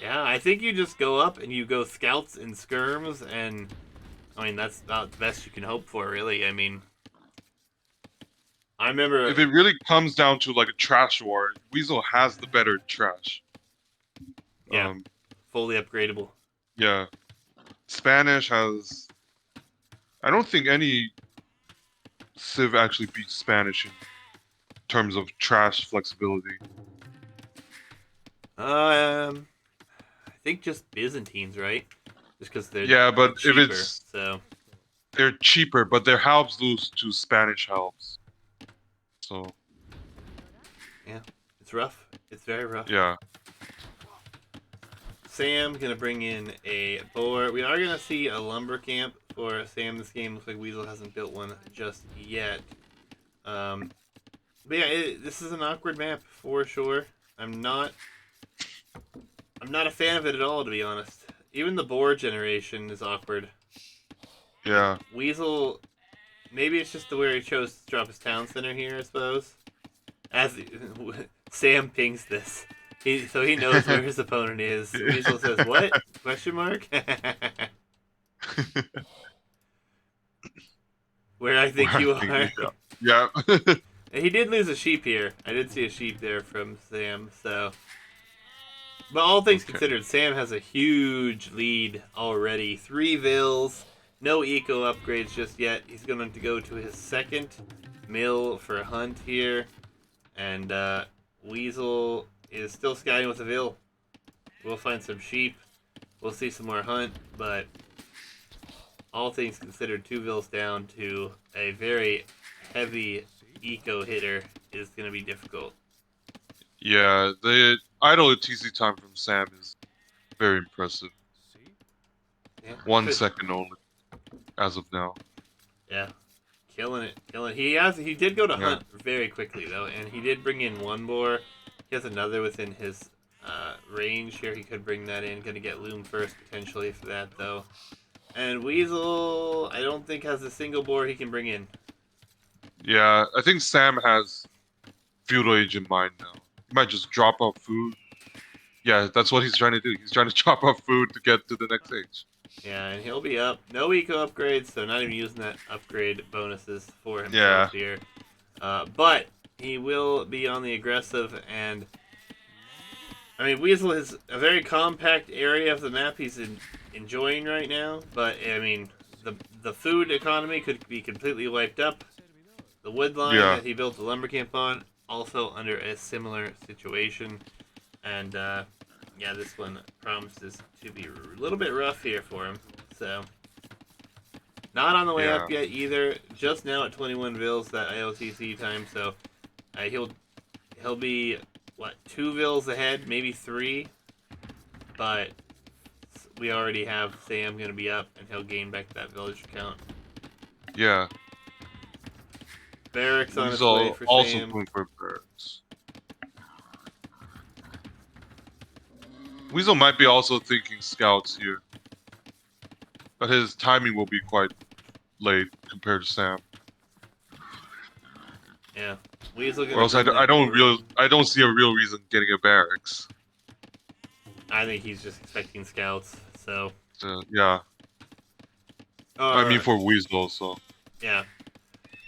[SPEAKER 1] Yeah, I think you just go up and you go scouts and skirms, and I mean that's about the best you can hope for, really. I mean, I remember
[SPEAKER 2] If it really comes down to like a trash war, Weasel has the better trash.
[SPEAKER 1] Yeah, fully upgradable.
[SPEAKER 2] Yeah. Spanish has... I don't think any Civ actually beats Spanish in terms of trash flexibility.
[SPEAKER 1] I think just Byzantines, right? Just because they're
[SPEAKER 2] but
[SPEAKER 1] cheaper,
[SPEAKER 2] if it's
[SPEAKER 1] so
[SPEAKER 2] they're cheaper, but their helps lose to Spanish helps. So
[SPEAKER 1] yeah, it's rough. It's very rough.
[SPEAKER 2] yeah.
[SPEAKER 1] Sam gonna bring in a boar. We are gonna see a lumber camp for Sam this game. Looks like Weasel hasn't built one just yet. But yeah, this is an awkward map for sure. I'm not a fan of it at all, to be honest. Even the boar generation is awkward.
[SPEAKER 2] Yeah.
[SPEAKER 1] Weasel, maybe it's just the way he chose to drop his town center here, I suppose. As Sam pings this, so he knows where his opponent is. Weasel says, "What?" Question mark. Where I think you are.
[SPEAKER 2] Yeah.
[SPEAKER 1] He did lose a sheep here. I did see a sheep there from Sam, so. But all things considered, Sam has a huge lead already. 3 vills, no eco upgrades just yet. He's going to go to his second mill for a hunt here. And Weasel is still scouting with a vill. We'll find some sheep. We'll see some more hunt, but all things considered, 2 vills down to a very heavy eco hitter is going to be difficult.
[SPEAKER 2] Yeah, the idle TC time from Sam is very impressive.
[SPEAKER 1] Yeah.
[SPEAKER 2] 1 second only, as of now.
[SPEAKER 1] Yeah, killing it. He did go to hunt very quickly though, and he did bring in 1 boar. He has another within his range here. He could bring that in. Gonna get loom first potentially for that though. And Weasel, I don't think has a single boar he can bring in.
[SPEAKER 2] Yeah, I think Sam has feudal age in mind now. He might just drop off food. Yeah, that's what he's trying to do. He's trying to chop off food to get to the next age.
[SPEAKER 1] Yeah, and he'll be up. No eco upgrades, so not even using that upgrade bonuses for himself here. But he will be on the aggressive, and I mean, Weasel is a very compact area of the map he's enjoying right now. But I mean, the food economy could be completely wiped up. The wood line that he built the lumber camp on, also under a similar situation. And yeah, this one promises to be a little bit rough here for him. So, not on the way up yet either. Just now at 21 vills, that IOTC time. So, he'll be, what, 2 vills ahead, maybe 3. But we already have Sam going to be up, and he'll gain back that village count.
[SPEAKER 2] Yeah.
[SPEAKER 1] Barracks on his
[SPEAKER 2] Weasel
[SPEAKER 1] way for
[SPEAKER 2] also
[SPEAKER 1] Sam.
[SPEAKER 2] going for barracks. Weasel might be also thinking scouts here. But his timing will be quite late compared to Sam.
[SPEAKER 1] Yeah. Weasel
[SPEAKER 2] or else I don't see a real reason getting a barracks.
[SPEAKER 1] I think he's just expecting scouts, so.
[SPEAKER 2] Yeah. I mean for Weasel, so.
[SPEAKER 1] Yeah.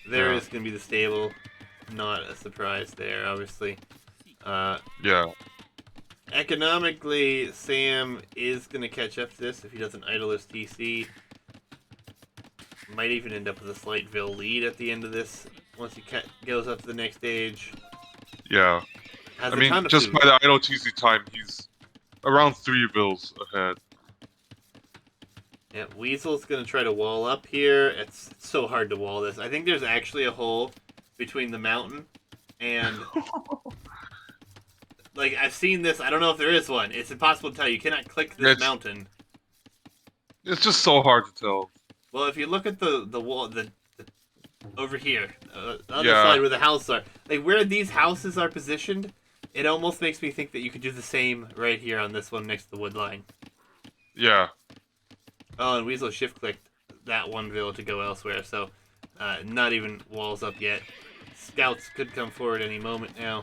[SPEAKER 1] There is going to be the stable. Not a surprise there, obviously.
[SPEAKER 2] Yeah.
[SPEAKER 1] Economically, Sam is going to catch up to this if he doesn't idle his TC. Might even end up with a slight Vil lead at the end of this once he goes up to the next stage.
[SPEAKER 2] Yeah.
[SPEAKER 1] Has
[SPEAKER 2] I mean, just by the idle TC time, he's around 3 Vils ahead.
[SPEAKER 1] Yeah, Weasel's gonna try to wall up here. It's so hard to wall this. I think there's actually a hole between the mountain and like I've seen this. I don't know if there is one. It's impossible to tell. You cannot click this
[SPEAKER 2] It's
[SPEAKER 1] mountain.
[SPEAKER 2] it's just so hard to tell.
[SPEAKER 1] Well, if you look at the wall, the over here, the other
[SPEAKER 2] Yeah,
[SPEAKER 1] side where the houses are, like where these houses are positioned, it almost makes me think that you could do the same right here on this one next to the wood line.
[SPEAKER 2] yeah.
[SPEAKER 1] Oh, and Weasel shift clicked that one bill to go elsewhere, so not even walls up yet. Scouts could come forward any moment now.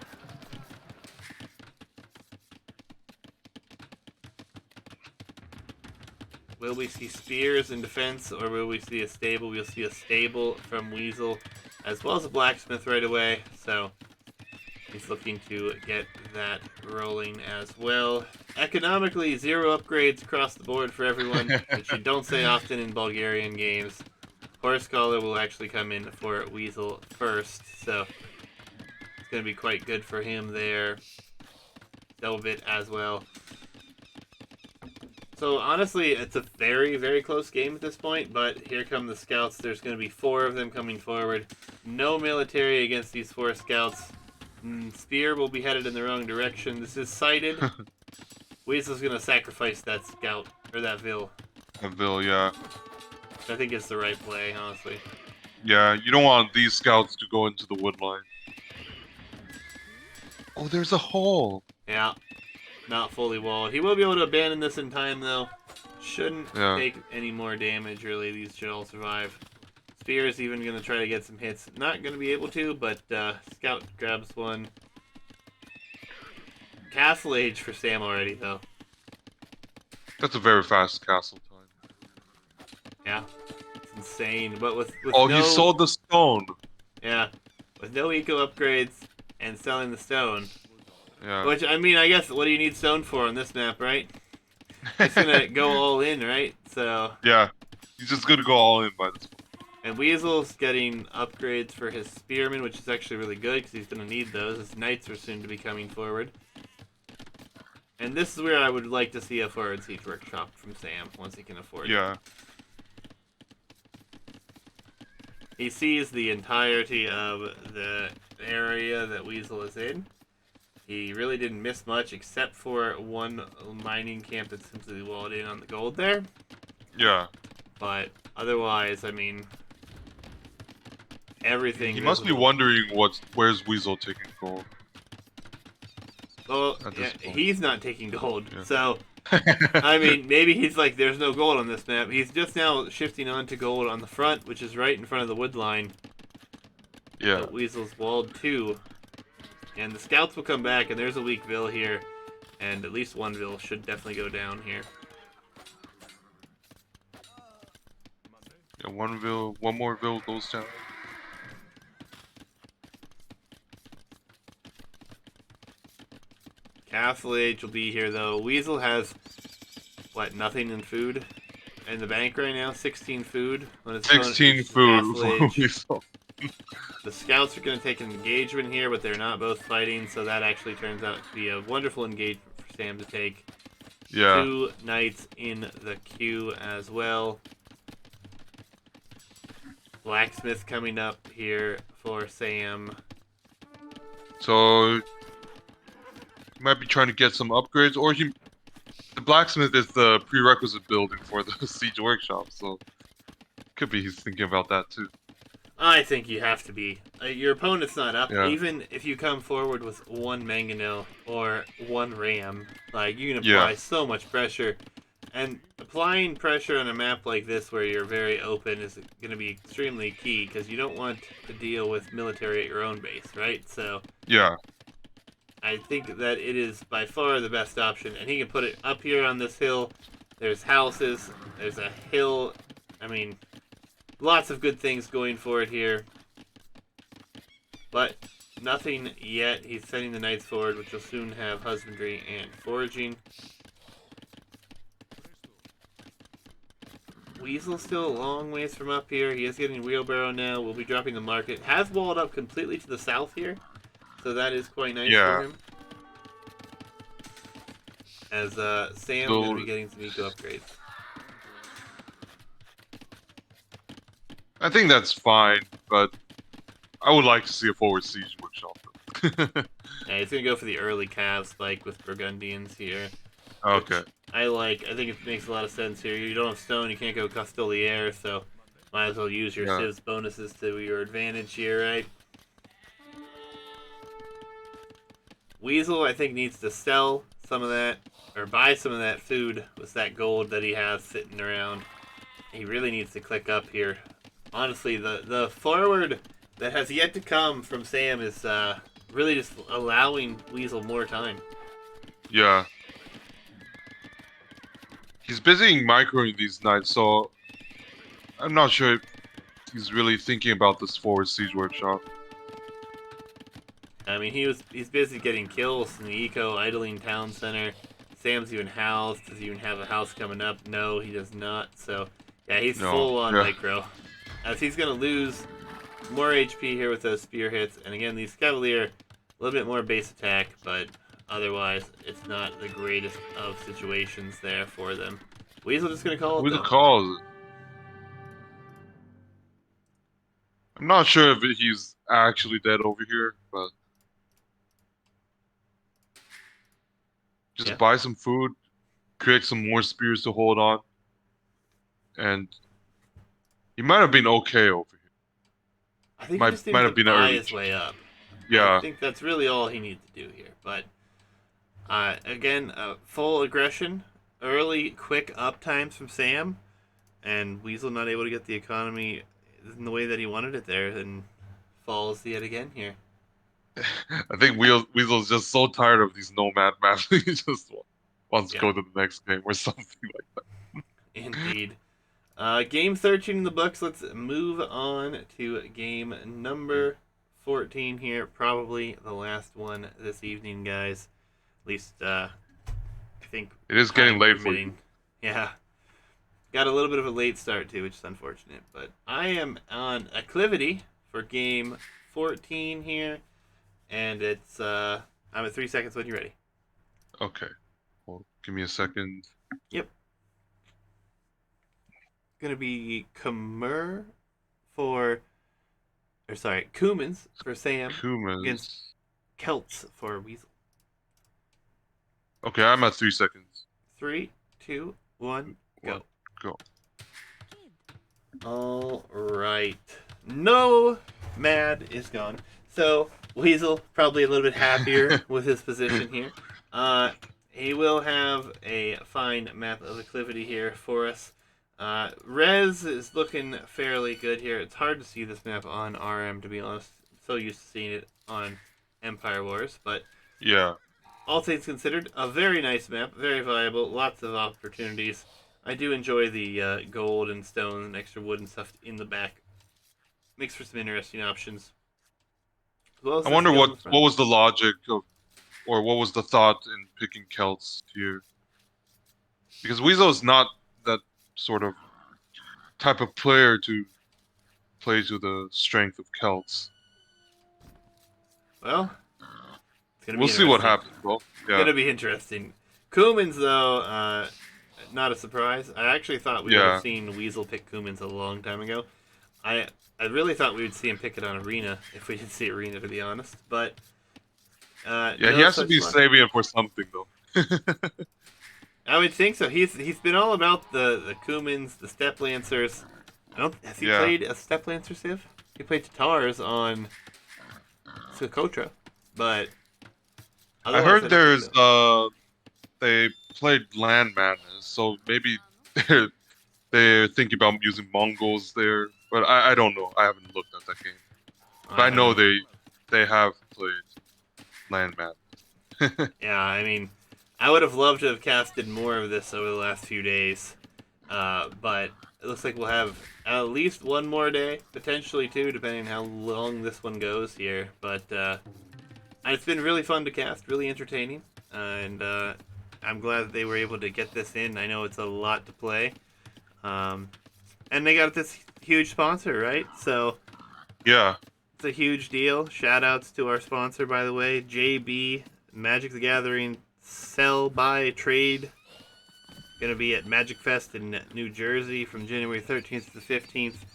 [SPEAKER 1] Will we see spears in defense, or will we see a stable? We'll see a stable from Weasel, as well as a blacksmith right away, so he's looking to get that rolling as well. Economically, 0 upgrades across the board for everyone, which you don't say often in Bulgarian games. Horse Collar will actually come in for Weasel first, so it's going to be quite good for him there. Delvit as well. So honestly, it's a very, very close game at this point, but here come the scouts. There's going to be 4 of them coming forward. No military against these 4 scouts. Spear will be headed in the wrong direction. This is sighted. Weasel's going to sacrifice that scout, or that Vil.
[SPEAKER 2] Ville, yeah.
[SPEAKER 1] I think it's the right play, honestly.
[SPEAKER 2] Yeah, you don't want these scouts to go into the wood line. Oh, there's a hole.
[SPEAKER 1] Yeah, not fully walled. He will be able to abandon this in time, though. Shouldn't take any more damage, really. These should all survive. Spear is even going to try to get some hits. Not going to be able to, but Scout grabs one. Castle Age for Sam already, though.
[SPEAKER 2] That's a very fast castle time.
[SPEAKER 1] Yeah, it's insane. But with
[SPEAKER 2] oh,
[SPEAKER 1] no,
[SPEAKER 2] he sold the stone.
[SPEAKER 1] Yeah, with no eco upgrades and selling the stone.
[SPEAKER 2] Yeah.
[SPEAKER 1] Which, I mean, I guess, what do you need stone for on this map, right? It's going to go all in, right? So.
[SPEAKER 2] Yeah, he's just going to go all in by this point.
[SPEAKER 1] And Weasel's getting upgrades for his Spearmen, which is actually really good because he's going to need those. His Knights are soon to be coming forward. And this is where I would like to see a forward siege workshop from Sam, once he can afford it.
[SPEAKER 2] Yeah.
[SPEAKER 1] He sees the entirety of the area that Weasel is in. He really didn't miss much, except for one mining camp that's simply walled in on the gold there.
[SPEAKER 2] Yeah.
[SPEAKER 1] But otherwise, I mean, everything.
[SPEAKER 2] He must be wondering where's Weasel taking gold.
[SPEAKER 1] Well, yeah, he's not taking gold, so I mean, maybe he's like, there's no gold on this map. He's just now shifting on to gold on the front, which is right in front of the wood line.
[SPEAKER 2] Yeah.
[SPEAKER 1] But Weasel's walled too. And the scouts will come back, and there's a weak Vil here. And at least one Vil should definitely go down here.
[SPEAKER 2] Yeah, one more Vil goes down.
[SPEAKER 1] Castle Age will be here, though. Weasel has, what, nothing in food in the bank right now? 16 food.
[SPEAKER 2] 16 food for Weasel.
[SPEAKER 1] The scouts are going to take an engagement here, but they're not both fighting, so that actually turns out to be a wonderful engagement for Sam to take.
[SPEAKER 2] Yeah.
[SPEAKER 1] 2 knights in the queue as well. Blacksmith coming up here for Sam.
[SPEAKER 2] So he might be trying to get some upgrades, or the blacksmith is the prerequisite building for the siege workshop, so could be he's thinking about that too.
[SPEAKER 1] I think you have to be. Your opponent's not up.
[SPEAKER 2] Yeah.
[SPEAKER 1] Even if you come forward with 1 mangonel or 1 ram, like, you can apply so much pressure. And applying pressure on a map like this where you're very open is going to be extremely key, because you don't want to deal with military at your own base, right? So
[SPEAKER 2] yeah,
[SPEAKER 1] I think that it is by far the best option. And he can put it up here on this hill. There's houses. There's a hill. I mean, lots of good things going for it here. But nothing yet. He's sending the knights forward, which will soon have husbandry and foraging. Weasel's still a long ways from up here. He is getting wheelbarrow now. We'll be dropping the market. Has walled up completely to the south here, so that is quite nice for him. As Sam will be getting some eco upgrades.
[SPEAKER 2] I think that's fine, but I would like to see a forward siege workshop.
[SPEAKER 1] Yeah, he's gonna go for the early cav spike with Burgundians here,
[SPEAKER 2] Okay.
[SPEAKER 1] which I like. I think it makes a lot of sense here. You don't have stone, you can't go Castilier, so might as well use your
[SPEAKER 2] Yeah.
[SPEAKER 1] civs bonuses to your advantage here, right? Weasel, I think, needs to sell some of that, or buy some of that food with that gold that he has sitting around. He really needs to click up here. Honestly, the forward that has yet to come from Sam is really just allowing Weasel more time.
[SPEAKER 2] Yeah. He's busy microing these nights, so I'm not sure if he's really thinking about this forward siege workshop.
[SPEAKER 1] I mean, he's busy getting kills in the eco idling town center. Sam's even housed. Does he even have a house coming up? No, he does not. So yeah, he's
[SPEAKER 2] No.
[SPEAKER 1] full on
[SPEAKER 2] Yeah.
[SPEAKER 1] micro. As he's gonna lose more HP here with those spear hits, and again, these Cavalier, a little bit more base attack, but otherwise, it's not the greatest of situations there for them. Weasel just gonna call it
[SPEAKER 2] Who the
[SPEAKER 1] though.
[SPEAKER 2] cause? I'm not sure if he's actually dead over here, but just
[SPEAKER 1] Yeah,
[SPEAKER 2] buy some food, create some more spears to hold on, and he might have been okay over here.
[SPEAKER 1] I think he
[SPEAKER 2] Might
[SPEAKER 1] just needs
[SPEAKER 2] might
[SPEAKER 1] to
[SPEAKER 2] have been an
[SPEAKER 1] buy
[SPEAKER 2] early
[SPEAKER 1] his way up. I
[SPEAKER 2] Yeah.
[SPEAKER 1] think that's really all he needs to do here. But again, full aggression, early, quick up times from Sam, and Weasel not able to get the economy in the way that he wanted it there, and falls yet again here.
[SPEAKER 2] I think Weasel's just so tired of these nomad maps. He just wants to
[SPEAKER 1] Yeah,
[SPEAKER 2] go to the next game or something like that.
[SPEAKER 1] indeed. Game 13 in the books. Let's move on to game number 14 here. Probably the last one this evening, guys. At least, I think
[SPEAKER 2] It is getting
[SPEAKER 1] time
[SPEAKER 2] late for you.
[SPEAKER 1] permitting. Yeah. Got a little bit of a late start, too, which is unfortunate. But I am on acclivity for game 14 here. And it's, I'm at 3 seconds when you're ready.
[SPEAKER 2] Okay. Well, give me a second.
[SPEAKER 1] Yep. Gonna be Kumur for Kumans for Sam against
[SPEAKER 2] Kumas.
[SPEAKER 1] Celts for Weasel.
[SPEAKER 2] Okay, I'm at 3 seconds.
[SPEAKER 1] 3, 2, 1,
[SPEAKER 2] One,
[SPEAKER 1] go.
[SPEAKER 2] go.
[SPEAKER 1] All right. No, Mad is gone. So Weasel probably a little bit happier with his position here. He will have a fine map of acclivity here for us. Rez is looking fairly good here. It's hard to see this map on RM, to be honest. I'm so used to seeing it on Empire Wars, but
[SPEAKER 2] Yeah.
[SPEAKER 1] all things considered, a very nice map, very viable, lots of opportunities. I do enjoy the gold and stone and extra wood and stuff in the back. Makes for some interesting options. As well as
[SPEAKER 2] I
[SPEAKER 1] the
[SPEAKER 2] wonder
[SPEAKER 1] skill in
[SPEAKER 2] what
[SPEAKER 1] the front.
[SPEAKER 2] what was the logic of, or what was the thought in picking Celts here? Because Weasel is not that sort of type of player to play to the strength of Celts.
[SPEAKER 1] Well, it's gonna
[SPEAKER 2] We'll
[SPEAKER 1] be
[SPEAKER 2] see what
[SPEAKER 1] interesting.
[SPEAKER 2] happens, bro.
[SPEAKER 1] It's
[SPEAKER 2] Yeah.
[SPEAKER 1] gonna be interesting. Kumans, though, not a surprise. I actually thought we would have
[SPEAKER 2] Yeah.
[SPEAKER 1] seen Weasel pick Kumans a long time ago. I I really thought we would see him pick it on Arena if we did see Arena, to be honest. But
[SPEAKER 2] Yeah, he
[SPEAKER 1] no
[SPEAKER 2] has to
[SPEAKER 1] such
[SPEAKER 2] be
[SPEAKER 1] luck.
[SPEAKER 2] saving it for something though.
[SPEAKER 1] I would think so. He's been all about the Kumans, the Step Lancers. I don't has he
[SPEAKER 2] Yeah.
[SPEAKER 1] played a Step Lancer Civ? He played Tatars on Socotra, but
[SPEAKER 2] I
[SPEAKER 1] otherwise I
[SPEAKER 2] heard
[SPEAKER 1] don't think
[SPEAKER 2] there's
[SPEAKER 1] so.
[SPEAKER 2] they played Land Madness, so maybe they're thinking about using Mongols there. But I don't know. I haven't looked at that game. But I
[SPEAKER 1] I
[SPEAKER 2] know
[SPEAKER 1] mean,
[SPEAKER 2] they have played Land Madness.
[SPEAKER 1] yeah, I mean, I would have loved to have casted more of this over the last few days, but it looks like we'll have at least one more day, potentially two, depending on how long this one goes here. But it's been really fun to cast, really entertaining, and I'm glad that they were able to get this in. I know it's a lot to play, um, and they got this huge sponsor, right? So
[SPEAKER 2] Yeah.
[SPEAKER 1] it's a huge deal. Shout outs to our sponsor, by the way, JB Magic the Gathering Sell, Buy, Trade. Gonna be at Magic Fest in New Jersey from January 13th to the 15th.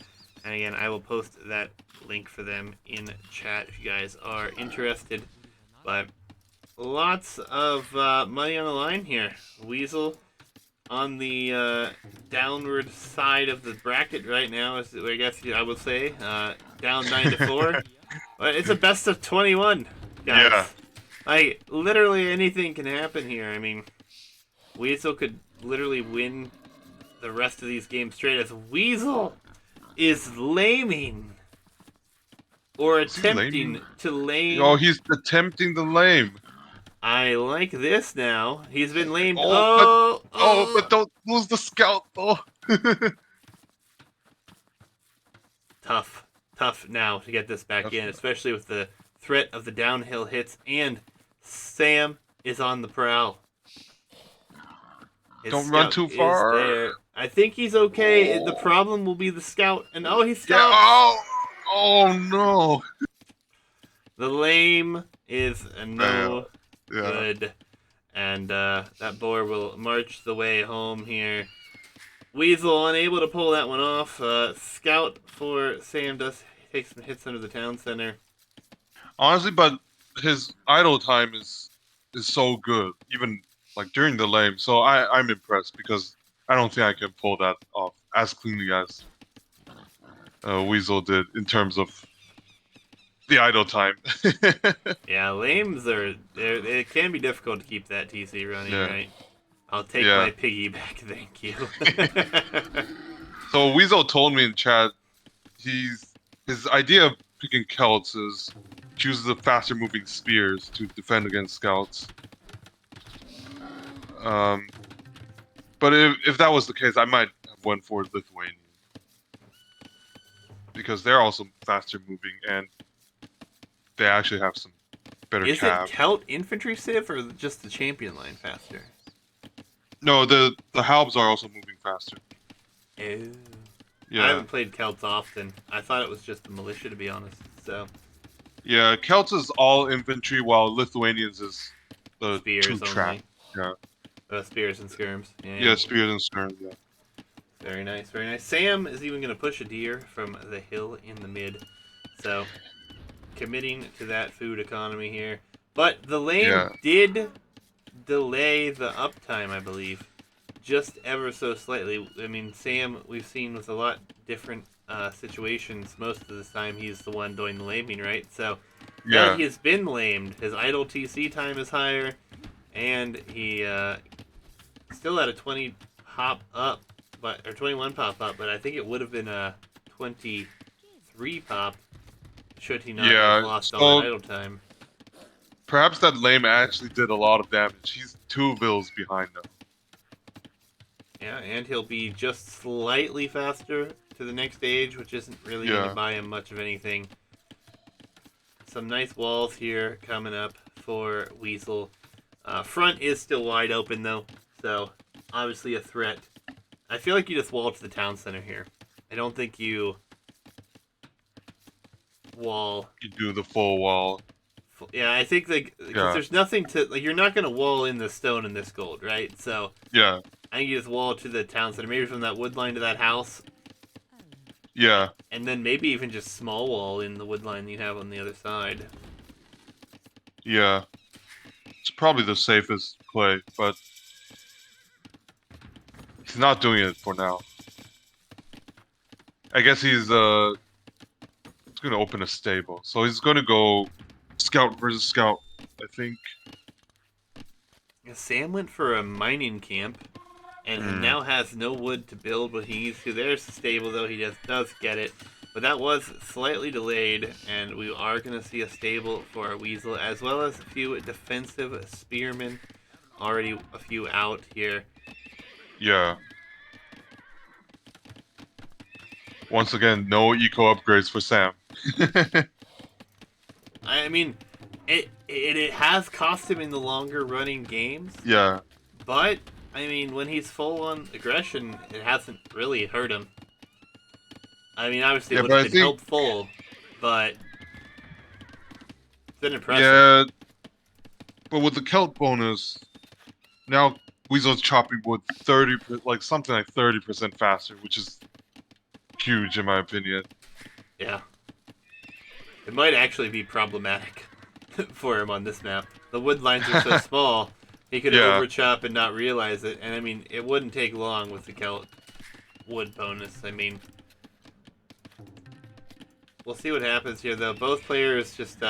[SPEAKER 1] And again, I will post that link for them in chat if you guys are interested. But lots of money on the line here. Weasel on the downward side of the bracket right now, is I guess I would say. Down 9-4. But it's a best of 21, guys.
[SPEAKER 2] Yeah.
[SPEAKER 1] Like, literally anything can happen here. I mean, Weasel could literally win the rest of these games straight as Weasel is laming. Or
[SPEAKER 2] Is he
[SPEAKER 1] attempting
[SPEAKER 2] lame?
[SPEAKER 1] to lame.
[SPEAKER 2] Oh, he's attempting the lame.
[SPEAKER 1] I like this now. He's been lamed.
[SPEAKER 2] Oh,
[SPEAKER 1] Oh.
[SPEAKER 2] but don't lose the scout though.
[SPEAKER 1] Tough now to get this back in, especially with the threat of the downhill hits. And Sam is on the prowl. His
[SPEAKER 2] Don't run
[SPEAKER 1] scout
[SPEAKER 2] too far.
[SPEAKER 1] Is there. I think he's okay. The problem will be the scout. And he stopped.
[SPEAKER 2] Yeah. Oh no.
[SPEAKER 1] The lame is no
[SPEAKER 2] Yeah.
[SPEAKER 1] good. And that boar will march the way home here. Weasel unable to pull that one off. Scout for Sam does take some hits under the town center.
[SPEAKER 2] Honestly, but his idle time is so good, even like during the lame. So I'm impressed because I don't think I can pull that off as cleanly as Weasel did in terms of the idle time.
[SPEAKER 1] Yeah, lames are. It can be difficult to keep that TC running, right? I'll take my piggyback, thank you.
[SPEAKER 2] So Weasel told me in chat, his idea of picking Celts is chooses the faster moving spears to defend against scouts. But if that was the case, I might have went for Lithuanian because they're also faster moving and they actually have some better
[SPEAKER 1] Is
[SPEAKER 2] cav.
[SPEAKER 1] it Celt infantry civ or just the champion line faster?
[SPEAKER 2] No, the halbs are also moving faster.
[SPEAKER 1] Ew.
[SPEAKER 2] Yeah.
[SPEAKER 1] I haven't played Celts often. I thought it was just the militia, to be honest. So.
[SPEAKER 2] Yeah, Celts is all infantry, while Lithuanians is the
[SPEAKER 1] spears
[SPEAKER 2] two
[SPEAKER 1] only.
[SPEAKER 2] trap. Yeah.
[SPEAKER 1] Spears and skirms.
[SPEAKER 2] Yeah, spears and skirms. Yeah.
[SPEAKER 1] Very nice, very nice. Sam is even going to push a deer from the hill in the mid. So, committing to that food economy here. But the lane did delay the uptime, I believe. Just ever so slightly. I mean, Sam, we've seen with a lot different situations. Most of the time, he's the one doing the laming, right? So, now he has been lamed. His idle TC time is higher. And he still had a 20 pop up. Or 21 pop up, but I think it would have been a 23 pop should he not have lost all that idle time.
[SPEAKER 2] Perhaps that lame actually did a lot of damage. He's 2 vills behind them.
[SPEAKER 1] Yeah, and he'll be just slightly faster to the next stage, which isn't really going to buy him much of anything. Some nice walls here coming up for Weasel. Front is still wide open, though, so obviously a threat. I feel like you just wall to the town center here. I don't think you wall.
[SPEAKER 2] You do the full wall.
[SPEAKER 1] Yeah, I think because there's nothing to you're not gonna wall in the stone and this gold, right? So
[SPEAKER 2] I
[SPEAKER 1] think you just wall to the town center, maybe from that wood line to that house.
[SPEAKER 2] Yeah.
[SPEAKER 1] And then maybe even just small wall in the wood line you have on the other side.
[SPEAKER 2] Yeah. It's probably the safest play, but he's not doing it for now. I guess he's gonna open a stable. So he's gonna go scout versus scout, I think.
[SPEAKER 1] Yeah, Sam went for a mining camp and he now has no wood to build what he needs to. There's the stable though, he does get it. But that was slightly delayed, and we are gonna see a stable for our Weasel, as well as a few defensive spearmen. Already a few out here.
[SPEAKER 2] Yeah. Once again, no eco upgrades for Sam.
[SPEAKER 1] I mean, it has cost him in the longer running games.
[SPEAKER 2] Yeah.
[SPEAKER 1] But, I mean, when he's full on aggression, it hasn't really hurt him. I mean, obviously it would have been helpful, but it's been impressive.
[SPEAKER 2] Yeah. But with the Celt bonus, now Weasel's chopping wood 30%, like something like 30% faster, which is huge in my opinion.
[SPEAKER 1] Yeah. It might actually be problematic for him on this map. The wood lines are so small, he could
[SPEAKER 2] Yeah,
[SPEAKER 1] overchop and not realize it. And I mean, it wouldn't take long with the Celt wood bonus. I mean, we'll see what happens here, though. Both players just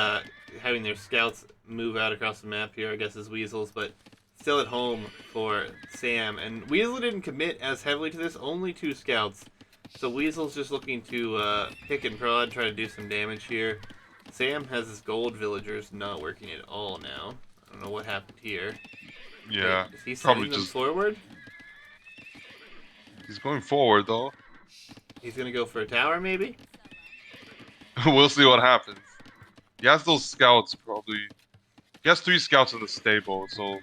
[SPEAKER 1] having their scouts move out across the map here, I guess, as Weasels, but still at home for Sam. And Weasel didn't commit as heavily to this, only 2 scouts. So Weasel's just looking to pick and prod, try to do some damage here. Sam has his gold villagers not working at all now. I don't know what happened here.
[SPEAKER 2] yeah.
[SPEAKER 1] Wait, is he
[SPEAKER 2] Probably
[SPEAKER 1] sending them
[SPEAKER 2] just
[SPEAKER 1] forward?
[SPEAKER 2] he's going forward though.
[SPEAKER 1] He's gonna go for a tower, maybe?
[SPEAKER 2] We'll see what happens. He has those scouts probably. He has 3 scouts in the stable, so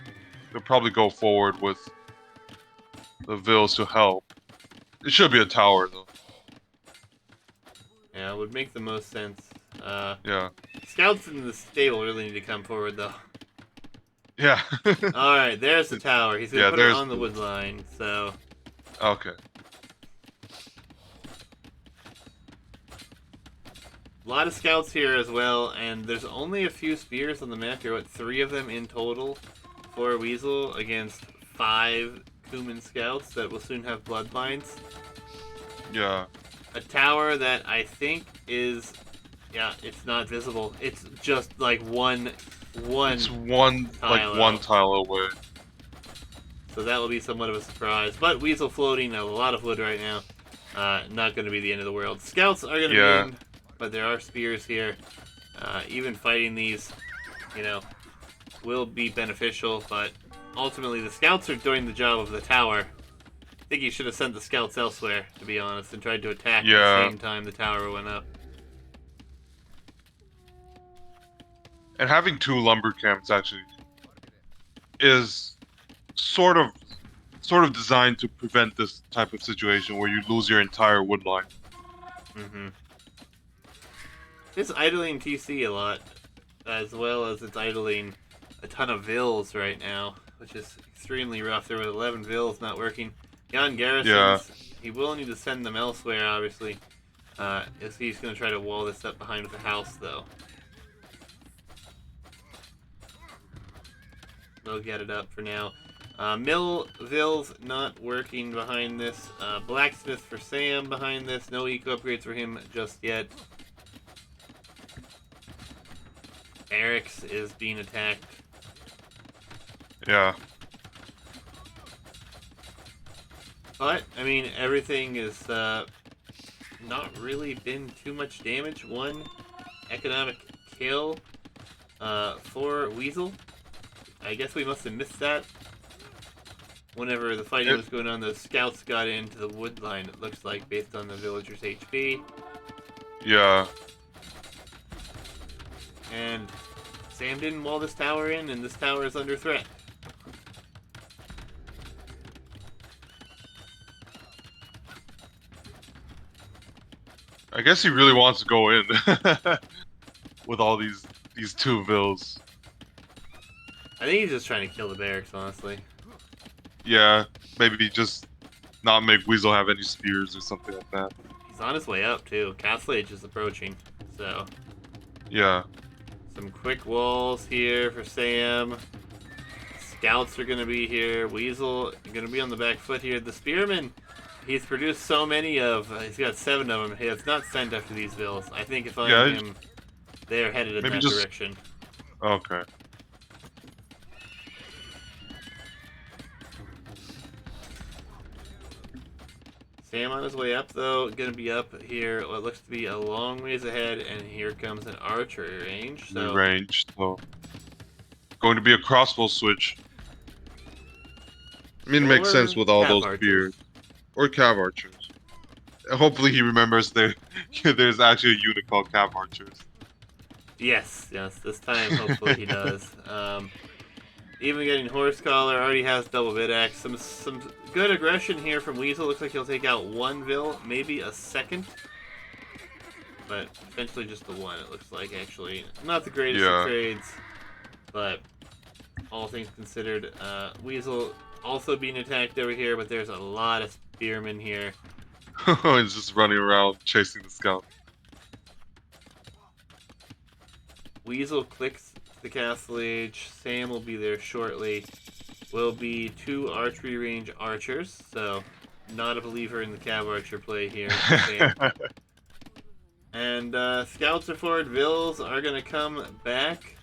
[SPEAKER 2] he'll probably go forward with the vills to help. It should be a tower though.
[SPEAKER 1] Yeah, it would make the most sense.
[SPEAKER 2] Yeah.
[SPEAKER 1] Scouts in the stable really need to come forward, though.
[SPEAKER 2] Yeah.
[SPEAKER 1] Alright, there's the tower. He's gonna
[SPEAKER 2] Yeah,
[SPEAKER 1] put it
[SPEAKER 2] there's
[SPEAKER 1] on the wood line, so...
[SPEAKER 2] Okay.
[SPEAKER 1] A lot of scouts here as well, and there's only a few spears on the map here. What, 3 of them in total for Weasel against 5 Kuman scouts that will soon have bloodlines.
[SPEAKER 2] Yeah.
[SPEAKER 1] A tower that I think is... Yeah, it's not visible. It's just like one
[SPEAKER 2] It's one
[SPEAKER 1] tile
[SPEAKER 2] tile away.
[SPEAKER 1] So that will be somewhat of a surprise. But Weasel floating a lot of wood right now. Not going to be the end of the world. Scouts are going to be in, but there are spears here. Even fighting these, you know, will be beneficial. But ultimately, the scouts are doing the job of the tower. I think he should have sent the scouts elsewhere, to be honest, and tried to attack at the same time the tower went up.
[SPEAKER 2] And having 2 lumber camps actually is sort of designed to prevent this type of situation where you lose your entire wood line.
[SPEAKER 1] Mm-hmm. It's idling TC a lot, as well as it's idling a ton of vills right now, which is extremely rough. There were 11 vills not working. Jan Garrisons, he will need to send them elsewhere, obviously. If he's going to try to wall this up behind the house, though. They'll get it up for now. Millville's not working behind this. Blacksmith for Sam behind this. No eco upgrades for him just yet. Eric's is being attacked.
[SPEAKER 2] Yeah.
[SPEAKER 1] But, I mean, everything is not really been too much damage. 1 economic kill for Weasel. I guess we must have missed that. Whenever the fighting was going on, the scouts got into the wood line, it looks like, based on the villagers' HP.
[SPEAKER 2] Yeah.
[SPEAKER 1] And Sam didn't wall this tower in, and this tower is under threat.
[SPEAKER 2] I guess he really wants to go in with all these 2 vills.
[SPEAKER 1] I think he's just trying to kill the barracks, honestly.
[SPEAKER 2] Yeah, maybe just not make Weasel have any spears or something like that.
[SPEAKER 1] He's on his way up, too. Castle Age is approaching, so...
[SPEAKER 2] Yeah.
[SPEAKER 1] Some quick walls here for Sam. Scouts are going to be here. Weasel going to be on the back foot here. The Spearman, he's produced so many of... he's got 7 of them. He has not sent after these vills. I think if I'm him, they're headed in that direction.
[SPEAKER 2] Okay.
[SPEAKER 1] Sam on his way up, though, going to be up here. What looks to be a long ways ahead, and here comes an archery range. So
[SPEAKER 2] going to be a crossbow switch. I mean, it makes sense with all those spears. Or cav archers. Hopefully he remembers there's actually a unit called cav archers.
[SPEAKER 1] Yes, this time hopefully he does. Even getting Horse Collar, already has double bit axe. Some good aggression here from Weasel. Looks like he'll take out 1 vill, maybe a second. But eventually just the 1, it looks like, actually. Not the greatest of trades, but all things considered. Weasel also being attacked over here, but there's a lot of spearmen here.
[SPEAKER 2] He's just running around chasing the scout.
[SPEAKER 1] Weasel clicks the castle age. Sam will be there shortly. Will be 2 archery range archers, so not a believer in the cav archer play here. Sam. And scouts are forward. Vills are going to come back.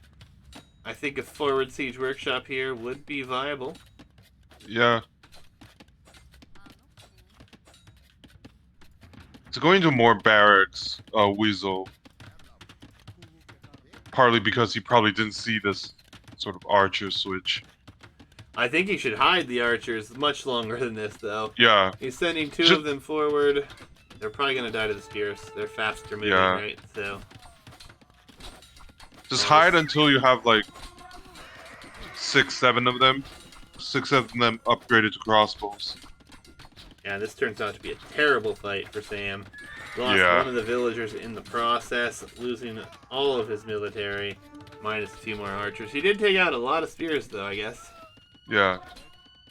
[SPEAKER 1] I think a forward siege workshop here would be viable.
[SPEAKER 2] Yeah. So going to more barracks, Weasel. Partly because he probably didn't see this sort of archer switch.
[SPEAKER 1] I think he should hide the archers much longer than this, though.
[SPEAKER 2] Yeah.
[SPEAKER 1] He's sending 2 of them forward. They're probably going to die to the spears. They're faster moving,
[SPEAKER 2] Yeah.
[SPEAKER 1] right? So
[SPEAKER 2] just hide until you have like 6, 7 of them. 6 of them upgraded to crossbows.
[SPEAKER 1] yeah, this turns out to be a terrible fight for Sam. Lost
[SPEAKER 2] Yeah.
[SPEAKER 1] one of the villagers in the process, losing all of his military, minus a few more archers. He did take out a lot of spears, though, I guess.
[SPEAKER 2] Yeah.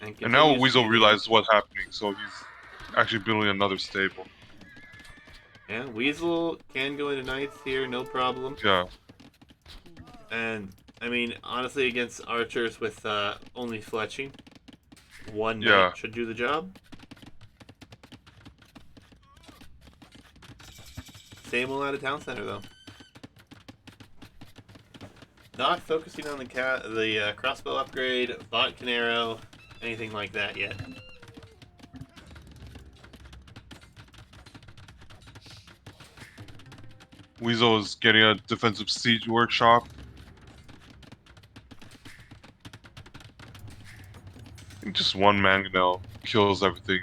[SPEAKER 2] And now
[SPEAKER 1] continues to
[SPEAKER 2] Weasel
[SPEAKER 1] be-
[SPEAKER 2] realizes what's happening, so he's actually building another stable.
[SPEAKER 1] Yeah, Weasel can go into knights here, no problem.
[SPEAKER 2] Yeah.
[SPEAKER 1] And, I mean, honestly, against archers with only fletching, 1 knight
[SPEAKER 2] Yeah.
[SPEAKER 1] should do the job. Same will out of town center, though. Not focusing on the crossbow upgrade, bot canaro, anything like that yet.
[SPEAKER 2] Weasel is getting a defensive siege workshop. I think just 1 mangonel kills everything.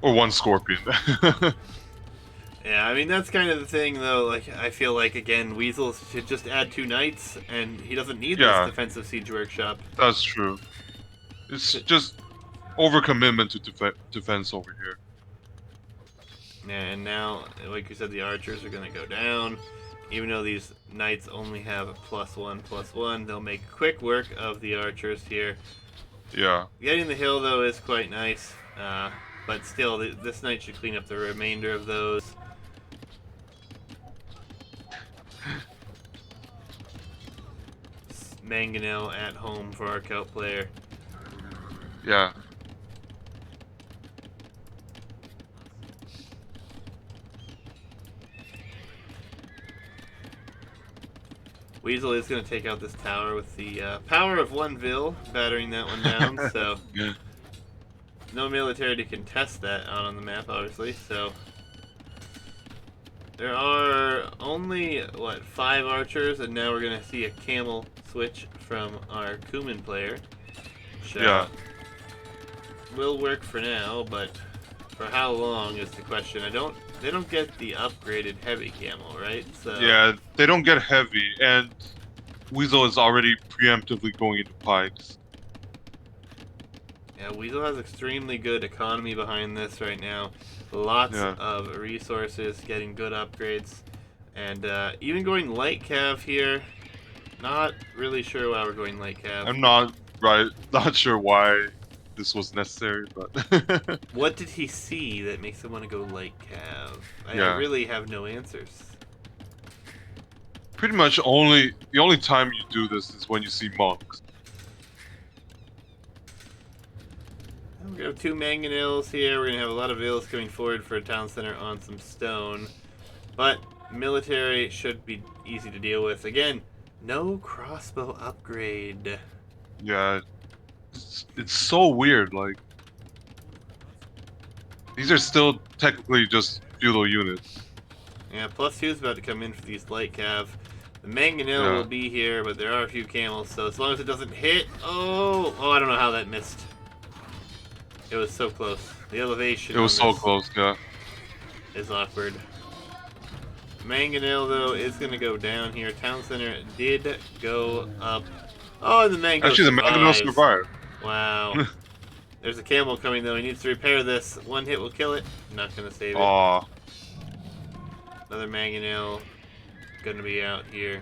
[SPEAKER 2] Or 1 scorpion.
[SPEAKER 1] Yeah, I mean, that's kind of the thing, though. Like, I feel like, again, Weasel should just add 2 knights, and he doesn't need
[SPEAKER 2] Yeah.
[SPEAKER 1] this defensive siege workshop.
[SPEAKER 2] That's true. It's just overcommitment to defense over here.
[SPEAKER 1] Yeah, and now, like you said, the archers are going to go down. Even though these knights only have a +1/+1, they'll make quick work of the archers here.
[SPEAKER 2] Yeah.
[SPEAKER 1] Getting the hill, though, is quite nice. But still, this knight should clean up the remainder of those. Mangonel at home for our Celt player.
[SPEAKER 2] Yeah.
[SPEAKER 1] Weasel is going to take out this tower with the power of 1 Vil, battering that one down, so
[SPEAKER 2] Yeah.
[SPEAKER 1] no military to contest that out on the map, obviously, so there are only, what, 5 archers, and now we're going to see a camel switch from our Kuman player. Which,
[SPEAKER 2] Yeah.
[SPEAKER 1] will work for now, but for how long is the question. They don't get the upgraded heavy camel, right? So
[SPEAKER 2] Yeah, they don't get heavy, and Weasel is already preemptively going into pikes.
[SPEAKER 1] yeah, Weasel has extremely good economy behind this right now. Lots
[SPEAKER 2] Yeah.
[SPEAKER 1] of resources, getting good upgrades, and even going light cav here. Not really sure why we're going light cav.
[SPEAKER 2] I'm not sure why this was necessary, but
[SPEAKER 1] What did he see that makes him want to go light cav? I
[SPEAKER 2] Yeah.
[SPEAKER 1] really have no answers.
[SPEAKER 2] pretty much the only time you do this is when you see monks.
[SPEAKER 1] We have 2 mangonels here. We're going to have a lot of vills coming forward for a town center on some stone. But military should be easy to deal with. Again, no crossbow upgrade.
[SPEAKER 2] Yeah, it's so weird. Like these are still technically just feudal units.
[SPEAKER 1] Yeah, +2 is about to come in for these light cav. The mangonel
[SPEAKER 2] Yeah.
[SPEAKER 1] will be here, but there are a few camels, so as long as it doesn't hit... Oh, I don't know how that missed. It was so close. The elevation
[SPEAKER 2] It was
[SPEAKER 1] on
[SPEAKER 2] so
[SPEAKER 1] this
[SPEAKER 2] close. Yeah.
[SPEAKER 1] is awkward. Mangonel, though, is going to go down here. Town center did go up. Oh, and the mango
[SPEAKER 2] Actually, the mangonel
[SPEAKER 1] survives.
[SPEAKER 2] survived.
[SPEAKER 1] Wow. There's a camel coming, though. He needs to repair this. 1 hit will kill it. Not going to save it.
[SPEAKER 2] Aw.
[SPEAKER 1] Another mangonel going to be out here.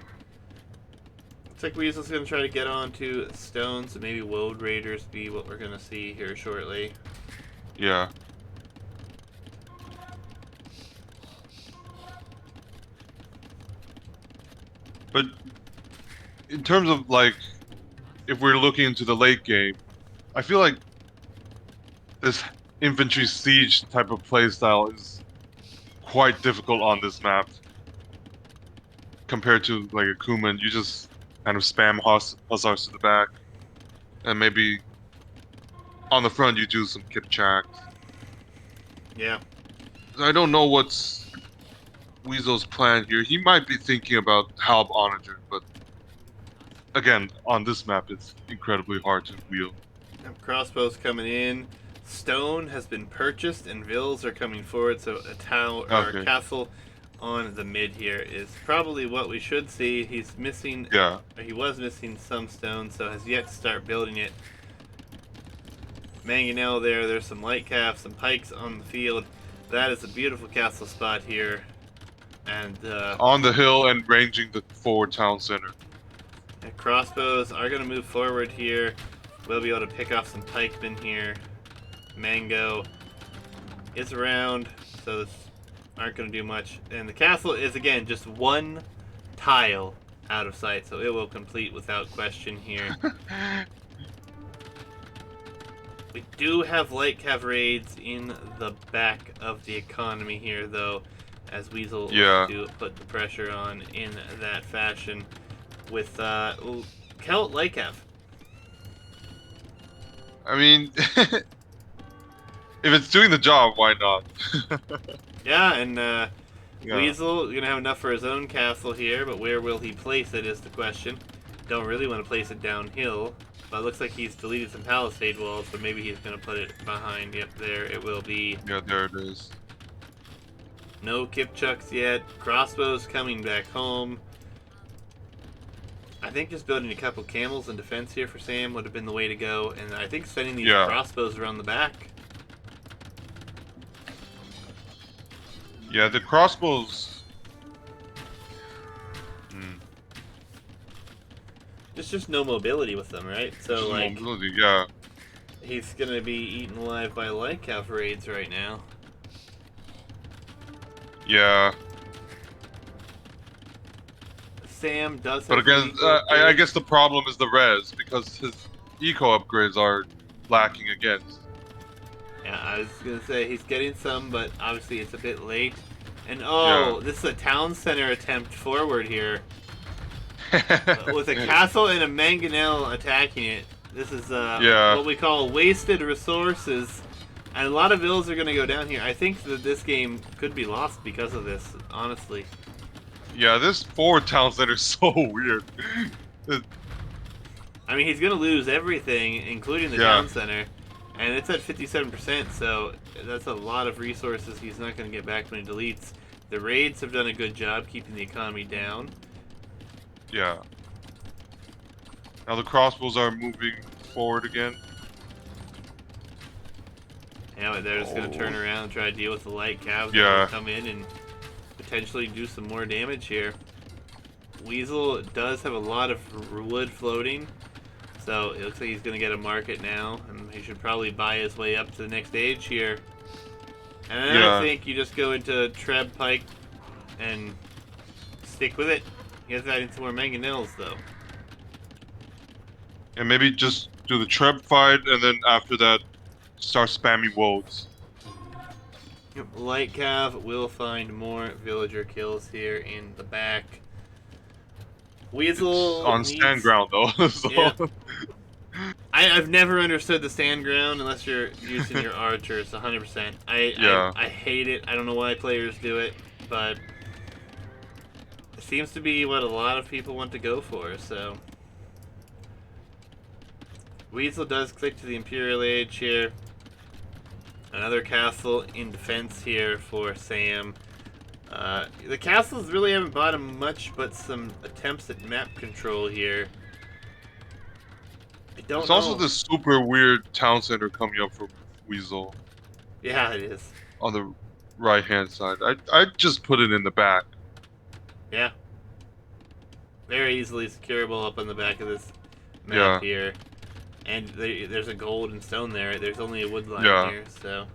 [SPEAKER 1] Looks like Weasel's going to try to get onto stone, so maybe Woad Raiders be what we're going to see here shortly.
[SPEAKER 2] Yeah. But in terms of like, if we're looking into the late game, I feel like this infantry siege type of playstyle is quite difficult on this map compared to like a Kuman. You just kind of spam hussars to the back, and maybe on the front you do some kipchaks.
[SPEAKER 1] Yeah.
[SPEAKER 2] I don't know what's Weasel's plan here. He might be thinking about Halb Onager, but again, on this map it's incredibly hard to wield.
[SPEAKER 1] Crossbows coming in. Stone has been purchased, and vills are coming forward. So a tower or a
[SPEAKER 2] Okay.
[SPEAKER 1] castle on the mid here is probably what we should see. He's missing.
[SPEAKER 2] Yeah.
[SPEAKER 1] He was missing some stone, so has yet to start building it. Mangonel there. There's some light calves, some pikes on the field. That is a beautiful castle spot here, and
[SPEAKER 2] On the hill and ranging the forward town center.
[SPEAKER 1] crossbows are going to move forward here. We'll be able to pick off some pikemen here. Mango is around, so this aren't going to do much. And the castle is, again, just one tile out of sight, so it will complete without question here. We do have light cav raids in the back of the economy here, though, as Weasel
[SPEAKER 2] Yeah.
[SPEAKER 1] wants to put the pressure on in that fashion with Celt light cav.
[SPEAKER 2] I mean, if it's doing the job, why not?
[SPEAKER 1] Yeah, and
[SPEAKER 2] Yeah.
[SPEAKER 1] Weasel gonna have enough for his own castle here, but where will he place it is the question. Don't really want to place it downhill, but it looks like he's deleted some palisade walls, but maybe he's gonna put it behind. Yep, there it will be.
[SPEAKER 2] Yeah, there it is.
[SPEAKER 1] No Kipchucks yet. Crossbows coming back home. I think just building a couple camels in defense here for Sam would have been the way to go, and I think sending these
[SPEAKER 2] Yeah.
[SPEAKER 1] crossbows around the back.
[SPEAKER 2] Yeah, the crossbows.
[SPEAKER 1] There's just no mobility with them, right? So
[SPEAKER 2] Just
[SPEAKER 1] like,
[SPEAKER 2] mobility, yeah.
[SPEAKER 1] he's gonna be eaten alive by light cav raids right now.
[SPEAKER 2] Yeah.
[SPEAKER 1] Sam does
[SPEAKER 2] But
[SPEAKER 1] have
[SPEAKER 2] again,
[SPEAKER 1] eco
[SPEAKER 2] I guess the problem is the res, because his eco upgrades are lacking again.
[SPEAKER 1] Yeah, I was gonna say he's getting some, but obviously it's a bit late. And oh,
[SPEAKER 2] Yeah.
[SPEAKER 1] this is a town center attempt forward here with a castle and a mangonel attacking it. This is
[SPEAKER 2] Yeah.
[SPEAKER 1] what we call wasted resources, and a lot of vills are gonna go down here. I think that this game could be lost because of this, honestly.
[SPEAKER 2] Yeah, this forward town center is so weird.
[SPEAKER 1] I mean, he's gonna lose everything, including the
[SPEAKER 2] Yeah.
[SPEAKER 1] town center, and it's at 57%. So that's a lot of resources he's not gonna get back when he deletes. The raids have done a good job keeping the economy down.
[SPEAKER 2] Yeah. Now the crossbows are moving forward again.
[SPEAKER 1] Yeah, but they're just gonna turn around and try to deal with the light calves
[SPEAKER 2] Yeah.
[SPEAKER 1] that will come in and potentially do some more damage here. Weasel does have a lot of wood floating, so it looks like he's gonna get a market now, and he should probably buy his way up to the next stage here. And then
[SPEAKER 2] Yeah.
[SPEAKER 1] I think you just go into Treb Pike and stick with it. He has adding some more mangonels though.
[SPEAKER 2] And maybe just do the Treb fight, and then after that, start spamming woads.
[SPEAKER 1] Light Cav will find more villager kills here in the back. Weasel
[SPEAKER 2] On
[SPEAKER 1] needs...
[SPEAKER 2] stand ground though. So.
[SPEAKER 1] Yeah. I've never understood the stand ground unless you're using your archers 100%. I hate it. I don't know why players do it, but it seems to be what a lot of people want to go for, so. Weasel does click to the Imperial Age here. Another castle in defense here for Sam. The castles really haven't bought him much, but some attempts at map control here. I don't
[SPEAKER 2] There's
[SPEAKER 1] know.
[SPEAKER 2] also this super weird town center coming up from Weasel
[SPEAKER 1] Yeah, it is.
[SPEAKER 2] on the right hand side. I just put it in the back.
[SPEAKER 1] Yeah. Very easily securable up on the back of this map here. And there's a gold and stone there. There's only a wood line here, so.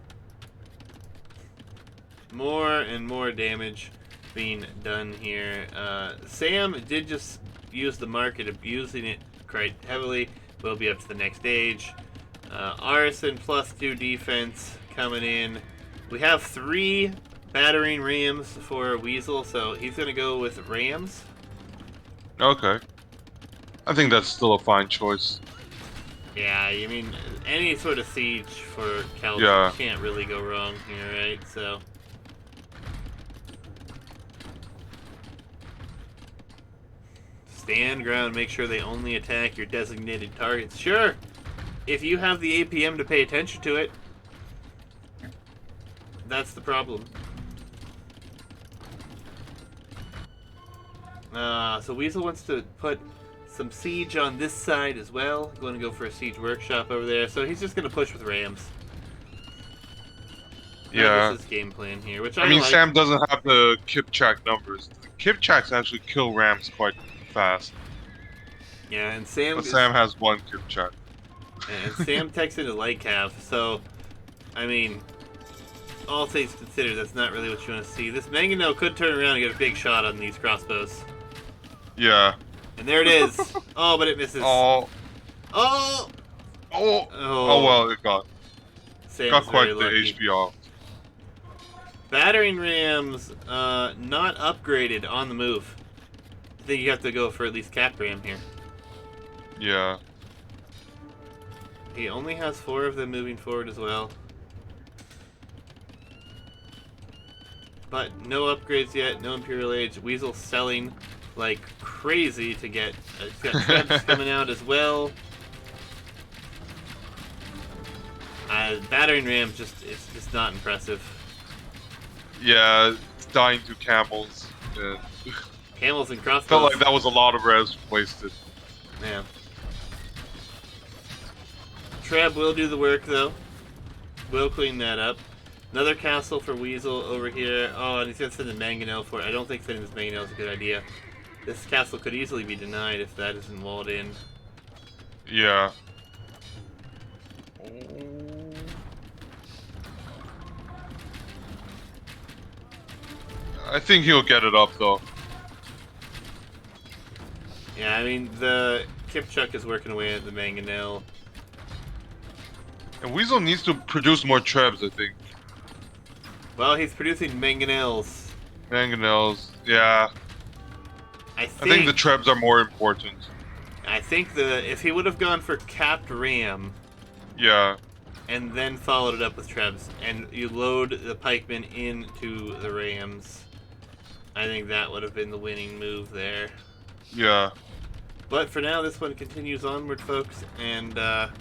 [SPEAKER 1] More and more damage being done here. Sam did just use the market, abusing it quite heavily. Will be up to the next stage. Arson +2 defense coming in. We have 3 battering rams for Weasel, so he's going to go with rams.
[SPEAKER 2] Okay. I think that's still a fine choice.
[SPEAKER 1] Yeah, I mean, any sort of siege for Cal
[SPEAKER 2] Yeah.
[SPEAKER 1] can't really go wrong here, right? So. Stand ground, make sure they only attack your designated targets. Sure, if you have the APM to pay attention to it, that's the problem. So Weasel wants to put some siege on this side as well. Going to go for a siege workshop over there. So he's just going to push with rams.
[SPEAKER 2] Yeah.
[SPEAKER 1] That's his game plan here, which
[SPEAKER 2] I mean,
[SPEAKER 1] like.
[SPEAKER 2] Sam doesn't have the Kipchak numbers. Kipchaks actually kill rams quite fast.
[SPEAKER 1] Yeah, and Sam.
[SPEAKER 2] But Sam has 1 Kipchak.
[SPEAKER 1] And Sam texted a light cav, so I mean, all things considered, that's not really what you want to see. This Mangonel could turn around and get a big shot on these crossbows.
[SPEAKER 2] Yeah.
[SPEAKER 1] And there it is. Oh, but it misses.
[SPEAKER 2] Oh.
[SPEAKER 1] Oh.
[SPEAKER 2] Oh. Oh well, it got
[SPEAKER 1] Sam's
[SPEAKER 2] quite
[SPEAKER 1] very
[SPEAKER 2] the
[SPEAKER 1] lucky.
[SPEAKER 2] HP off.
[SPEAKER 1] Battering rams, not upgraded on the move. I think you have to go for at least cap ram here.
[SPEAKER 2] Yeah.
[SPEAKER 1] He only has 4 of them moving forward as well. But no upgrades yet, no Imperial Age. Weasel selling like crazy to get. He's got Trebs coming out as well. Battering ram is just not impressive.
[SPEAKER 2] Yeah, it's dying to camels. And
[SPEAKER 1] Camels and crossbows.
[SPEAKER 2] felt like that was a lot of res wasted.
[SPEAKER 1] Yeah. Treb will do the work though. We'll clean that up. Another castle for Weasel over here. Oh, and he's gonna send the Mangonel for it. I don't think sending this Mangonel is a good idea. This castle could easily be denied if that isn't walled in.
[SPEAKER 2] Yeah. I think he'll get it up though.
[SPEAKER 1] Yeah, I mean, the Kipchuk is working away at the Mangonel.
[SPEAKER 2] And Weasel needs to produce more Trebs, I think.
[SPEAKER 1] Well, he's producing Mangonels.
[SPEAKER 2] Mangonels, yeah.
[SPEAKER 1] I
[SPEAKER 2] I think the Trebs are more important.
[SPEAKER 1] I think if he would have gone for capped ram
[SPEAKER 2] Yeah.
[SPEAKER 1] and then followed it up with Trebs, and you load the pikemen into the rams, I think that would have been the winning move there.
[SPEAKER 2] Yeah.
[SPEAKER 1] But for now, this one continues onward, folks, and the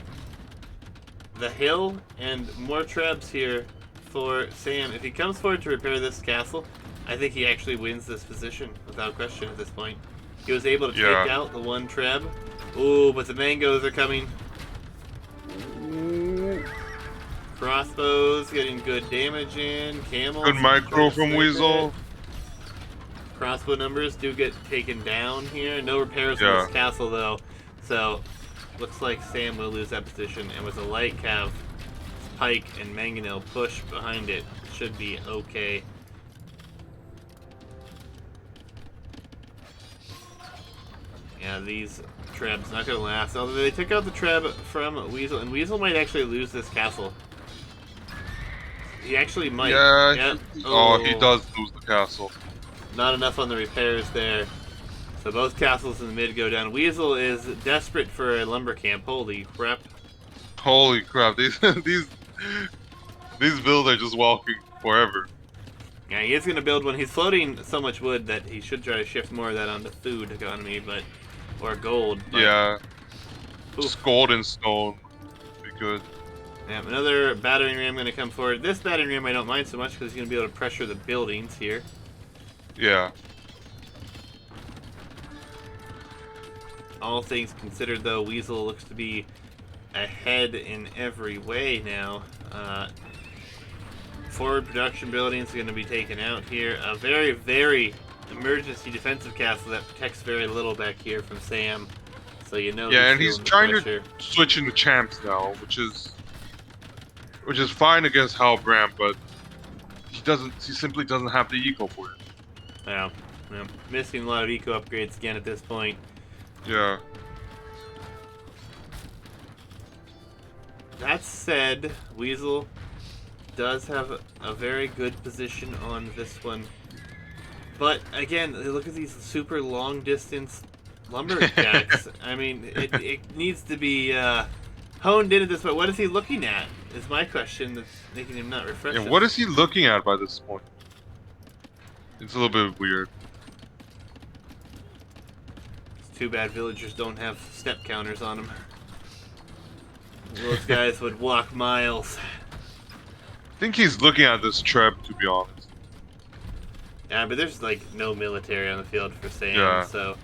[SPEAKER 1] hill and more Trebs here for Sam. If he comes forward to repair this castle, I think he actually wins this position without question at this point. He was able to take out the 1 Treb. Ooh, but the mangoes are coming. Crossbows getting good damage in. Camels.
[SPEAKER 2] Good micro from Weasel.
[SPEAKER 1] Crossbow numbers do get taken down here. No repairs in this castle though, so looks like Sam will lose that position. And with a light cav, pike and Mangonel push behind it, should be okay. Yeah, these Trebs not gonna last. Although they took out the Treb from Weasel, and Weasel might actually lose this castle. He actually might.
[SPEAKER 2] Yeah.
[SPEAKER 1] Yep.
[SPEAKER 2] Oh, he does lose the castle.
[SPEAKER 1] Not enough on the repairs there. So both castles in the mid go down. Weasel is desperate for a lumber camp. Holy crap.
[SPEAKER 2] Holy crap, these builds are just walking forever.
[SPEAKER 1] Yeah, he is going to build one. He's floating so much wood that he should try to shift more of that onto food economy, or gold. But,
[SPEAKER 2] yeah.
[SPEAKER 1] Oof.
[SPEAKER 2] Just gold and stone would be good.
[SPEAKER 1] Yeah, another battering ram going to come forward. This battering ram I don't mind so much because he's going to be able to pressure the buildings here.
[SPEAKER 2] Yeah.
[SPEAKER 1] All things considered, though, Weasel looks to be ahead in every way now. Forward production buildings are going to be taken out here. A very, very emergency defensive castle that protects very little back here from Sam. So you know.
[SPEAKER 2] Yeah, and he's trying to switch into champs now, which is fine against Halbram, but he simply doesn't have the eco for it.
[SPEAKER 1] Yeah, missing a lot of eco upgrades again at this point.
[SPEAKER 2] Yeah.
[SPEAKER 1] That said, Weasel does have a very good position on this one. But again, look at these super long distance lumberjacks. I mean, it needs to be honed in at this point. What is he looking at? Is my question that's making him not refresh.
[SPEAKER 2] Yeah, what is he looking at by this point? It's a little bit weird.
[SPEAKER 1] It's too bad villagers don't have step counters on them. Those guys would walk miles.
[SPEAKER 2] I think he's looking at this trap, to be honest.
[SPEAKER 1] Yeah, but there's like no military on the field for Sam,
[SPEAKER 2] Yeah.
[SPEAKER 1] so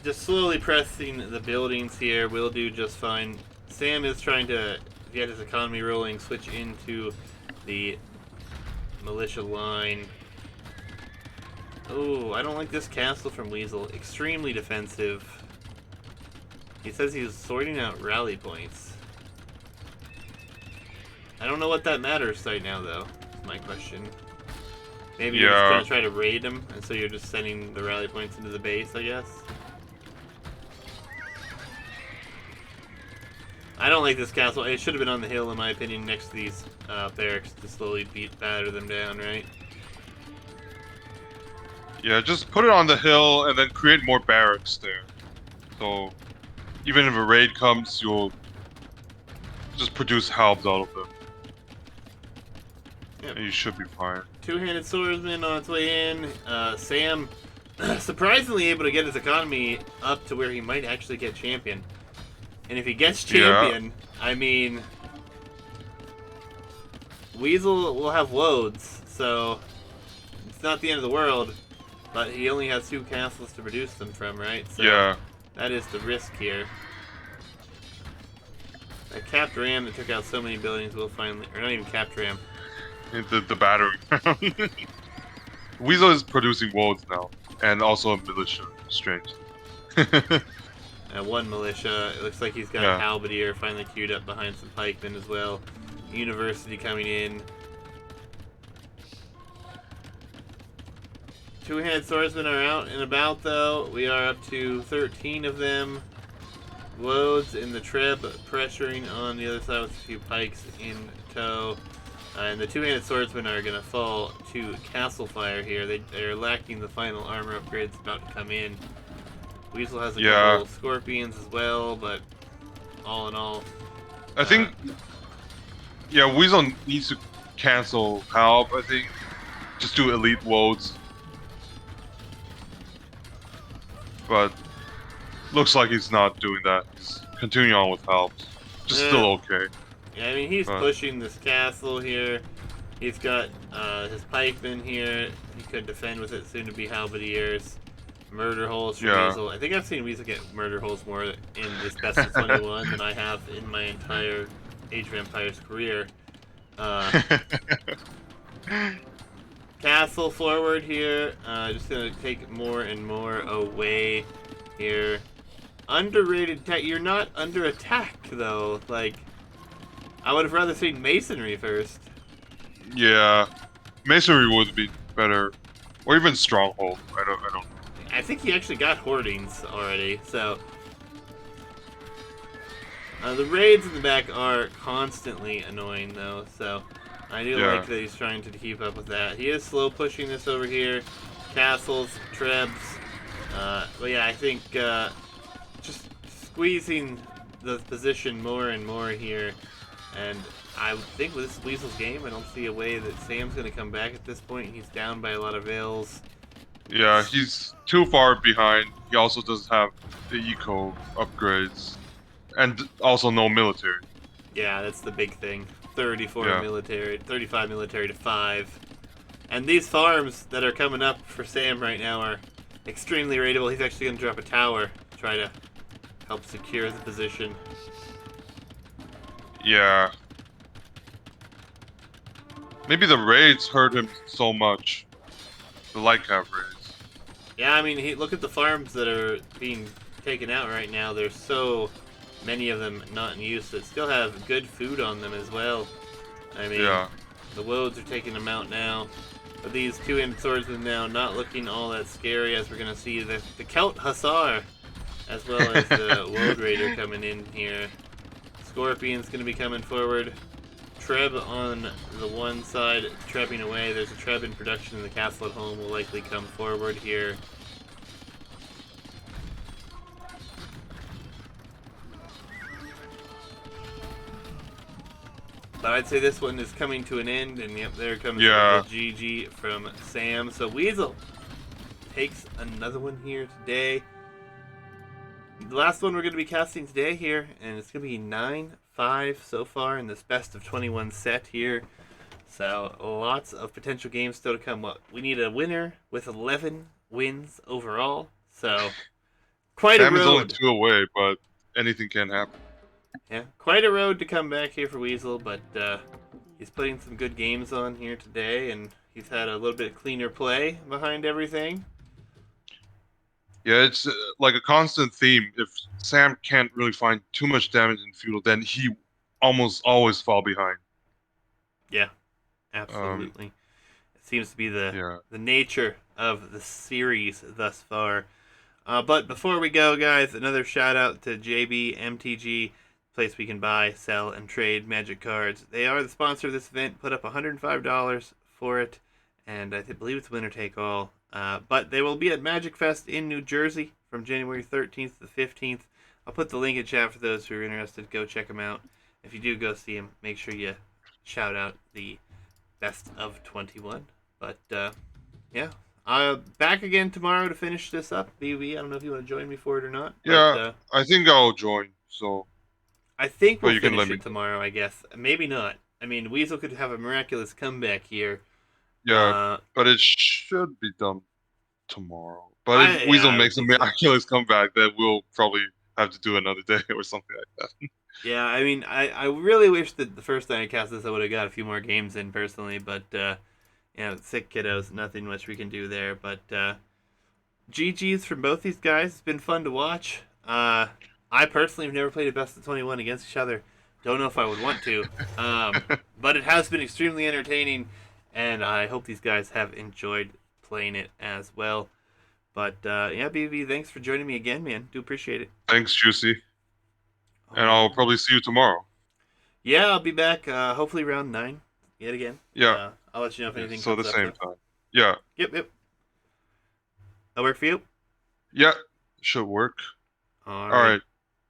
[SPEAKER 1] just slowly pressing the buildings here will do just fine. Sam is trying to get his economy rolling, switch into the militia line. Oh, I don't like this castle from Weasel. Extremely defensive. He says he's sorting out rally points. I don't know what that matters right now, though. Is my question. Maybe you're just
[SPEAKER 2] Yeah.
[SPEAKER 1] gonna try to raid him, and so you're just sending the rally points into the base, I guess. I don't like this castle. It should have been on the hill, in my opinion, next to these barracks to slowly batter them down, right?
[SPEAKER 2] Yeah, just put it on the hill and then create more barracks there. So, even if a raid comes, you'll just produce halbs out of them.
[SPEAKER 1] Yep.
[SPEAKER 2] And you should be fine.
[SPEAKER 1] Two-handed swordsman on its way in. Sam, surprisingly able to get his economy up to where he might actually get champion. And if he gets champion, I mean, Weasel will have loads, so it's not the end of the world. But he only has 2 castles to produce them from, right? So
[SPEAKER 2] Yeah.
[SPEAKER 1] that is the risk here. That capped ram that took out so many buildings will finally, or not even capped ram.
[SPEAKER 2] The battery. Weasel is producing woads now. And also a militia, strange.
[SPEAKER 1] 1 militia. It looks like he's got
[SPEAKER 2] Yeah.
[SPEAKER 1] halberdier finally queued up behind some pikemen as well. University coming in. Two-handed swordsmen are out and about, though. We are up to 13 of them. Loads in the treb, pressuring on the other side with a few pikes in tow. And the two-handed swordsmen are going to fall to castle fire here. They're lacking the final armor upgrades about to come in. Weasel has a couple scorpions as well, but all in all...
[SPEAKER 2] I think... Yeah, Weasel needs to cancel halb, I think. Just do elite woads. But looks like he's not doing that. He's continuing on with halbs. Just still okay.
[SPEAKER 1] Yeah, I mean, he's pushing this castle here. He's got his pikemen here. He could defend with it, soon to be halberdiers. Murder holes for Weasel. I think I've seen Weasel get murder holes more in this Best of 21 than I have in my entire Age of Empires career. Castle forward here. Just gonna take more and more away here. Underrated tech. You're not under attack though. Like, I would have rather seen masonry first.
[SPEAKER 2] Yeah, masonry would be better, or even stronghold. I don't.
[SPEAKER 1] I think he actually got hoardings already. So the raids in the back are constantly annoying though. So I do like that he's trying to keep up with that. He is slow pushing this over here. Castles, trebs. But yeah, I think just squeezing the position more and more here. And I think with this Weasel's game, I don't see a way that Sam's going to come back at this point. He's down by a lot of vills.
[SPEAKER 2] Yeah, he's too far behind. He also doesn't have the eco upgrades. And also no military.
[SPEAKER 1] Yeah, that's the big thing. 34 military, 35 military to 5. And these farms that are coming up for Sam right now are extremely raidable. He's actually going to drop a tower to try to help secure the position.
[SPEAKER 2] Yeah. Maybe the raids hurt him so much. The light cap raids.
[SPEAKER 1] Yeah, I mean, look at the farms that are being taken out right now. There's so many of them not in use that still have good food on them as well. I mean, the woads are taking them out now. But these two-handed swordsmen now not looking all that scary, as we're going to see the Celt Hussar as well as the Woad Raider coming in here. Scorpion's going to be coming forward. Treb on the one side, trebbing away. There's a Treb in production in the castle at home, will likely come forward here. But I'd say this one is coming to an end, and yep, there comes the GG from Sam. So Weasel takes another one here today. The last one we're going to be casting today here, and it's going to be 9-5 so far in this best of 21 set here. So lots of potential games still to come. Well, we need a winner with 11 wins overall. So quite
[SPEAKER 2] Sam
[SPEAKER 1] a road.
[SPEAKER 2] is only 2 away, but anything can happen.
[SPEAKER 1] Yeah, quite a road to come back here for Weasel, but he's putting some good games on here today, and he's had a little bit cleaner play behind everything.
[SPEAKER 2] Yeah, it's like a constant theme. If Sam can't really find too much damage in feudal, then he almost always fall behind.
[SPEAKER 1] Yeah, absolutely. It seems to be the nature of the series thus far. But before we go, guys, another shout out to JB MTG, place we can buy, sell, and trade Magic cards. They are the sponsor of this event. Put up $105 for it, and I believe it's winner take all. But they will be at Magic Fest in New Jersey from January 13th to the 15th. I'll put the link in chat for those who are interested. Go check them out. If you do go see them, make sure you shout out the best of 21. But yeah, back again tomorrow to finish this up. BB, I don't know if you want to join me for it or not.
[SPEAKER 2] Yeah, I think I'll join. So
[SPEAKER 1] I think we'll finish it tomorrow. I guess maybe not. I mean, Weasel could have a miraculous comeback here.
[SPEAKER 2] Yeah, but it should be done tomorrow. But if Weasel makes a miraculous comeback, then we'll probably have to do another day or something like that.
[SPEAKER 1] Yeah, I mean, I really wish that the first time I cast this, I would have got a few more games in personally, but you know, sick kiddos, nothing much we can do there. But GG's from both these guys. It's been fun to watch. I personally have never played a best of 21 against each other. Don't know if I would want to, but it has been extremely entertaining. And I hope these guys have enjoyed playing it as well. But yeah, BB, thanks for joining me again, man. Do appreciate it.
[SPEAKER 2] Thanks, Juicy. And I'll probably see you tomorrow.
[SPEAKER 1] Yeah, I'll be back hopefully around 9 yet again.
[SPEAKER 2] Yeah.
[SPEAKER 1] I'll let you know if anything
[SPEAKER 2] comes
[SPEAKER 1] up.
[SPEAKER 2] So the same time. Yeah.
[SPEAKER 1] Yep. That work for you?
[SPEAKER 2] Yeah, should work.
[SPEAKER 1] All right.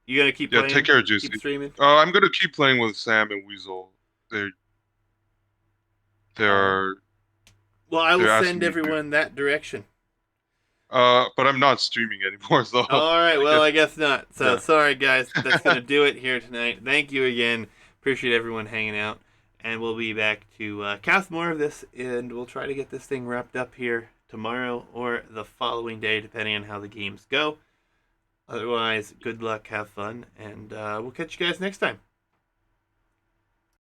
[SPEAKER 1] You gonna keep playing?
[SPEAKER 2] Yeah, take care, Juicy.
[SPEAKER 1] Keep streaming?
[SPEAKER 2] I'm gonna keep playing with Sam and Weasel. They're
[SPEAKER 1] well, I will send everyone that direction.
[SPEAKER 2] But I'm not streaming anymore, so.
[SPEAKER 1] All right, well, I guess not. So, yeah. Sorry, guys. That's going to do it here tonight. Thank you again. Appreciate everyone hanging out. And we'll be back to cast more of this, and we'll try to get this thing wrapped up here tomorrow or the following day, depending on how the games go. Otherwise, good luck, have fun, and we'll catch you guys next time.